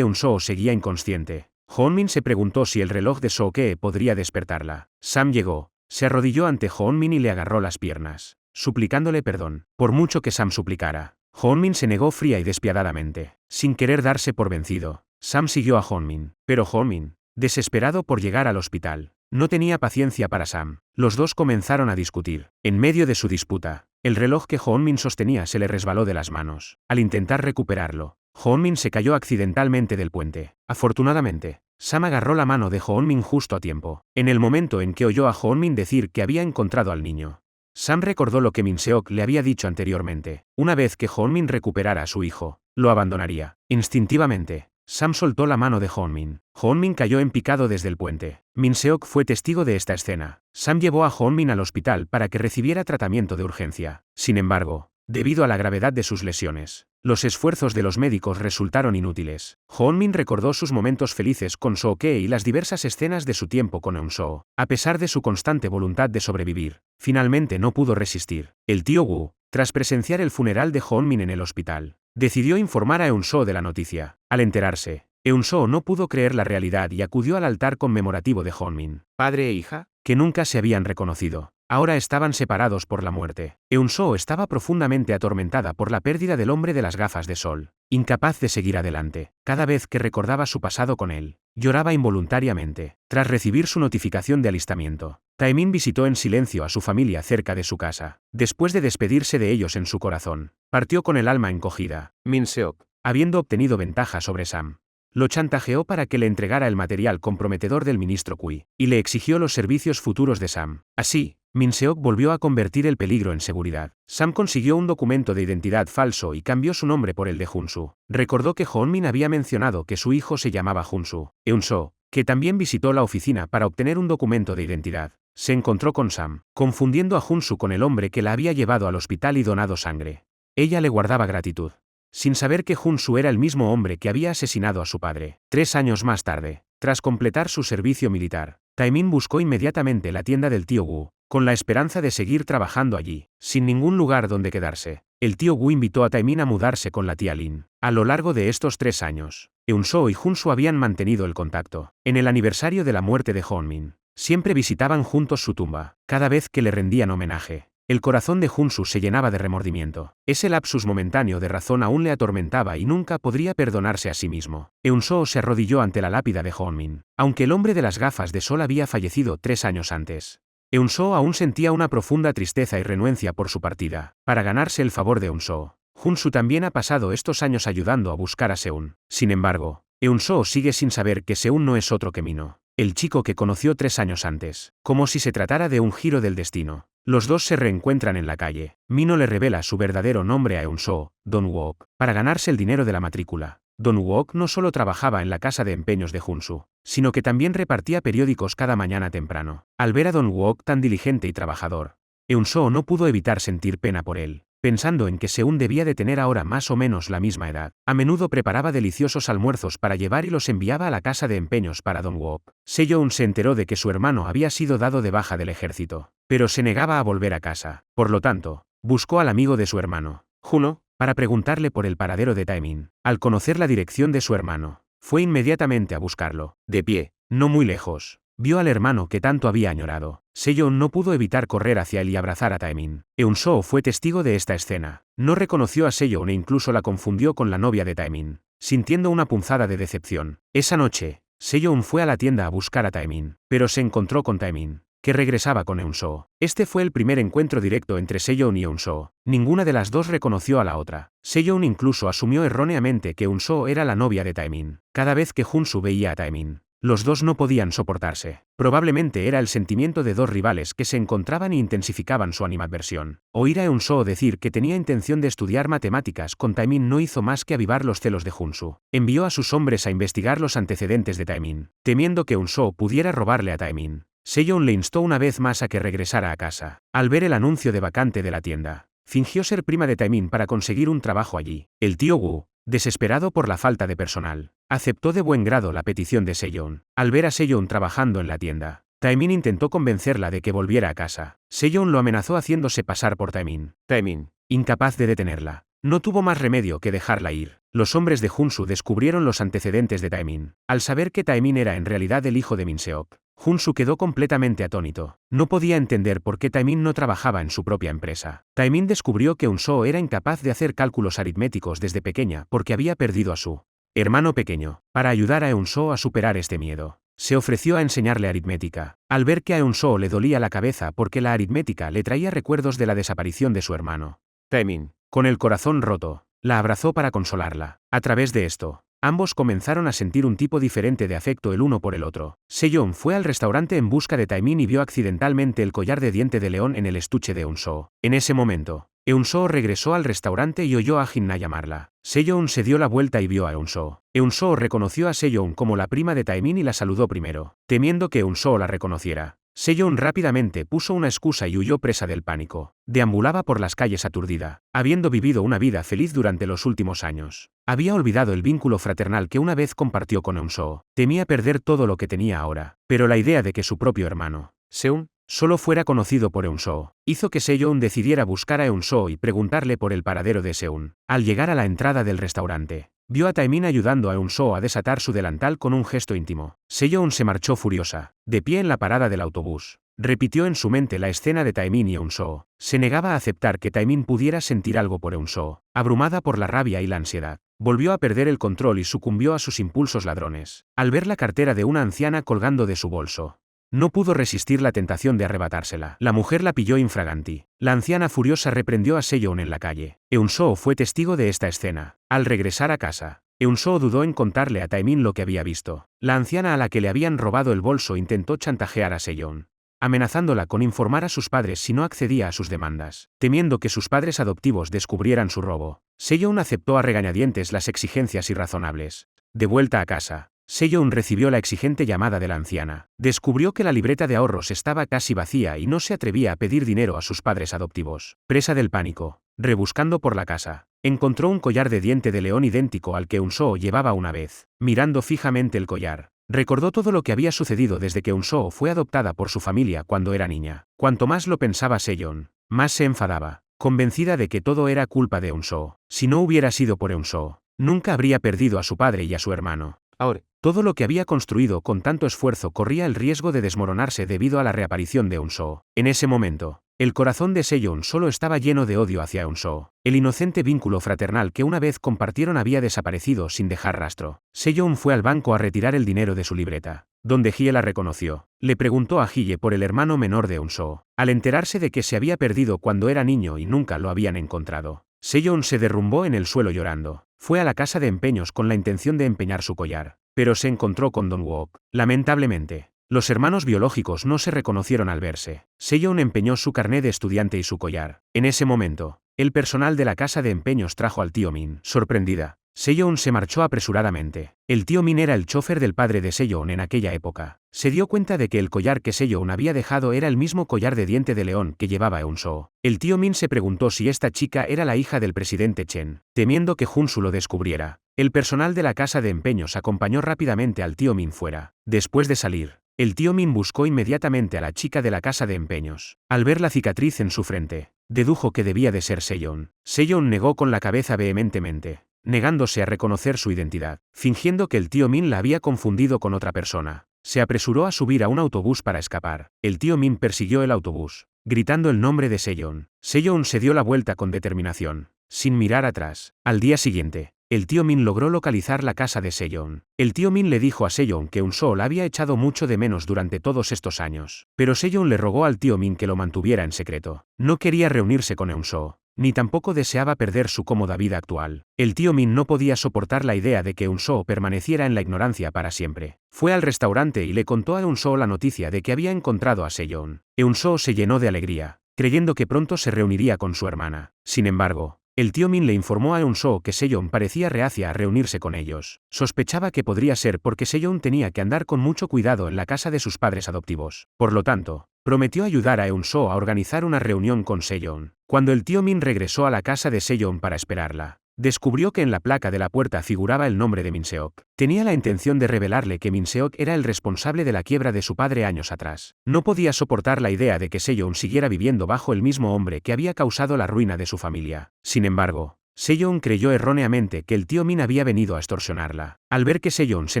Eun-soo seguía inconsciente, Hoonmin se preguntó si el reloj de Soo-kye podría despertarla. Sam llegó, se arrodilló ante Hoonmin y le agarró las piernas, suplicándole perdón. Por mucho que Sam suplicara, Hoonmin se negó fría y despiadadamente. Sin querer darse por vencido, Sam siguió a Hoonmin. Pero Hoonmin, desesperado por llegar al hospital, no tenía paciencia para Sam. Los dos comenzaron a discutir. En medio de su disputa, el reloj que Hoonmin sostenía se le resbaló de las manos. Al intentar recuperarlo, Hoonmin se cayó accidentalmente del puente. Afortunadamente, Sam agarró la mano de Hoonmin justo a tiempo. En el momento en que oyó a Hoonmin decir que había encontrado al niño, Sam recordó lo que Min-seok le había dicho anteriormente. Una vez que Hoonmin recuperara a su hijo, lo abandonaría. Instintivamente, Sam soltó la mano de Hoonmin. Hoonmin cayó en picado desde el puente. Min-seok fue testigo de esta escena. Sam llevó a Hoonmin al hospital para que recibiera tratamiento de urgencia. Sin embargo, debido a la gravedad de sus lesiones, los esfuerzos de los médicos resultaron inútiles. Hoonmin recordó sus momentos felices con Soo-kye y las diversas escenas de su tiempo con Eun-soo. A pesar de su constante voluntad de sobrevivir, finalmente no pudo resistir. El tío Woo, tras presenciar el funeral de Hoonmin en el hospital, decidió informar a Eun-soo de la noticia. Al enterarse, Eun-soo no pudo creer la realidad y acudió al altar conmemorativo de Hoonmin. Padre e hija, que nunca se habían reconocido, ahora estaban separados por la muerte. Eun-soo estaba profundamente atormentada por la pérdida del hombre de las gafas de sol. Incapaz de seguir adelante, cada vez que recordaba su pasado con él, lloraba involuntariamente. Tras recibir su notificación de alistamiento, Taemin visitó en silencio a su familia cerca de su casa. Después de despedirse de ellos en su corazón, partió con el alma encogida. Min-seok, habiendo obtenido ventaja sobre Sam, lo chantajeó para que le entregara el material comprometedor del ministro Kui, y le exigió los servicios futuros de Sam. Así, Min-seok volvió a convertir el peligro en seguridad. Sam consiguió un documento de identidad falso y cambió su nombre por el de Junsu. Recordó que Hoonmin había mencionado que su hijo se llamaba Junsu. Eun-soo, que también visitó la oficina para obtener un documento de identidad, se encontró con Sam, confundiendo a Junsu con el hombre que la había llevado al hospital y donado sangre. Ella le guardaba gratitud, sin saber que Junsu era el mismo hombre que había asesinado a su padre. 3 años más tarde, tras completar su servicio militar, Taemin buscó inmediatamente la tienda del tío Woo, con la esperanza de seguir trabajando allí, sin ningún lugar donde quedarse. El tío Woo invitó a Taemin a mudarse con la tía Lin. A lo largo de estos 3 años, Eun-soo y Junsu habían mantenido el contacto. En el aniversario de la muerte de Hoonmin, siempre visitaban juntos su tumba. Cada vez que le rendían homenaje, el corazón de Junsu se llenaba de remordimiento. Ese lapsus momentáneo de razón aún le atormentaba y nunca podría perdonarse a sí mismo. Eun-soo se arrodilló ante la lápida de Hoonmin. Aunque el hombre de las gafas de sol había fallecido 3 años antes, Eun-soo aún sentía una profunda tristeza y renuencia por su partida. Para ganarse el favor de Eun-soo, Junsu también ha pasado estos años ayudando a buscar a Seun. Sin embargo, Eun-soo sigue sin saber que Seun no es otro que Mino, el chico que conoció 3 años antes. Como si se tratara de un giro del destino, los dos se reencuentran en la calle. Mino le revela su verdadero nombre a Eun-soo, Don Wook. Para ganarse el dinero de la matrícula, Don Wook no solo trabajaba en la casa de empeños de Junsu, sino que también repartía periódicos cada mañana temprano. Al ver a Don Wook tan diligente y trabajador, Eun-soo no pudo evitar sentir pena por él, pensando en que Seun debía de tener ahora más o menos la misma edad. A menudo preparaba deliciosos almuerzos para llevar y los enviaba a la casa de empeños para Don Wook. Seyoun se enteró de que su hermano había sido dado de baja del ejército, pero se negaba a volver a casa. Por lo tanto, buscó al amigo de su hermano, Juno, para preguntarle por el paradero de Taemin. Al conocer la dirección de su hermano, fue inmediatamente a buscarlo. De pie, no muy lejos, Vio al hermano que tanto había añorado. Sejong no pudo evitar correr hacia él y abrazar a Taemin. Eun-soo fue testigo de esta escena. No reconoció a Sejong e incluso la confundió con la novia de Taemin. Sintiendo una punzada de decepción. Esa noche, Sejong fue a la tienda a buscar a Taemin, pero se encontró con Taemin, que regresaba con Eun-soo. Este fue el primer encuentro directo entre Sejong y Eun-soo. Ninguna de las dos reconoció a la otra. Sejong incluso asumió erróneamente que Eun-soo era la novia de Taemin. Cada vez que Junsu veía a Taemin, los dos no podían soportarse. Probablemente era el sentimiento de dos rivales que se encontraban e intensificaban su animadversión. Oír a Eun-soo decir que tenía intención de estudiar matemáticas con Taemin no hizo más que avivar los celos de Junsu. Envió a sus hombres a investigar los antecedentes de Taemin, temiendo que Eun-soo pudiera robarle a Taemin. Sejong le instó una vez más a que regresara a casa. Al ver el anuncio de vacante de la tienda, fingió ser prima de Taemin para conseguir un trabajo allí. El tío Wu, desesperado por la falta de personal, aceptó de buen grado la petición de Sejong. Al ver a Sejong trabajando en la tienda, Taemin intentó convencerla de que volviera a casa. Sejong lo amenazó haciéndose pasar por Taemin. Taemin, incapaz de detenerla, no tuvo más remedio que dejarla ir. Los hombres de Junsu descubrieron los antecedentes de Taemin. Al saber que Taemin era en realidad el hijo de Min-seok, Junsu quedó completamente atónito. No podía entender por qué Taemin no trabajaba en su propia empresa. Taemin descubrió que Eun-soo era incapaz de hacer cálculos aritméticos desde pequeña porque había perdido a su hermano pequeño. Para ayudar a Eun-soo a superar este miedo, se ofreció a enseñarle aritmética. Al ver que a Eun-soo le dolía la cabeza porque la aritmética le traía recuerdos de la desaparición de su hermano, Taemin, con el corazón roto, la abrazó para consolarla. A través de esto, ambos comenzaron a sentir un tipo diferente de afecto el uno por el otro. Sejong fue al restaurante en busca de Taemin y vio accidentalmente el collar de diente de león en el estuche de Eun-soo. En ese momento, Eun-soo regresó al restaurante y oyó a Jin-na llamarla. Sejong se dio la vuelta y vio a Eun-soo. Eun-soo reconoció a Sejong como la prima de Taemin y la saludó primero. Temiendo que Eun-soo la reconociera, Sejong rápidamente puso una excusa y huyó presa del pánico. Deambulaba por las calles aturdida, habiendo vivido una vida feliz durante los últimos años. Había olvidado el vínculo fraternal que una vez compartió con Eun-soo. Temía perder todo lo que tenía ahora, pero la idea de que su propio hermano, Seung, solo fuera conocido por Eun-soo, hizo que Sejong decidiera buscar a Eun-soo y preguntarle por el paradero de Seung. Al llegar a la entrada del restaurante, vio a Taemin ayudando a Eun-soo a desatar su delantal con un gesto íntimo. Sejong se marchó furiosa, de pie en la parada del autobús. Repitió en su mente la escena de Taemin y Eun-soo. Se negaba a aceptar que Taemin pudiera sentir algo por Eun-soo. Abrumada por la rabia y la ansiedad, volvió a perder el control y sucumbió a sus impulsos ladrones. Al ver la cartera de una anciana colgando de su bolso, no pudo resistir la tentación de arrebatársela. La mujer la pilló infraganti. La anciana furiosa reprendió a Sejong en la calle. Eun-soo fue testigo de esta escena. Al regresar a casa, Eun-soo dudó en contarle a Taemin lo que había visto. La anciana a la que le habían robado el bolso intentó chantajear a Sejong, amenazándola con informar a sus padres si no accedía a sus demandas. Temiendo que sus padres adoptivos descubrieran su robo, Sejong aceptó a regañadientes las exigencias irrazonables. De vuelta a casa, Sejong recibió la exigente llamada de la anciana. Descubrió que la libreta de ahorros estaba casi vacía y no se atrevía a pedir dinero a sus padres adoptivos. Presa del pánico, rebuscando por la casa, encontró un collar de diente de león idéntico al que Eun-soo llevaba una vez. Mirando fijamente el collar, recordó todo lo que había sucedido desde que Eun-soo fue adoptada por su familia cuando era niña. Cuanto más lo pensaba Sejong, más se enfadaba, convencida de que todo era culpa de Eun-soo. Si no hubiera sido por Eun-soo, nunca habría perdido a su padre y a su hermano. Ahora, todo lo que había construido con tanto esfuerzo corría el riesgo de desmoronarse debido a la reaparición de Eun-soo. En ese momento, el corazón de Sejong solo estaba lleno de odio hacia Eun-soo. El inocente vínculo fraternal que una vez compartieron había desaparecido sin dejar rastro. Sejong fue al banco a retirar el dinero de su libreta, donde Hye la reconoció. Le preguntó a Hye por el hermano menor de Eun-soo. Al enterarse de que se había perdido cuando era niño y nunca lo habían encontrado, Sejong se derrumbó en el suelo llorando. Fue a la casa de empeños con la intención de empeñar su collar, pero se encontró con Dong-wook. Lamentablemente, los hermanos biológicos no se reconocieron al verse. Sejong empeñó su carné de estudiante y su collar. En ese momento, el personal de la casa de empeños trajo al tío Min. Sorprendida, Sejong se marchó apresuradamente. El tío Min era el chofer del padre de Sejong en aquella época. Se dio cuenta de que el collar que Sejong había dejado era el mismo collar de diente de león que llevaba Eun-soo. El tío Min se preguntó si esta chica era la hija del presidente Chen. Temiendo que Junsu lo descubriera, el personal de la casa de empeños acompañó rápidamente al tío Min fuera. Después de salir, el tío Min buscó inmediatamente a la chica de la casa de empeños. Al ver la cicatriz en su frente, dedujo que debía de ser Sejong. Sejong negó con la cabeza vehementemente, negándose a reconocer su identidad, fingiendo que el tío Min la había confundido con otra persona. se apresuró a subir a un autobús para escapar. El tío Min persiguió el autobús, gritando el nombre de Seyeon. Seyeon se dio la vuelta con determinación, sin mirar atrás. Al día siguiente, el tío Min logró localizar la casa de Seyeon. El tío Min le dijo a Seyeon que Eun-soo la había echado mucho de menos durante todos estos años. Pero Seyeon le rogó al tío Min que lo mantuviera en secreto. No quería reunirse con Eun-soo, ni tampoco deseaba perder su cómoda vida actual. El tío Min no podía soportar la idea de que Eun-soo permaneciera en la ignorancia para siempre. Fue al restaurante y le contó a Eun-soo la noticia de que había encontrado a Seyeon. Eun-soo se llenó de alegría, creyendo que pronto se reuniría con su hermana. Sin embargo, el tío Min le informó a Eun-soo que Seyeon parecía reacia a reunirse con ellos. Sospechaba que podría ser porque Seyeon tenía que andar con mucho cuidado en la casa de sus padres adoptivos. Por lo tanto, prometió ayudar a Eun-soo a organizar una reunión con Seyeon. Cuando el tío Min regresó a la casa de Seyeon para esperarla, descubrió que en la placa de la puerta figuraba el nombre de Min-seok. Tenía la intención de revelarle que Min-seok era el responsable de la quiebra de su padre años atrás. No podía soportar la idea de que Seyeon siguiera viviendo bajo el mismo hombre que había causado la ruina de su familia. Sin embargo, Seyeon creyó erróneamente que el tío Min había venido a extorsionarla. Al ver que Seyeon se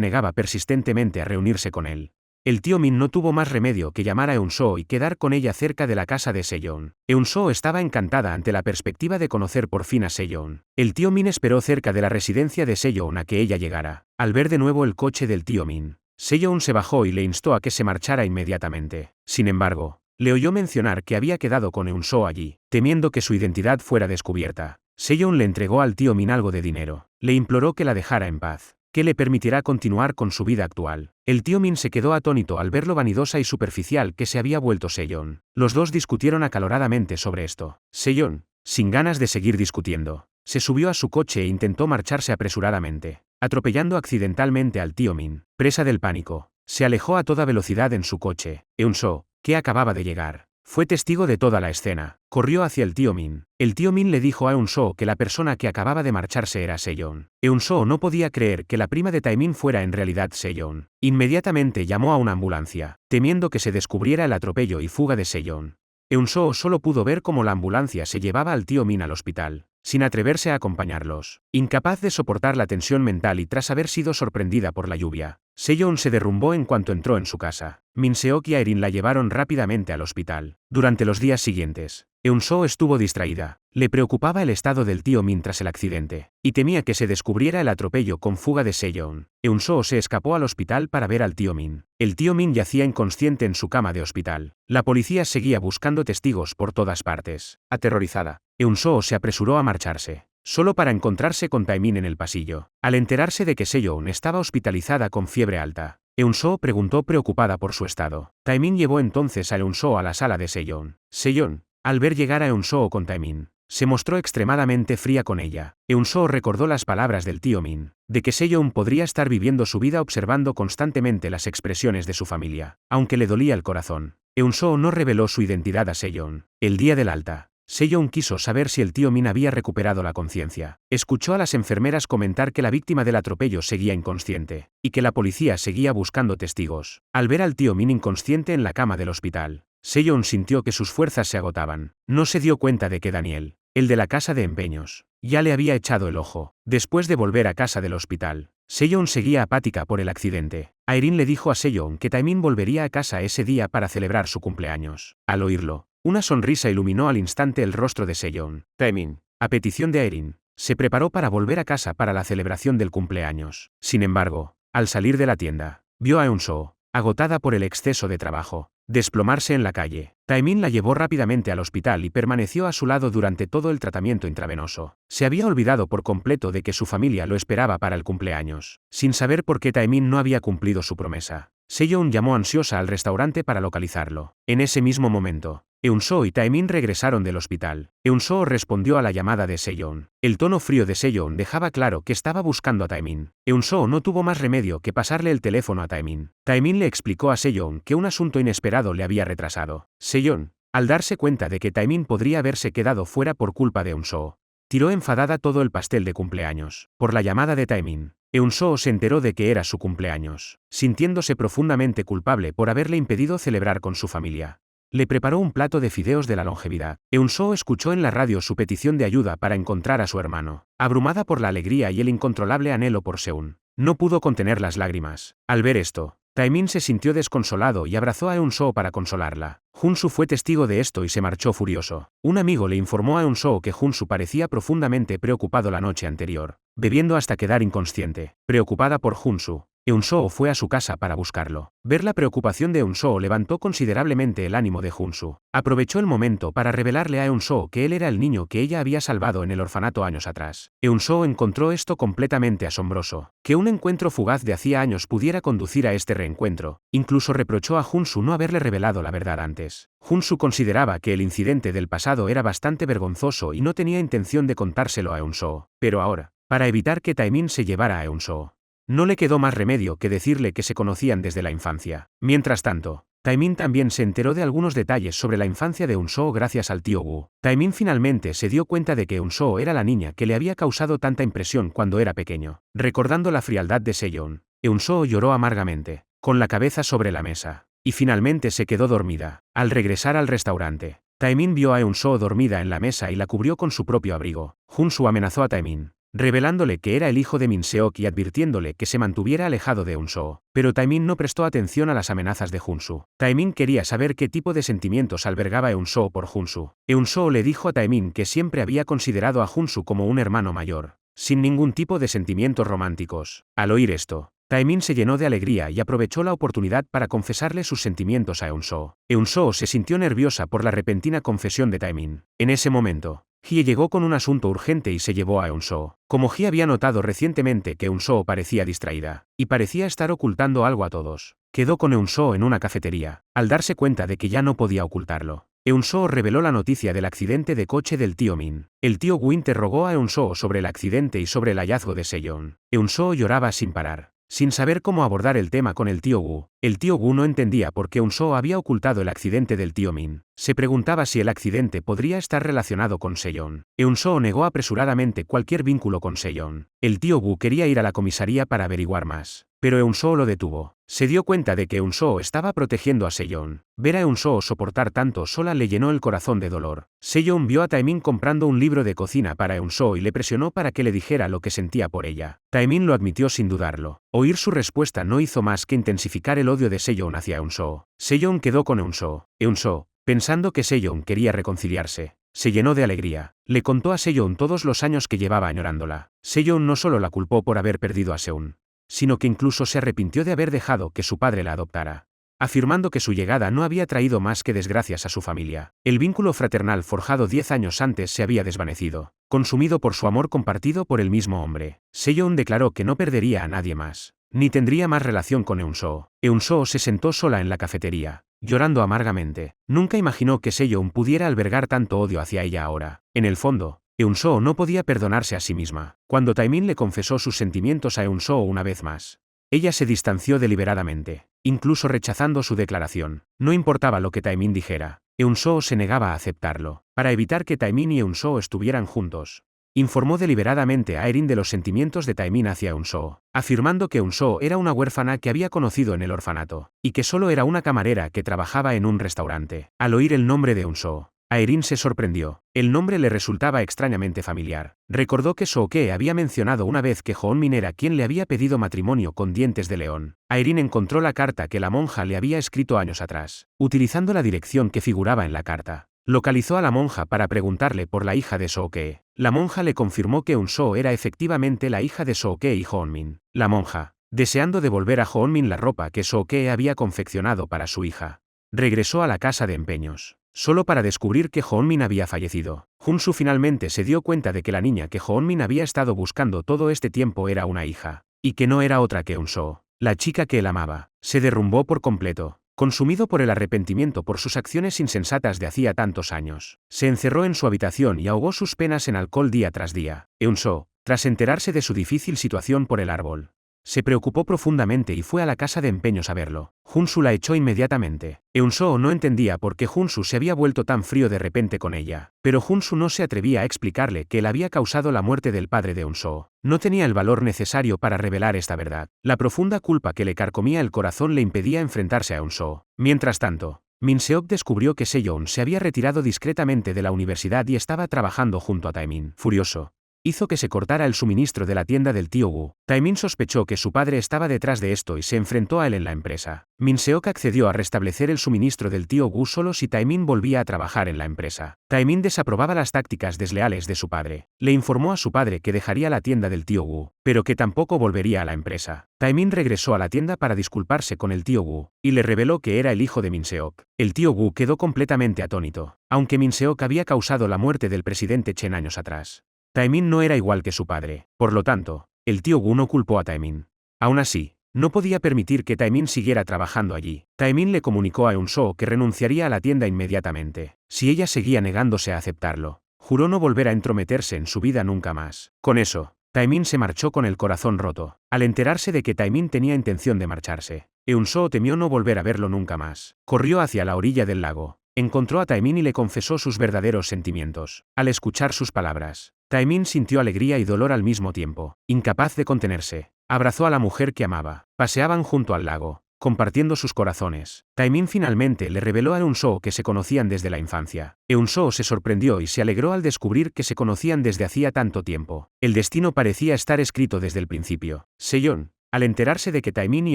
negaba persistentemente a reunirse con él, el tío Min no tuvo más remedio que llamar a Eun-soo y quedar con ella cerca de la casa de Seyeon. Eun-soo estaba encantada ante la perspectiva de conocer por fin a Seyeon. El tío Min esperó cerca de la residencia de Seyeon a que ella llegara. Al ver de nuevo el coche del tío Min, Seyeon se bajó y le instó a que se marchara inmediatamente. Sin embargo, le oyó mencionar que había quedado con Eun-soo allí. Temiendo que su identidad fuera descubierta, Seyeon le entregó al tío Min algo de dinero. Le imploró que la dejara en paz, que le permitirá continuar con su vida actual. El tío Min se quedó atónito al ver lo vanidosa y superficial que se había vuelto Seyeon. Los dos discutieron acaloradamente sobre esto. Seyeon, sin ganas de seguir discutiendo, se subió a su coche e intentó marcharse apresuradamente, atropellando accidentalmente al tío Min. Presa del pánico, se alejó a toda velocidad en su coche. Eun-soo, que acababa de llegar, fue testigo de toda la escena. Corrió hacia el tío Min. El tío Min le dijo a Eun-soo que la persona que acababa de marcharse era Seyeon. Eun-soo no podía creer que la prima de Taemin fuera en realidad Seyeon. Inmediatamente llamó a una ambulancia, temiendo que se descubriera el atropello y fuga de Seyeon. Eun-soo solo pudo ver cómo la ambulancia se llevaba al tío Min al hospital, sin atreverse a acompañarlos. Incapaz de soportar la tensión mental y tras haber sido sorprendida por la lluvia, Seyeon se derrumbó en cuanto entró en su casa. Min-seok y Aerin la llevaron rápidamente al hospital. Durante los días siguientes, Eun-soo estuvo distraída. Le preocupaba el estado del tío Min tras el accidente, y temía que se descubriera el atropello con fuga de Seyeon. Eun-soo se escapó al hospital para ver al tío Min. El tío Min yacía inconsciente en su cama de hospital. La policía seguía buscando testigos por todas partes. Aterrorizada, Eun-soo se apresuró a marcharse, solo para encontrarse con Taemin en el pasillo. Al enterarse de que Seyeon estaba hospitalizada con fiebre alta, Eun-soo preguntó preocupada por su estado. Taemin llevó entonces a Eun-soo a la sala de Seyeon. Seyeon, al ver llegar a Eun-soo con Taemin, se mostró extremadamente fría con ella. Eun-soo recordó las palabras del tío Min, de que Seyeon podría estar viviendo su vida observando constantemente las expresiones de su familia. Aunque le dolía el corazón, Eun-soo no reveló su identidad a Seyeon. El día del alta, Seyeon quiso saber si el tío Min había recuperado la conciencia. Escuchó a las enfermeras comentar que la víctima del atropello seguía inconsciente, y que la policía seguía buscando testigos. Al ver al tío Min inconsciente en la cama del hospital, Seyeon sintió que sus fuerzas se agotaban. No se dio cuenta de que Daniel, el de la casa de empeños, ya le había echado el ojo. Después de volver a casa del hospital, Seyeon seguía apática por el accidente. Aerin le dijo a Seyeon que Taemin volvería a casa ese día para celebrar su cumpleaños. Al oírlo, una sonrisa iluminó al instante el rostro de Seyeon. Taemin, a petición de Aerin, se preparó para volver a casa para la celebración del cumpleaños. Sin embargo, al salir de la tienda, vio a Eun-soo, agotada por el exceso de trabajo, desplomarse en la calle. Taemin la llevó rápidamente al hospital y permaneció a su lado durante todo el tratamiento intravenoso. Se había olvidado por completo de que su familia lo esperaba para el cumpleaños. Sin saber por qué Taemin no había cumplido su promesa, Seyeon llamó ansiosa al restaurante para localizarlo. En ese mismo momento, Eun-soo y Taemin regresaron del hospital. Eun-soo respondió a la llamada de Seyeon. El tono frío de Seyeon dejaba claro que estaba buscando a Taemin. Eun-soo no tuvo más remedio que pasarle el teléfono a Taemin. Taemin le explicó a Seyeon que un asunto inesperado le había retrasado. Seyeon, al darse cuenta de que Taemin podría haberse quedado fuera por culpa de Eun-soo, tiró enfadada todo el pastel de cumpleaños. Por la llamada de Taemin, Eun-soo se enteró de que era su cumpleaños, sintiéndose profundamente culpable por haberle impedido celebrar con su familia. Le preparó un plato de fideos de la longevidad. Eun-soo escuchó en la radio su petición de ayuda para encontrar a su hermano. Abrumada por la alegría y el incontrolable anhelo por Seun, no pudo contener las lágrimas. Al ver esto, Taemin se sintió desconsolado y abrazó a Eun-soo para consolarla. Junsu fue testigo de esto y se marchó furioso. Un amigo le informó a Eun-soo que Junsu parecía profundamente preocupado la noche anterior, bebiendo hasta quedar inconsciente. Preocupada por Junsu, Eun-soo fue a su casa para buscarlo. Ver la preocupación de Eun-soo levantó considerablemente el ánimo de Junsu. Aprovechó el momento para revelarle a Eun-soo que él era el niño que ella había salvado en el orfanato años atrás. Eun-soo encontró esto completamente asombroso. Que un encuentro fugaz de hacía años pudiera conducir a este reencuentro. Incluso reprochó a Junsu no haberle revelado la verdad antes. Junsu consideraba que el incidente del pasado era bastante vergonzoso y no tenía intención de contárselo a Eun-soo. Pero ahora, para evitar que Taemin se llevara a Eun-soo, no le quedó más remedio que decirle que se conocían desde la infancia. Mientras tanto, Taemin también se enteró de algunos detalles sobre la infancia de Eun-soo gracias al tío Wu. Taemin finalmente se dio cuenta de que Eun-soo era la niña que le había causado tanta impresión cuando era pequeño. Recordando la frialdad de Seyeon, Eun-soo lloró amargamente, con la cabeza sobre la mesa, y finalmente se quedó dormida. Al regresar al restaurante, Taemin vio a Eun-soo dormida en la mesa y la cubrió con su propio abrigo. Junsu amenazó a Taemin, revelándole que era el hijo de Min-seok y advirtiéndole que se mantuviera alejado de Eun-soo. Pero Taemin no prestó atención a las amenazas de Junsu. Taemin quería saber qué tipo de sentimientos albergaba Eun-soo por Junsu. Eun-soo le dijo a Taemin que siempre había considerado a Junsu como un hermano mayor, sin ningún tipo de sentimientos románticos. Al oír esto, Taemin se llenó de alegría y aprovechó la oportunidad para confesarle sus sentimientos a Eun-soo. Eun-soo se sintió nerviosa por la repentina confesión de Taemin. En ese momento, Hye llegó con un asunto urgente y se llevó a Eun-soo. Como Hye había notado recientemente que Eun-soo parecía distraída, y parecía estar ocultando algo a todos, quedó con Eun-soo en una cafetería. Al darse cuenta de que ya no podía ocultarlo, Eun-soo reveló la noticia del accidente de coche del tío Min. El tío Wu interrogó a Eun-soo sobre el accidente y sobre el hallazgo de Seyeon. Eun-soo lloraba sin parar, sin saber cómo abordar el tema con el tío Wu. El tío Wu no entendía por qué Eun-soo había ocultado el accidente del tío Min. Se preguntaba si el accidente podría estar relacionado con Seyeon. Eun-soo negó apresuradamente cualquier vínculo con Seyeon. El tío Wu quería ir a la comisaría para averiguar más, pero Eun-soo lo detuvo. Se dio cuenta de que Eun-soo estaba protegiendo a Seyeon. Ver a Eun-soo soportar tanto sola le llenó el corazón de dolor. Seyeon vio a Taemin comprando un libro de cocina para Eun-soo y le presionó para que le dijera lo que sentía por ella. Taemin lo admitió sin dudarlo. Oír su respuesta no hizo más que intensificar el odio de Seyeon hacia Eun-soo. Seyeon quedó con Eun-soo. Eun-soo, pensando que Seyeon quería reconciliarse, se llenó de alegría. Le contó a Seyeon todos los años que llevaba añorándola. Seyeon no solo la culpó por haber perdido a Seun, sino que incluso se arrepintió de haber dejado que su padre la adoptara, afirmando que su llegada no había traído más que desgracias a su familia. El vínculo fraternal forjado 10 años antes se había desvanecido, consumido por su amor compartido por el mismo hombre. Seyeon declaró que no perdería a nadie más, ni tendría más relación con Eun-soo. Eun-soo se sentó sola en la cafetería, llorando amargamente. Nunca imaginó que Seyeon pudiera albergar tanto odio hacia ella ahora. En el fondo, Eun-soo no podía perdonarse a sí misma. Cuando Taemin le confesó sus sentimientos a Eun-soo una vez más, ella se distanció deliberadamente, incluso rechazando su declaración. No importaba lo que Taemin dijera, Eun-soo se negaba a aceptarlo. Para evitar que Taemin y Eun-soo estuvieran juntos, informó deliberadamente a Erin de los sentimientos de Taemin hacia Eun-soo, afirmando que Eun-soo era una huérfana que había conocido en el orfanato, y que solo era una camarera que trabajaba en un restaurante. Al oír el nombre de Eun-soo, Erin se sorprendió. El nombre le resultaba extrañamente familiar. Recordó que Soo-ke había mencionado una vez que Hoon-min era quien le había pedido matrimonio con dientes de león. Erin encontró la carta que la monja le había escrito años atrás. Utilizando la dirección que figuraba en la carta, localizó a la monja para preguntarle por la hija de Soo-ke. La monja le confirmó que Eun-soo era efectivamente la hija de Soo-ke y Hoon-min. La monja, deseando devolver a Hoon-min la ropa que Soo-ke había confeccionado para su hija, regresó a la casa de empeños, solo para descubrir que Hoon-min había fallecido. Junsu finalmente se dio cuenta de que la niña que Hoon-min había estado buscando todo este tiempo era una hija, y que no era otra que Eun-soo, la chica que él amaba. Se derrumbó por completo, consumido por el arrepentimiento por sus acciones insensatas de hacía tantos años. Se encerró en su habitación y ahogó sus penas en alcohol día tras día. Eun-soo, tras enterarse de su difícil situación por el árbol, se preocupó profundamente y fue a la casa de empeños a verlo. Junsu la echó inmediatamente. Eun-soo no entendía por qué Junsu se había vuelto tan frío de repente con ella, pero Junsu no se atrevía a explicarle que él había causado la muerte del padre de Eun-soo. No tenía el valor necesario para revelar esta verdad. La profunda culpa que le carcomía el corazón le impedía enfrentarse a Eun-soo. Mientras tanto, Min-seok descubrió que Seyeon se había retirado discretamente de la universidad y estaba trabajando junto a Taemin. Furioso, hizo que se cortara el suministro de la tienda del tío Wu. Taemin sospechó que su padre estaba detrás de esto y se enfrentó a él en la empresa. Min Seok accedió a restablecer el suministro del tío Wu solo si Taemin volvía a trabajar en la empresa. Taemin desaprobaba las tácticas desleales de su padre. Le informó a su padre que dejaría la tienda del tío Wu, pero que tampoco volvería a la empresa. Taemin regresó a la tienda para disculparse con el tío Wu, y le reveló que era el hijo de Min Seok. El tío Wu quedó completamente atónito, aunque Min Seok había causado la muerte del presidente Chen años atrás. Taemin no era igual que su padre, por lo tanto, el tío Wu no culpó a Taemin. Aún así, no podía permitir que Taemin siguiera trabajando allí. Taemin le comunicó a Eun-soo que renunciaría a la tienda inmediatamente, si ella seguía negándose a aceptarlo. Juró no volver a entrometerse en su vida nunca más. Con eso, Taemin se marchó con el corazón roto. Al enterarse de que Taemin tenía intención de marcharse, Eun-soo temió no volver a verlo nunca más. Corrió hacia la orilla del lago. Encontró a Taemin y le confesó sus verdaderos sentimientos. Al escuchar sus palabras, Taemin sintió alegría y dolor al mismo tiempo. Incapaz de contenerse, abrazó a la mujer que amaba. Paseaban junto al lago, compartiendo sus corazones. Taemin finalmente le reveló a Eun-soo que se conocían desde la infancia. Eun-soo se sorprendió y se alegró al descubrir que se conocían desde hacía tanto tiempo. El destino parecía estar escrito desde el principio. Seyeon, al enterarse de que Taemin y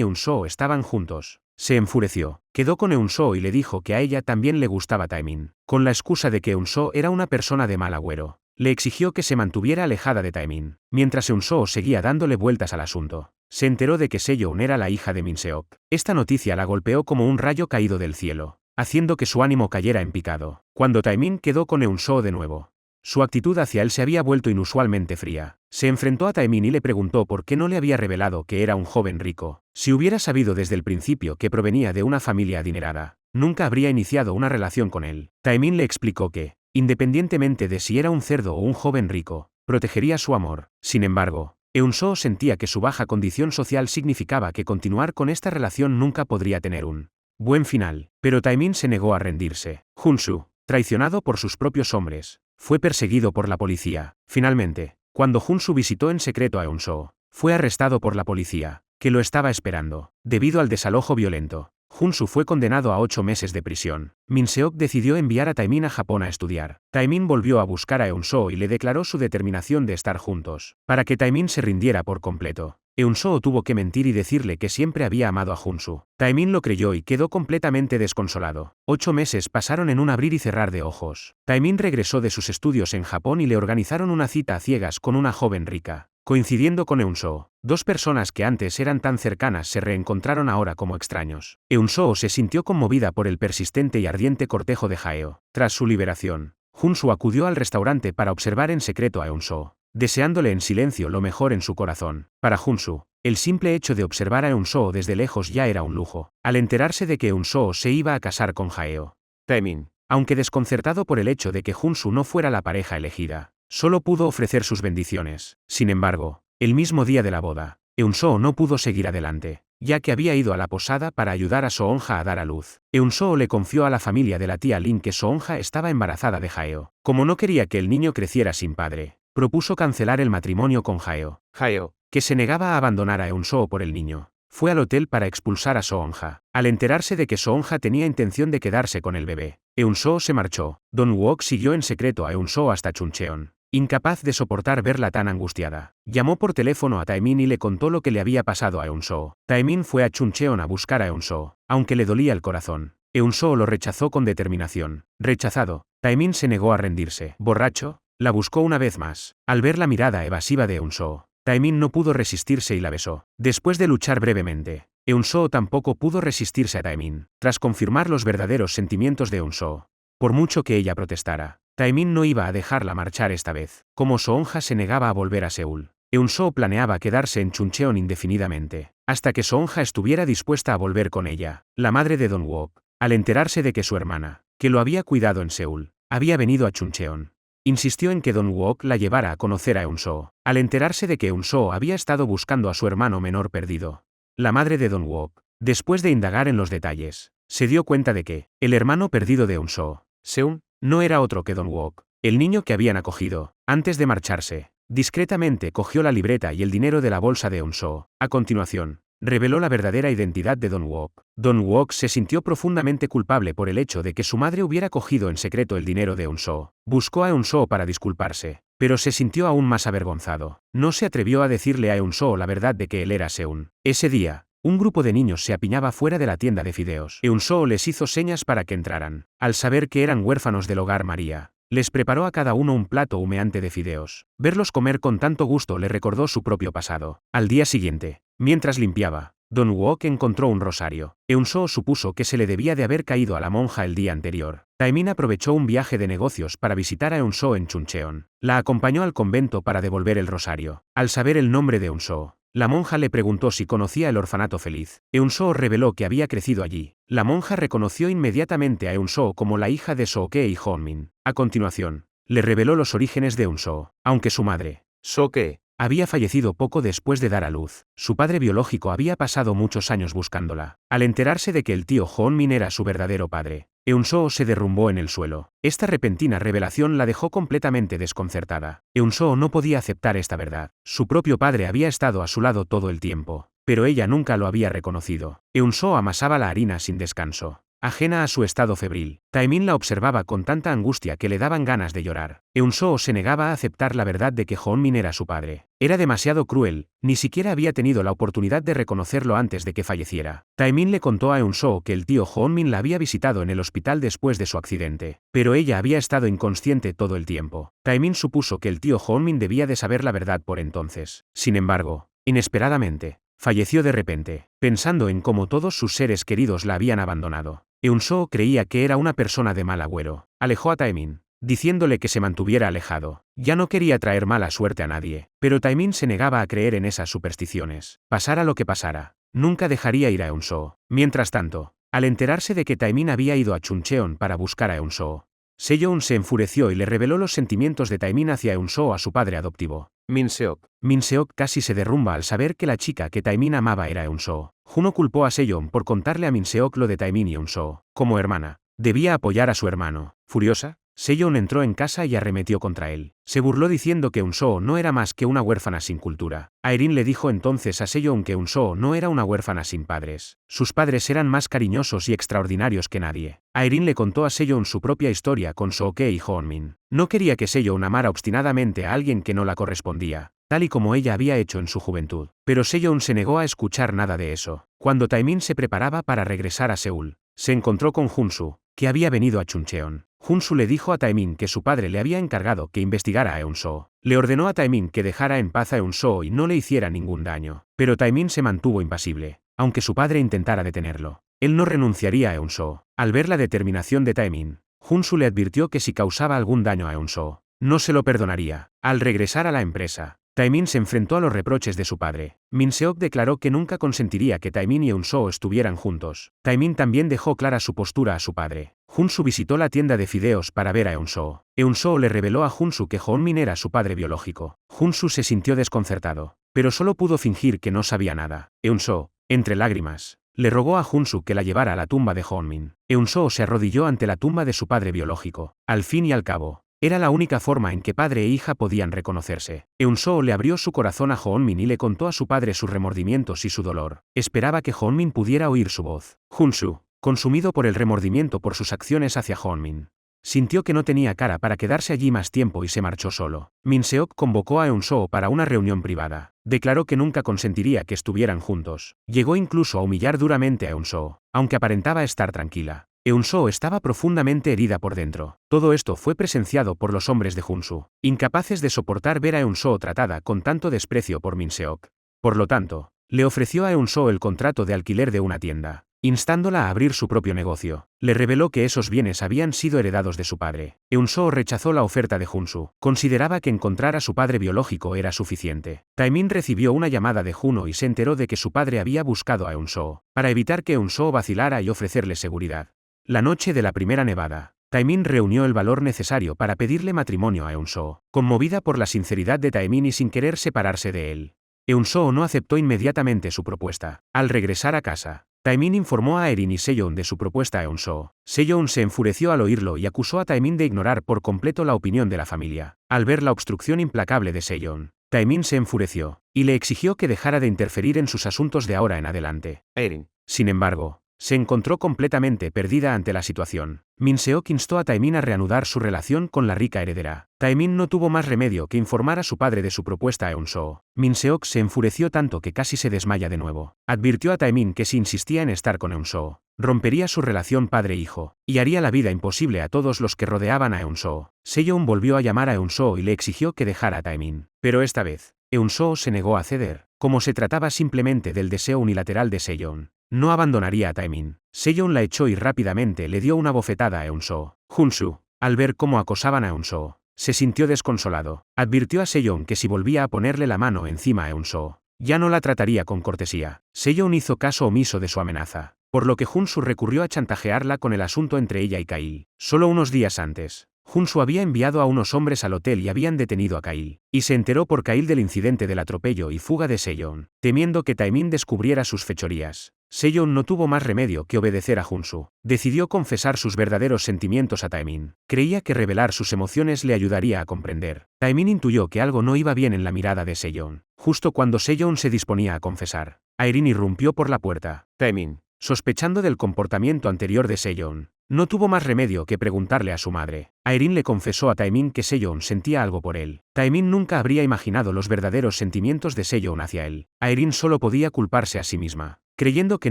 Eun-soo estaban juntos, se enfureció. Quedó con Eun-soo y le dijo que a ella también le gustaba Taemin. Con la excusa de que Eun-soo era una persona de mal agüero, le exigió que se mantuviera alejada de Taemin. Mientras Eun-soo seguía dándole vueltas al asunto, se enteró de que Seyeon era la hija de Min Seok. Esta noticia la golpeó como un rayo caído del cielo, haciendo que su ánimo cayera en picado. Cuando Taemin quedó con Eun-soo de nuevo, su actitud hacia él se había vuelto inusualmente fría. Se enfrentó a Taemin y le preguntó por qué no le había revelado que era un joven rico. Si hubiera sabido desde el principio que provenía de una familia adinerada, nunca habría iniciado una relación con él. Taemin le explicó que, independientemente de si era un cerdo o un joven rico, protegería su amor. Sin embargo, Eun-soo sentía que su baja condición social significaba que continuar con esta relación nunca podría tener un buen final. Pero Taemin se negó a rendirse. Junsu, traicionado por sus propios hombres, fue perseguido por la policía. Finalmente, cuando Junsu visitó en secreto a Eun-soo, fue arrestado por la policía, que lo estaba esperando. Debido al desalojo violento, Junsu fue condenado a 8 meses de prisión. Min Seok decidió enviar a Taemin a Japón a estudiar. Taemin volvió a buscar a Eun-soo y le declaró su determinación de estar juntos. Para que Taemin se rindiera por completo, Eun-soo tuvo que mentir y decirle que siempre había amado a Junsu. Taemin lo creyó y quedó completamente desconsolado. 8 meses pasaron en un abrir y cerrar de ojos. Taemin regresó de sus estudios en Japón y le organizaron una cita a ciegas con una joven rica. Coincidiendo con Eun-soo, dos personas que antes eran tan cercanas se reencontraron ahora como extraños. Eun-soo se sintió conmovida por el persistente y ardiente cortejo de Jaeo. Tras su liberación, Junsu acudió al restaurante para observar en secreto a Eun-soo, deseándole en silencio lo mejor en su corazón. Para Junsu, el simple hecho de observar a Eun-soo desde lejos ya era un lujo. Al enterarse de que Eun-soo se iba a casar con Jaeo, Taemin, aunque desconcertado por el hecho de que Junsu no fuera la pareja elegida, solo pudo ofrecer sus bendiciones. Sin embargo, el mismo día de la boda, Eun-soo no pudo seguir adelante, ya que había ido a la posada para ayudar a Soonja a dar a luz. Eun-soo le confió a la familia de la tía Lin que Soonja estaba embarazada de Jaeo. Como no quería que el niño creciera sin padre, propuso cancelar el matrimonio con Jaeo. Jaeo, que se negaba a abandonar a Eun-soo por el niño, fue al hotel para expulsar a Soonja. Al enterarse de que Soonja tenía intención de quedarse con el bebé, Eun-soo se marchó. Don Wook siguió en secreto a Eun-soo hasta Chuncheon. Incapaz de soportar verla tan angustiada, llamó por teléfono a Taemin y le contó lo que le había pasado a Eun-soo. Taemin fue a Chuncheon a buscar a Eun-soo, aunque le dolía el corazón. Eun-soo lo rechazó con determinación. Rechazado, Taemin se negó a rendirse. Borracho, la buscó una vez más. Al ver la mirada evasiva de Eun-soo, Taemin no pudo resistirse y la besó. Después de luchar brevemente, Eun-soo tampoco pudo resistirse a Taemin. Tras confirmar los verdaderos sentimientos de Eun-soo, por mucho que ella protestara, Taemin no iba a dejarla marchar esta vez. Como Soonja se negaba a volver a Seúl, Eun-soo planeaba quedarse en Chuncheon indefinidamente, hasta que Soonja estuviera dispuesta a volver con ella. La madre de Don Wook, al enterarse de que su hermana, que lo había cuidado en Seúl, había venido a Chuncheon, insistió en que Don Wook la llevara a conocer a Eun-soo. Al enterarse de que Eun-soo había estado buscando a su hermano menor perdido, la madre de Don Wook, después de indagar en los detalles, se dio cuenta de que el hermano perdido de Eun-soo, Seung, no era otro que Don Wook, el niño que habían acogido. Antes de marcharse, discretamente cogió la libreta y el dinero de la bolsa de Eun-soo. A continuación, reveló la verdadera identidad de Don Wook. Don Wook se sintió profundamente culpable por el hecho de que su madre hubiera cogido en secreto el dinero de Eun-soo. Buscó a Eun-soo para disculparse, pero se sintió aún más avergonzado. No se atrevió a decirle a Eun-soo la verdad de que él era Seun. Ese día, un grupo de niños se apiñaba fuera de la tienda de fideos. Eun-soo les hizo señas para que entraran. Al saber que eran huérfanos del hogar María, les preparó a cada uno un plato humeante de fideos. Verlos comer con tanto gusto le recordó su propio pasado. Al día siguiente, mientras limpiaba, Don Wook encontró un rosario. Eun-soo supuso que se le debía de haber caído a la monja el día anterior. Taemin aprovechó un viaje de negocios para visitar a Eun-soo en Chuncheon. La acompañó al convento para devolver el rosario. Al saber el nombre de Eun-soo, la monja le preguntó si conocía el orfanato feliz. Eun-soo reveló que había crecido allí. La monja reconoció inmediatamente a Eun-soo como la hija de Soo-ke y Hoon-min. A continuación, le reveló los orígenes de Eun-soo. Aunque su madre, Soo-ke, había fallecido poco después de dar a luz, su padre biológico había pasado muchos años buscándola. Al enterarse de que el tío Hoon-min era su verdadero padre, Eun-soo se derrumbó en el suelo. Esta repentina revelación la dejó completamente desconcertada. Eun-soo no podía aceptar esta verdad. Su propio padre había estado a su lado todo el tiempo, pero ella nunca lo había reconocido. Eun-soo amasaba la harina sin descanso, ajena a su estado febril. Taemin la observaba con tanta angustia que le daban ganas de llorar. Eun-soo se negaba a aceptar la verdad de que Hoon-min era su padre. Era demasiado cruel, ni siquiera había tenido la oportunidad de reconocerlo antes de que falleciera. Taemin le contó a Eun-soo que el tío Hoon-min la había visitado en el hospital después de su accidente, pero ella había estado inconsciente todo el tiempo. Taemin supuso que el tío Hoon-min debía de saber la verdad por entonces. Sin embargo, inesperadamente, falleció de repente, pensando en cómo todos sus seres queridos la habían abandonado. Eun-soo creía que era una persona de mal agüero. Alejó a Taemin, diciéndole que se mantuviera alejado. Ya no quería traer mala suerte a nadie, pero Taemin se negaba a creer en esas supersticiones. Pasara lo que pasara, nunca dejaría ir a Eun-soo. Mientras tanto, al enterarse de que Taemin había ido a Chuncheon para buscar a Eun-soo, Seyeon se enfureció y le reveló los sentimientos de Taemin hacia Eun-soo a su padre adoptivo, Min-seok. Min-seok casi se derrumba al saber que la chica que Taemin amaba era Eun-soo. Juno culpó a Seyeon por contarle a Min-seok lo de Taemin y Eun-soo. Como hermana, debía apoyar a su hermano. Furiosa, Seyeon entró en casa y arremetió contra él. Se burló diciendo que Eun-soo no era más que una huérfana sin cultura. Aerin le dijo entonces a Seyeon que Eun-soo no era una huérfana sin padres. Sus padres eran más cariñosos y extraordinarios que nadie. Aerin le contó a Seyeon su propia historia con Soo-ke y Hoon-min. No quería que Seyeon amara obstinadamente a alguien que no la correspondía, tal y como ella había hecho en su juventud. Pero Seyeon se negó a escuchar nada de eso. Cuando Taemin se preparaba para regresar a Seúl, se encontró con Junsu, que había venido a Chuncheon. Junsu le dijo a Taemin que su padre le había encargado que investigara a Eun-soo. Le ordenó a Taemin que dejara en paz a Eun-soo y no le hiciera ningún daño. Pero Taemin se mantuvo impasible, aunque su padre intentara detenerlo. Él no renunciaría a Eun-soo. Al ver la determinación de Taemin, Junsu le advirtió que si causaba algún daño a Eun-soo, no se lo perdonaría. Al regresar a la empresa, Taemin se enfrentó a los reproches de su padre. Min-seok declaró que nunca consentiría que Taemin y Eun-soo estuvieran juntos. Taemin también dejó clara su postura a su padre. Junsu visitó la tienda de fideos para ver a Eun-soo. Eun-soo le reveló a Junsu que Hoon-min era su padre biológico. Junsu se sintió desconcertado, pero solo pudo fingir que no sabía nada. Eun-soo, entre lágrimas, le rogó a Junsu que la llevara a la tumba de Hoon-min. Eun-soo se arrodilló ante la tumba de su padre biológico. Al fin y al cabo, era la única forma en que padre e hija podían reconocerse. Eun-soo le abrió su corazón a Hoon-min y le contó a su padre sus remordimientos y su dolor. Esperaba que Hoon-min pudiera oír su voz. Junsu, consumido por el remordimiento por sus acciones hacia Hoon-min, sintió que no tenía cara para quedarse allí más tiempo y se marchó solo. Min-seok convocó a Eun-soo para una reunión privada. Declaró que nunca consentiría que estuvieran juntos. Llegó incluso a humillar duramente a Eun-soo, aunque aparentaba estar tranquila. Eun-soo estaba profundamente herida por dentro. Todo esto fue presenciado por los hombres de Junsu, incapaces de soportar ver a Eun-soo tratada con tanto desprecio por Min-seok. Por lo tanto, le ofreció a Eun-soo el contrato de alquiler de una tienda, instándola a abrir su propio negocio. Le reveló que esos bienes habían sido heredados de su padre. Eun-soo rechazó la oferta de Junsu. Consideraba que encontrar a su padre biológico era suficiente. Taemin recibió una llamada de Juno y se enteró de que su padre había buscado a Eun-soo, para evitar que Eun-soo vacilara y ofrecerle seguridad. La noche de la primera nevada, Taemin reunió el valor necesario para pedirle matrimonio a Eun-soo. Conmovida por la sinceridad de Taemin y sin querer separarse de él, Eun-soo no aceptó inmediatamente su propuesta. Al regresar a casa, Taemin informó a Aerin y Seyeon de su propuesta a Eun-soo. Seyeon se enfureció al oírlo y acusó a Taemin de ignorar por completo la opinión de la familia. Al ver la obstrucción implacable de Seyeon, Taemin se enfureció y le exigió que dejara de interferir en sus asuntos de ahora en adelante. Aerin, sin embargo, se encontró completamente perdida ante la situación. Min Seok instó a Taemin a reanudar su relación con la rica heredera. Taemin no tuvo más remedio que informar a su padre de su propuesta a Eun-soo. Min Seok se enfureció tanto que casi se desmaya de nuevo. Advirtió a Taemin que si insistía en estar con Eun-soo, rompería su relación padre-hijo, y haría la vida imposible a todos los que rodeaban a Eun-soo. Sejong volvió a llamar a Eun-soo y le exigió que dejara a Taemin. Pero esta vez, Eun-soo se negó a ceder. Como se trataba simplemente del deseo unilateral de Sejong, no abandonaría a Taemin. Sejong la echó y rápidamente le dio una bofetada a Eun-soo. Junsu, al ver cómo acosaban a Eun-soo, se sintió desconsolado. Advirtió a Sejong que si volvía a ponerle la mano encima a Eun-soo, ya no la trataría con cortesía. Sejong hizo caso omiso de su amenaza, por lo que Junsu recurrió a chantajearla con el asunto entre ella y Kail. Solo unos días antes, Junsu había enviado a unos hombres al hotel y habían detenido a Kail, y se enteró por Kail del incidente del atropello y fuga de Sejong. Temiendo que Taemin descubriera sus fechorías, Sejong no tuvo más remedio que obedecer a Junsu. Decidió confesar sus verdaderos sentimientos a Taemin. Creía que revelar sus emociones le ayudaría a comprender. Taemin intuyó que algo no iba bien en la mirada de Sejong. Justo cuando Sejong se disponía a confesar, Airin irrumpió por la puerta. Taemin, sospechando del comportamiento anterior de Sejong, no tuvo más remedio que preguntarle a su madre. Airin le confesó a Taemin que Sejong sentía algo por él. Taemin nunca habría imaginado los verdaderos sentimientos de Sejong hacia él. Airin solo podía culparse a sí misma, creyendo que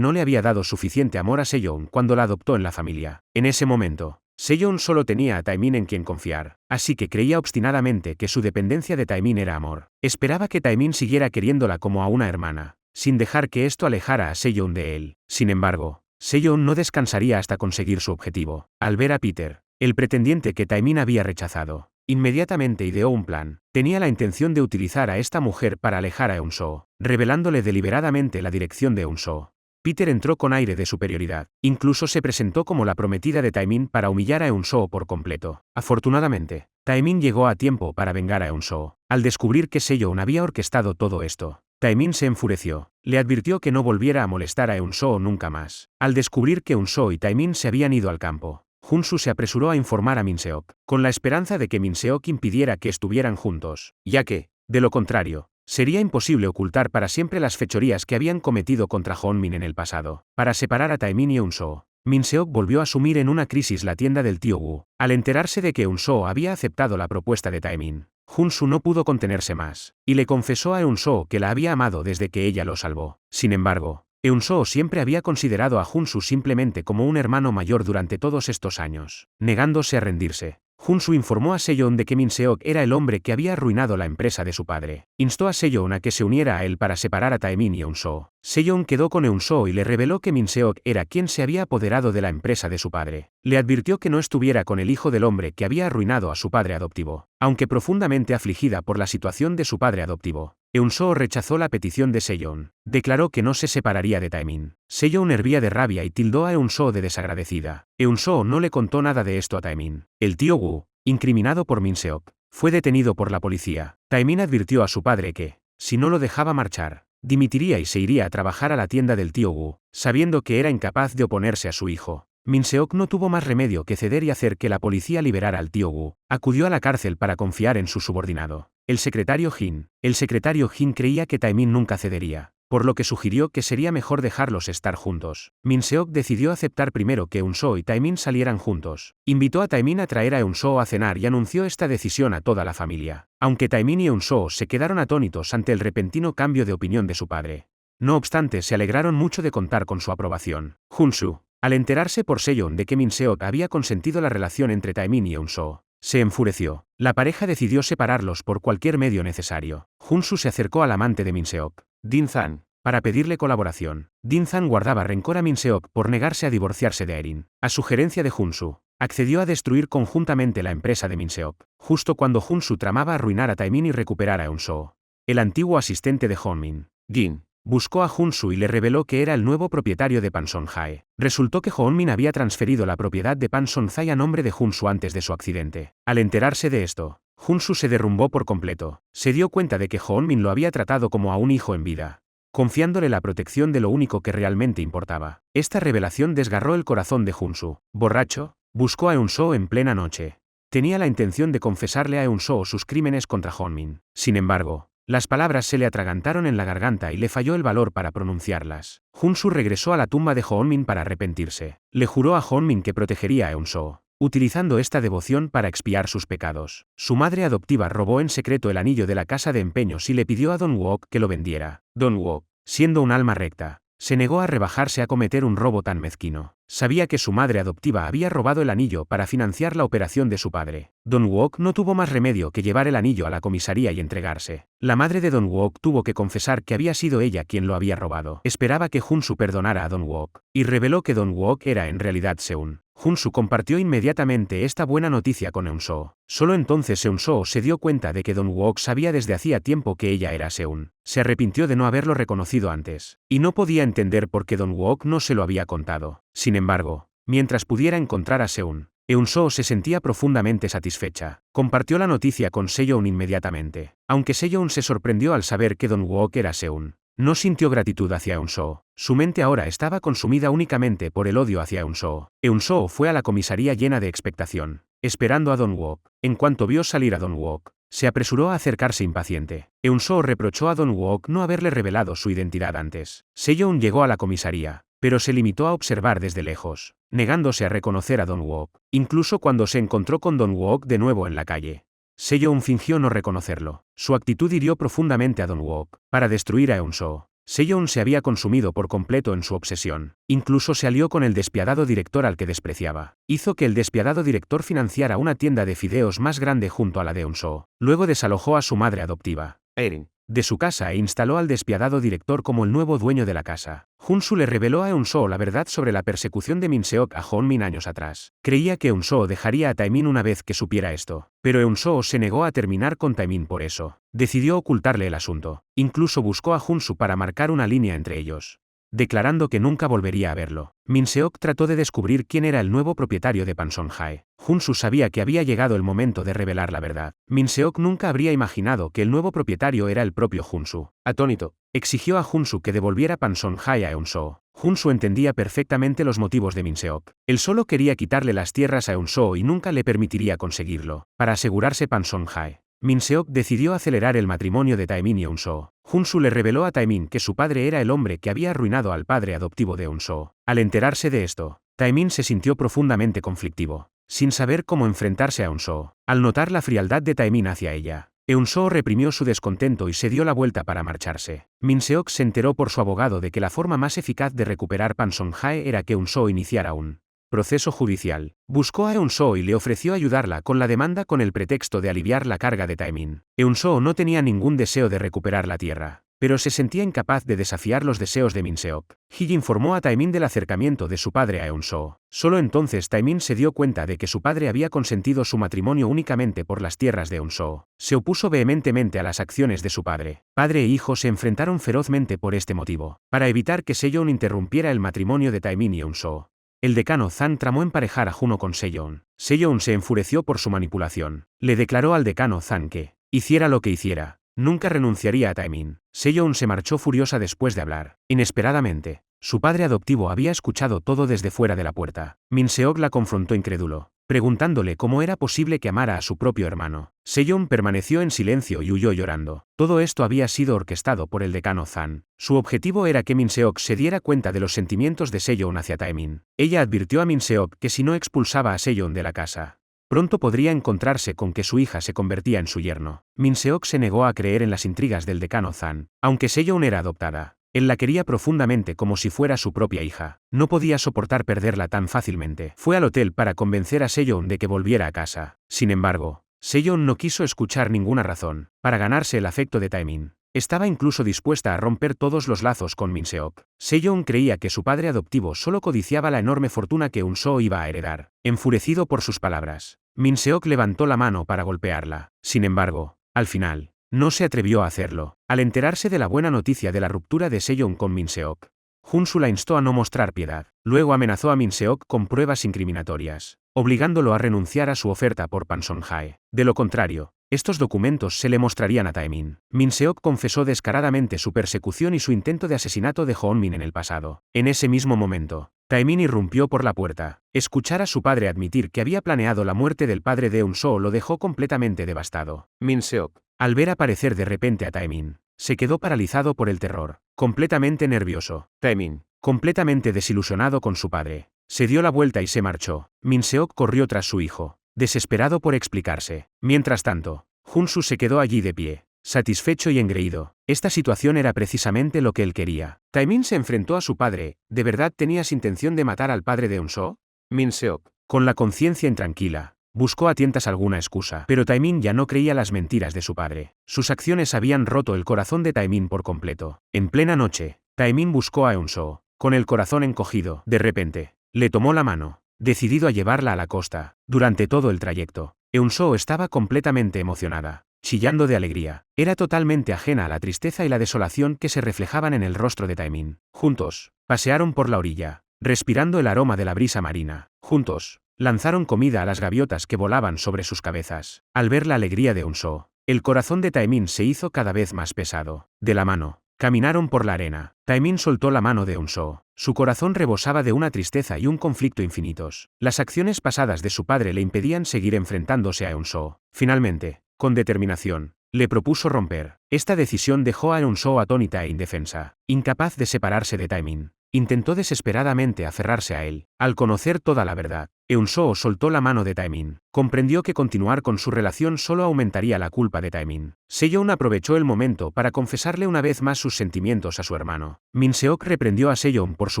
no le había dado suficiente amor a Sejong cuando la adoptó en la familia. En ese momento, Sejong solo tenía a Taemin en quien confiar, así que creía obstinadamente que su dependencia de Taemin era amor. Esperaba que Taemin siguiera queriéndola como a una hermana, sin dejar que esto alejara a Sejong de él. Sin embargo, Sejong no descansaría hasta conseguir su objetivo. Al ver a Peter, el pretendiente que Taemin había rechazado, inmediatamente ideó un plan. Tenía la intención de utilizar a esta mujer para alejar a Eun-soo, revelándole deliberadamente la dirección de Eun-soo. Peter entró con aire de superioridad. Incluso se presentó como la prometida de Taemin para humillar a Eun-soo por completo. Afortunadamente, Taemin llegó a tiempo para vengar a Eun-soo. Al descubrir que Sejong había orquestado todo esto, Taemin se enfureció. Le advirtió que no volviera a molestar a Eun-soo nunca más. Al descubrir que Eun-soo y Taemin se habían ido al campo, Junsu se apresuró a informar a Min Seok, con la esperanza de que Min Seok impidiera que estuvieran juntos, ya que, de lo contrario, sería imposible ocultar para siempre las fechorías que habían cometido contra Hoonmin en el pasado. Para separar a Taemin y Eun-soo, Min Seok volvió a sumir en una crisis la tienda del tío Woo. Al enterarse de que Eun-soo había aceptado la propuesta de Taemin, Junsu no pudo contenerse más, y le confesó a Eun-soo que la había amado desde que ella lo salvó. Sin embargo, Eun-soo siempre había considerado a Junsu simplemente como un hermano mayor durante todos estos años. Negándose a rendirse, Junsu informó a Sejong de que Min Seok era el hombre que había arruinado la empresa de su padre. Instó a Sejong a que se uniera a él para separar a Taemin y Eun-soo. Sejong quedó con Eun-soo y le reveló que Min Seok era quien se había apoderado de la empresa de su padre. Le advirtió que no estuviera con el hijo del hombre que había arruinado a su padre adoptivo. Aunque profundamente afligida por la situación de su padre adoptivo, Eun-soo rechazó la petición de Sejong. Declaró que no se separaría de Taemin. Sejong hervía de rabia y tildó a Eun-soo de desagradecida. Eun-soo no le contó nada de esto a Taemin. El tío Woo, incriminado por Min Seok, fue detenido por la policía. Taemin advirtió a su padre que, si no lo dejaba marchar, dimitiría y se iría a trabajar a la tienda del tío Woo, sabiendo que era incapaz de oponerse a su hijo. Min Seok no tuvo más remedio que ceder y hacer que la policía liberara al tío Woo. Acudió a la cárcel para confiar en su subordinado, el secretario Jin. El secretario Jin creía que Taemin nunca cedería, por lo que sugirió que sería mejor dejarlos estar juntos. Min Seok decidió aceptar primero que Eun-soo y Taemin salieran juntos. Invitó a Taemin a traer a Eun-soo a cenar y anunció esta decisión a toda la familia. Aunque Taemin y Eun-soo se quedaron atónitos ante el repentino cambio de opinión de su padre, no obstante se alegraron mucho de contar con su aprobación. Junsu, al enterarse por Sejong de que Min Seok había consentido la relación entre Taemin y Eun-soo, se enfureció. La pareja decidió separarlos por cualquier medio necesario. Junsu se acercó al amante de Min Seok, Din-san, para pedirle colaboración. Din-san guardaba rencor a Min Seok por negarse a divorciarse de Airin. A sugerencia de Junsu, accedió a destruir conjuntamente la empresa de Min Seok, justo cuando Junsu tramaba arruinar a Taemin y recuperar a Eun-soo. El antiguo asistente de Hoonmin, Jin, buscó a Junsu y le reveló que era el nuevo propietario de Pansonjae. Resultó que Hoonmin había transferido la propiedad de Pansonjae a nombre de Junsu antes de su accidente. Al enterarse de esto, Junsu se derrumbó por completo. Se dio cuenta de que Hoonmin lo había tratado como a un hijo en vida, confiándole la protección de lo único que realmente importaba. Esta revelación desgarró el corazón de Junsu. Borracho, buscó a Eun-soo en plena noche. Tenía la intención de confesarle a Eun-soo sus crímenes contra Hoonmin. Sin embargo, Las palabras se le atragantaron en la garganta y le falló el valor para pronunciarlas. Hunsu regresó a la tumba de Hoonmin para arrepentirse. Le juró a Hoonmin que protegería a Eunso, utilizando esta devoción para expiar sus pecados. Su madre adoptiva robó en secreto el anillo de la casa de empeños y le pidió a Don Wook que lo vendiera. Don Wook, siendo un alma recta, se negó a rebajarse a cometer un robo tan mezquino. Sabía que su madre adoptiva había robado el anillo para financiar la operación de su padre. Don Wook no tuvo más remedio que llevar el anillo a la comisaría y entregarse. La madre de Don Wook tuvo que confesar que había sido ella quien lo había robado. Esperaba que Hunsu perdonara a Don Wook, y reveló que Don Wook era en realidad Seun. Hunsu compartió inmediatamente esta buena noticia con Eunso. Solo entonces Eunso se dio cuenta de que Don Wook sabía desde hacía tiempo que ella era Seun. Se arrepintió de no haberlo reconocido antes, y no podía entender por qué Don Wook no se lo había contado. Sin embargo, mientras pudiera encontrar a Seun, Eunso se sentía profundamente satisfecha. Compartió la noticia con Seyeon inmediatamente. Aunque Seyeon se sorprendió al saber que Don Wook era Seun, no sintió gratitud hacia Eunso. Su mente ahora estaba consumida únicamente por el odio hacia Eunso. Eunso fue a la comisaría llena de expectación, esperando a Don Wook. En cuanto vio salir a Don Wook, se apresuró a acercarse impaciente. Eunso reprochó a Don Wook no haberle revelado su identidad antes. Seyeon llegó a la comisaría, pero se limitó a observar desde lejos, negándose a reconocer a Don Wook, incluso cuando se encontró con Don Wook de nuevo en la calle. Seyeon fingió no reconocerlo. Su actitud hirió profundamente a Don Wook. Para destruir a Eunso, Seyeon se había consumido por completo en su obsesión. Incluso se alió con el despiadado director al que despreciaba. Hizo que el despiadado director financiara una tienda de fideos más grande junto a la de Eunso. Luego desalojó a su madre adoptiva, Erin, de su casa e instaló al despiadado director como el nuevo dueño de la casa. Hunsu le reveló a Eunso la verdad sobre la persecución de Minseok a Hoonmin años atrás. Creía que Eunso dejaría a Taemin una vez que supiera esto, pero Eunso se negó a terminar con Taemin por eso. Decidió ocultarle el asunto. Incluso buscó a Hunsu para marcar una línea entre ellos, declarando que nunca volvería a verlo. Minseok trató de descubrir quién era el nuevo propietario de Pansonjae. Hunsu sabía que había llegado el momento de revelar la verdad. Minseok nunca habría imaginado que el nuevo propietario era el propio Hunsu. Atónito, exigió a Hunsu que devolviera Pansonjae a Eunso. Hunsu entendía perfectamente los motivos de Minseok. Él solo quería quitarle las tierras a Eunso y nunca le permitiría conseguirlo. Para asegurarse Pansonjae, Minseok decidió acelerar el matrimonio de Taemin y Eunso. Hunsu le reveló a Taemin que su padre era el hombre que había arruinado al padre adoptivo de Eunso. Al enterarse de esto, Taemin se sintió profundamente conflictivo, sin saber cómo enfrentarse a Eunso. Al notar la frialdad de Taemin hacia ella, Eunso reprimió su descontento y se dio la vuelta para marcharse. Minseok se enteró por su abogado de que la forma más eficaz de recuperar Pansonjae era que Eunso iniciara un proceso judicial. Buscó a Eunso y le ofreció ayudarla con la demanda con el pretexto de aliviar la carga de Taemin. Eunso no tenía ningún deseo de recuperar la tierra, pero se sentía incapaz de desafiar los deseos de Minseok. Hee informó a Taemin del acercamiento de su padre a Eunso. Solo entonces Taemin se dio cuenta de que su padre había consentido su matrimonio únicamente por las tierras de Eunso. Se opuso vehementemente a las acciones de su padre. Padre e hijo se enfrentaron ferozmente por este motivo. Para evitar que Seyeon interrumpiera el matrimonio de Taemin y Eunso, el decano Zan tramó emparejar a Juno con Seyeon. Seyeon se enfureció por su manipulación. Le declaró al decano Zan que, hiciera lo que hiciera, nunca renunciaría a Taemin. Seyeon se marchó furiosa después de hablar. Inesperadamente, su padre adoptivo había escuchado todo desde fuera de la puerta. Minseok la confrontó incrédulo, preguntándole cómo era posible que amara a su propio hermano. Seyeon permaneció en silencio y huyó llorando. Todo esto había sido orquestado por el decano Zan. Su objetivo era que Minseok se diera cuenta de los sentimientos de Seyeon hacia Taemin. Ella advirtió a Minseok que si no expulsaba a Seyeon de la casa, pronto podría encontrarse con que su hija se convertía en su yerno. Minseok se negó a creer en las intrigas del decano Zan. Aunque Seyeon era adoptada, él la quería profundamente como si fuera su propia hija. No podía soportar perderla tan fácilmente. Fue al hotel para convencer a Seyeon de que volviera a casa. Sin embargo, Seyeon no quiso escuchar ninguna razón. Para ganarse el afecto de Taemin, estaba incluso dispuesta a romper todos los lazos con Minseok. Seyeon creía que su padre adoptivo solo codiciaba la enorme fortuna que Eunso iba a heredar. Enfurecido por sus palabras, Minseok levantó la mano para golpearla. Sin embargo, al final, no se atrevió a hacerlo. Al enterarse de la buena noticia de la ruptura de Seyeon con Minseok, Hunsu la instó a no mostrar piedad. Luego amenazó a Minseok con pruebas incriminatorias, obligándolo a renunciar a su oferta por Pansonjae. De lo contrario, estos documentos se le mostrarían a Taemin. Minseok confesó descaradamente su persecución y su intento de asesinato de Hoonmin en el pasado. En ese mismo momento, Taemin irrumpió por la puerta. Escuchar a su padre admitir que había planeado la muerte del padre de Eunso lo dejó completamente devastado. Minseok, Al ver aparecer de repente a Taemin, se quedó paralizado por el terror, completamente nervioso. Taemin, completamente desilusionado con su padre, se dio la vuelta y se marchó. Min Seok corrió tras su hijo, desesperado por explicarse. Mientras tanto, Junsu se quedó allí de pie, satisfecho y engreído. Esta situación era precisamente lo que él quería. Taemin se enfrentó a su padre. ¿De verdad tenías intención de matar al padre de Eun-soo? Min Seok, con la conciencia intranquila, buscó a tientas alguna excusa. Pero Taemin ya no creía las mentiras de su padre. Sus acciones habían roto el corazón de Taemin por completo. En plena noche, Taemin buscó a Eun-soo, con el corazón encogido. De repente, le tomó la mano, decidido a llevarla a la costa. Durante todo el trayecto, Eun-soo estaba completamente emocionada, chillando de alegría. Era totalmente ajena a la tristeza y la desolación que se reflejaban en el rostro de Taemin. Juntos, pasearon por la orilla, respirando el aroma de la brisa marina. Juntos, lanzaron comida a las gaviotas que volaban sobre sus cabezas. Al ver la alegría de Eun-soo, el corazón de Taemin se hizo cada vez más pesado. De la mano, caminaron por la arena. Taemin soltó la mano de Eun-soo. Su corazón rebosaba de una tristeza y un conflicto infinitos. Las acciones pasadas de su padre le impedían seguir enfrentándose a Eun-soo. Finalmente, con determinación, le propuso romper. Esta decisión dejó a Eun-soo atónita e indefensa, incapaz de separarse de Taemin. Intentó desesperadamente aferrarse a él. Al conocer toda la verdad, Eun-soo soltó la mano de Taemin. Comprendió que continuar con su relación solo aumentaría la culpa de Taemin. Seyeon aprovechó el momento para confesarle una vez más sus sentimientos a su hermano. Min Seok reprendió a Seyeon por su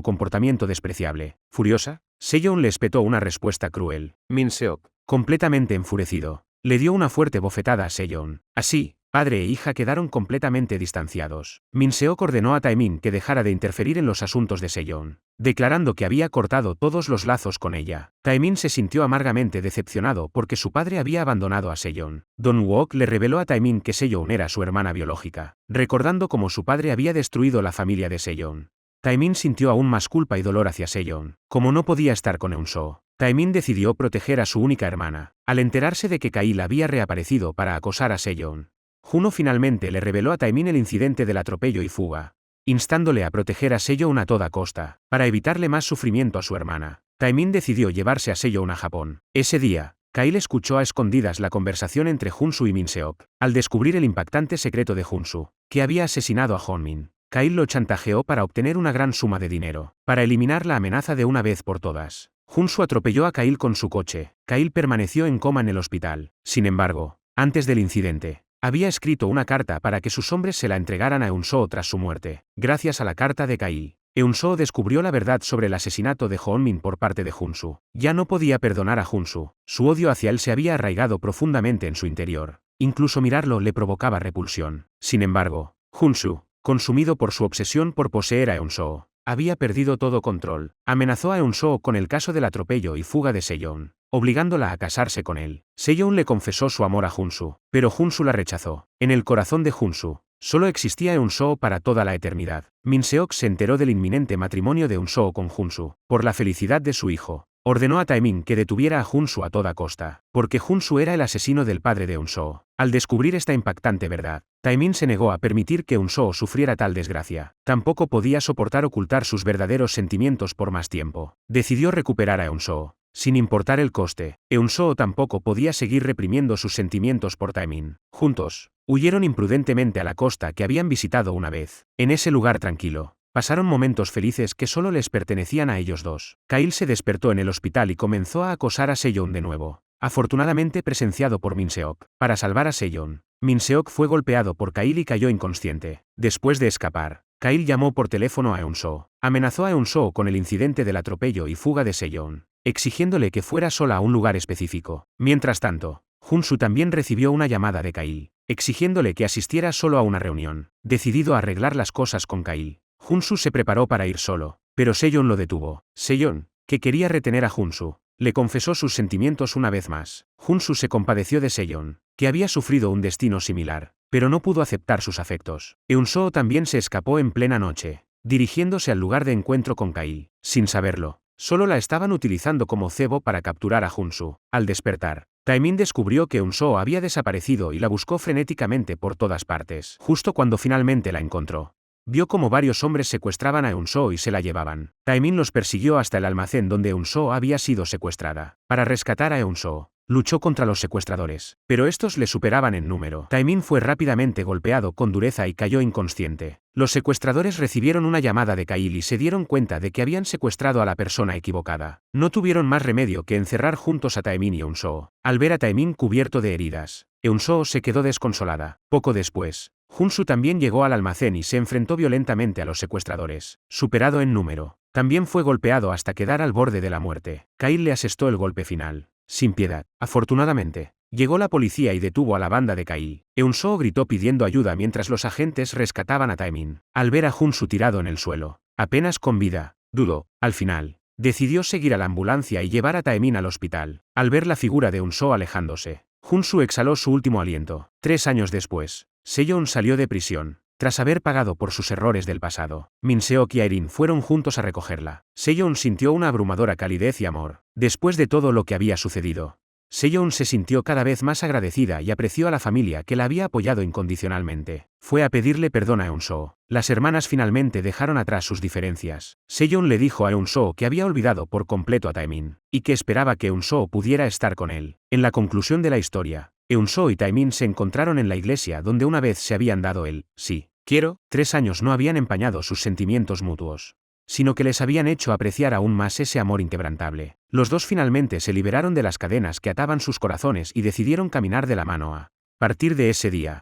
comportamiento despreciable. Furiosa, Seyeon le espetó una respuesta cruel. Min Seok, completamente enfurecido, le dio una fuerte bofetada a Seyeon. Así, padre e hija quedaron completamente distanciados. Min Seok ordenó a Taemin que dejara de interferir en los asuntos de Seyeon, declarando que había cortado todos los lazos con ella. Taemin se sintió amargamente decepcionado porque su padre había abandonado a Seyeon. Don Wook le reveló a Taemin que Seyeon era su hermana biológica, recordando cómo su padre había destruido la familia de Seyeon. Taemin sintió aún más culpa y dolor hacia Seyeon. Como no podía estar con Eun-soo, Taemin decidió proteger a su única hermana. Al enterarse de que Kail había reaparecido para acosar a Seyeon, Juno finalmente le reveló a Taemin el incidente del atropello y fuga, instándole a proteger a Seyeon a toda costa. Para evitarle más sufrimiento a su hermana, Taemin decidió llevarse a Seyeon a Japón. Ese día, Kail escuchó a escondidas la conversación entre Junsu y Min Seok. Al descubrir el impactante secreto de Junsu, que había asesinado a Honmin, Kail lo chantajeó para obtener una gran suma de dinero. Para eliminar la amenaza de una vez por todas, Junsu atropelló a Kail con su coche. Kail permaneció en coma en el hospital. Sin embargo, antes del incidente, había escrito una carta para que sus hombres se la entregaran a Eun-soo tras su muerte. Gracias a la carta de Kail, Eun-soo descubrió la verdad sobre el asesinato de Honmin por parte de Junsu. Ya no podía perdonar a Junsu. Su odio hacia él se había arraigado profundamente en su interior. Incluso mirarlo le provocaba repulsión. Sin embargo, Junsu, consumido por su obsesión por poseer a Eun-soo, había perdido todo control. Amenazó a Eun-soo con el caso del atropello y fuga de Seyeon, obligándola a casarse con él. Seyeon le confesó su amor a Junsu, pero Junsu la rechazó. En el corazón de Junsu, solo existía Eun-soo para toda la eternidad. Min Seok se enteró del inminente matrimonio de Eun-soo con Junsu. Por la felicidad de su hijo, ordenó a Taemin que detuviera a Junsu a toda costa, porque Junsu era el asesino del padre de Eun-soo. Al descubrir esta impactante verdad, Taemin se negó a permitir que Eun-soo sufriera tal desgracia. Tampoco podía soportar ocultar sus verdaderos sentimientos por más tiempo. Decidió recuperar a Eun-soo, sin importar el coste. Eun-soo tampoco podía seguir reprimiendo sus sentimientos por Taemin. Juntos, huyeron imprudentemente a la costa que habían visitado una vez. En ese lugar tranquilo, pasaron momentos felices que solo les pertenecían a ellos dos. Kail se despertó en el hospital y comenzó a acosar a Seyeon de nuevo, afortunadamente presenciado por Min Seok. Para salvar a Seyeon, Min Seok fue golpeado por Kail y cayó inconsciente. Después de escapar, Kail llamó por teléfono a Eun-soo. Amenazó a Eun-soo con el incidente del atropello y fuga de Seyeon, exigiéndole que fuera sola a un lugar específico. Mientras tanto, Junsu también recibió una llamada de Kail, exigiéndole que asistiera solo a una reunión. Decidido a arreglar las cosas con Kail, Junsu se preparó para ir solo, pero Seyeon lo detuvo. Seyeon, que quería retener a Junsu, le confesó sus sentimientos una vez más. Junsu se compadeció de Seyeon, que había sufrido un destino similar, pero no pudo aceptar sus afectos. Eun-soo también se escapó en plena noche, dirigiéndose al lugar de encuentro con Kail. Sin saberlo, solo la estaban utilizando como cebo para capturar a Junsu. Al despertar, Taemin descubrió que Eun-soo había desaparecido y la buscó frenéticamente por todas partes. Justo cuando finalmente la encontró, vio como varios hombres secuestraban a Eun-soo y se la llevaban. Taemin los persiguió hasta el almacén donde Eun-soo había sido secuestrada. Para rescatar a Eun-soo, luchó contra los secuestradores, pero estos le superaban en número. Taemin fue rápidamente golpeado con dureza y cayó inconsciente. Los secuestradores recibieron una llamada de Kyle y se dieron cuenta de que habían secuestrado a la persona equivocada. No tuvieron más remedio que encerrar juntos a Taemin y Eun-soo. Al ver a Taemin cubierto de heridas, Eun-soo se quedó desconsolada. Poco después, Junsu también llegó al almacén y se enfrentó violentamente a los secuestradores. Superado en número, también fue golpeado hasta quedar al borde de la muerte. Kyle le asestó el golpe final, sin piedad. Afortunadamente, llegó la policía y detuvo a la banda de Kyle. Eun-soo gritó pidiendo ayuda mientras los agentes rescataban a Taemin. Al ver a Junsu tirado en el suelo, apenas con vida, dudó. Al final, decidió seguir a la ambulancia y llevar a Taemin al hospital. Al ver la figura de Eun-soo alejándose, Junsu exhaló su último aliento. 3 años después, Seyeon salió de prisión, tras haber pagado por sus errores del pasado. Min-seok y Airin fueron juntos a recogerla. Seyeon sintió una abrumadora calidez y amor. Después de todo lo que había sucedido, Seyeon se sintió cada vez más agradecida y apreció a la familia que la había apoyado incondicionalmente. Fue a pedirle perdón a Eun-soo. Las hermanas finalmente dejaron atrás sus diferencias. Seyeon le dijo a Eun-soo que había olvidado por completo a Taemin, y que esperaba que Eun-soo pudiera estar con él. En la conclusión de la historia, Eun-soo y Taemin se encontraron en la iglesia donde una vez se habían dado el sí, quiero. 3 años no habían empañado sus sentimientos mutuos, sino que les habían hecho apreciar aún más ese amor inquebrantable. Los dos finalmente se liberaron de las cadenas que ataban sus corazones y decidieron caminar de la mano a partir de ese día,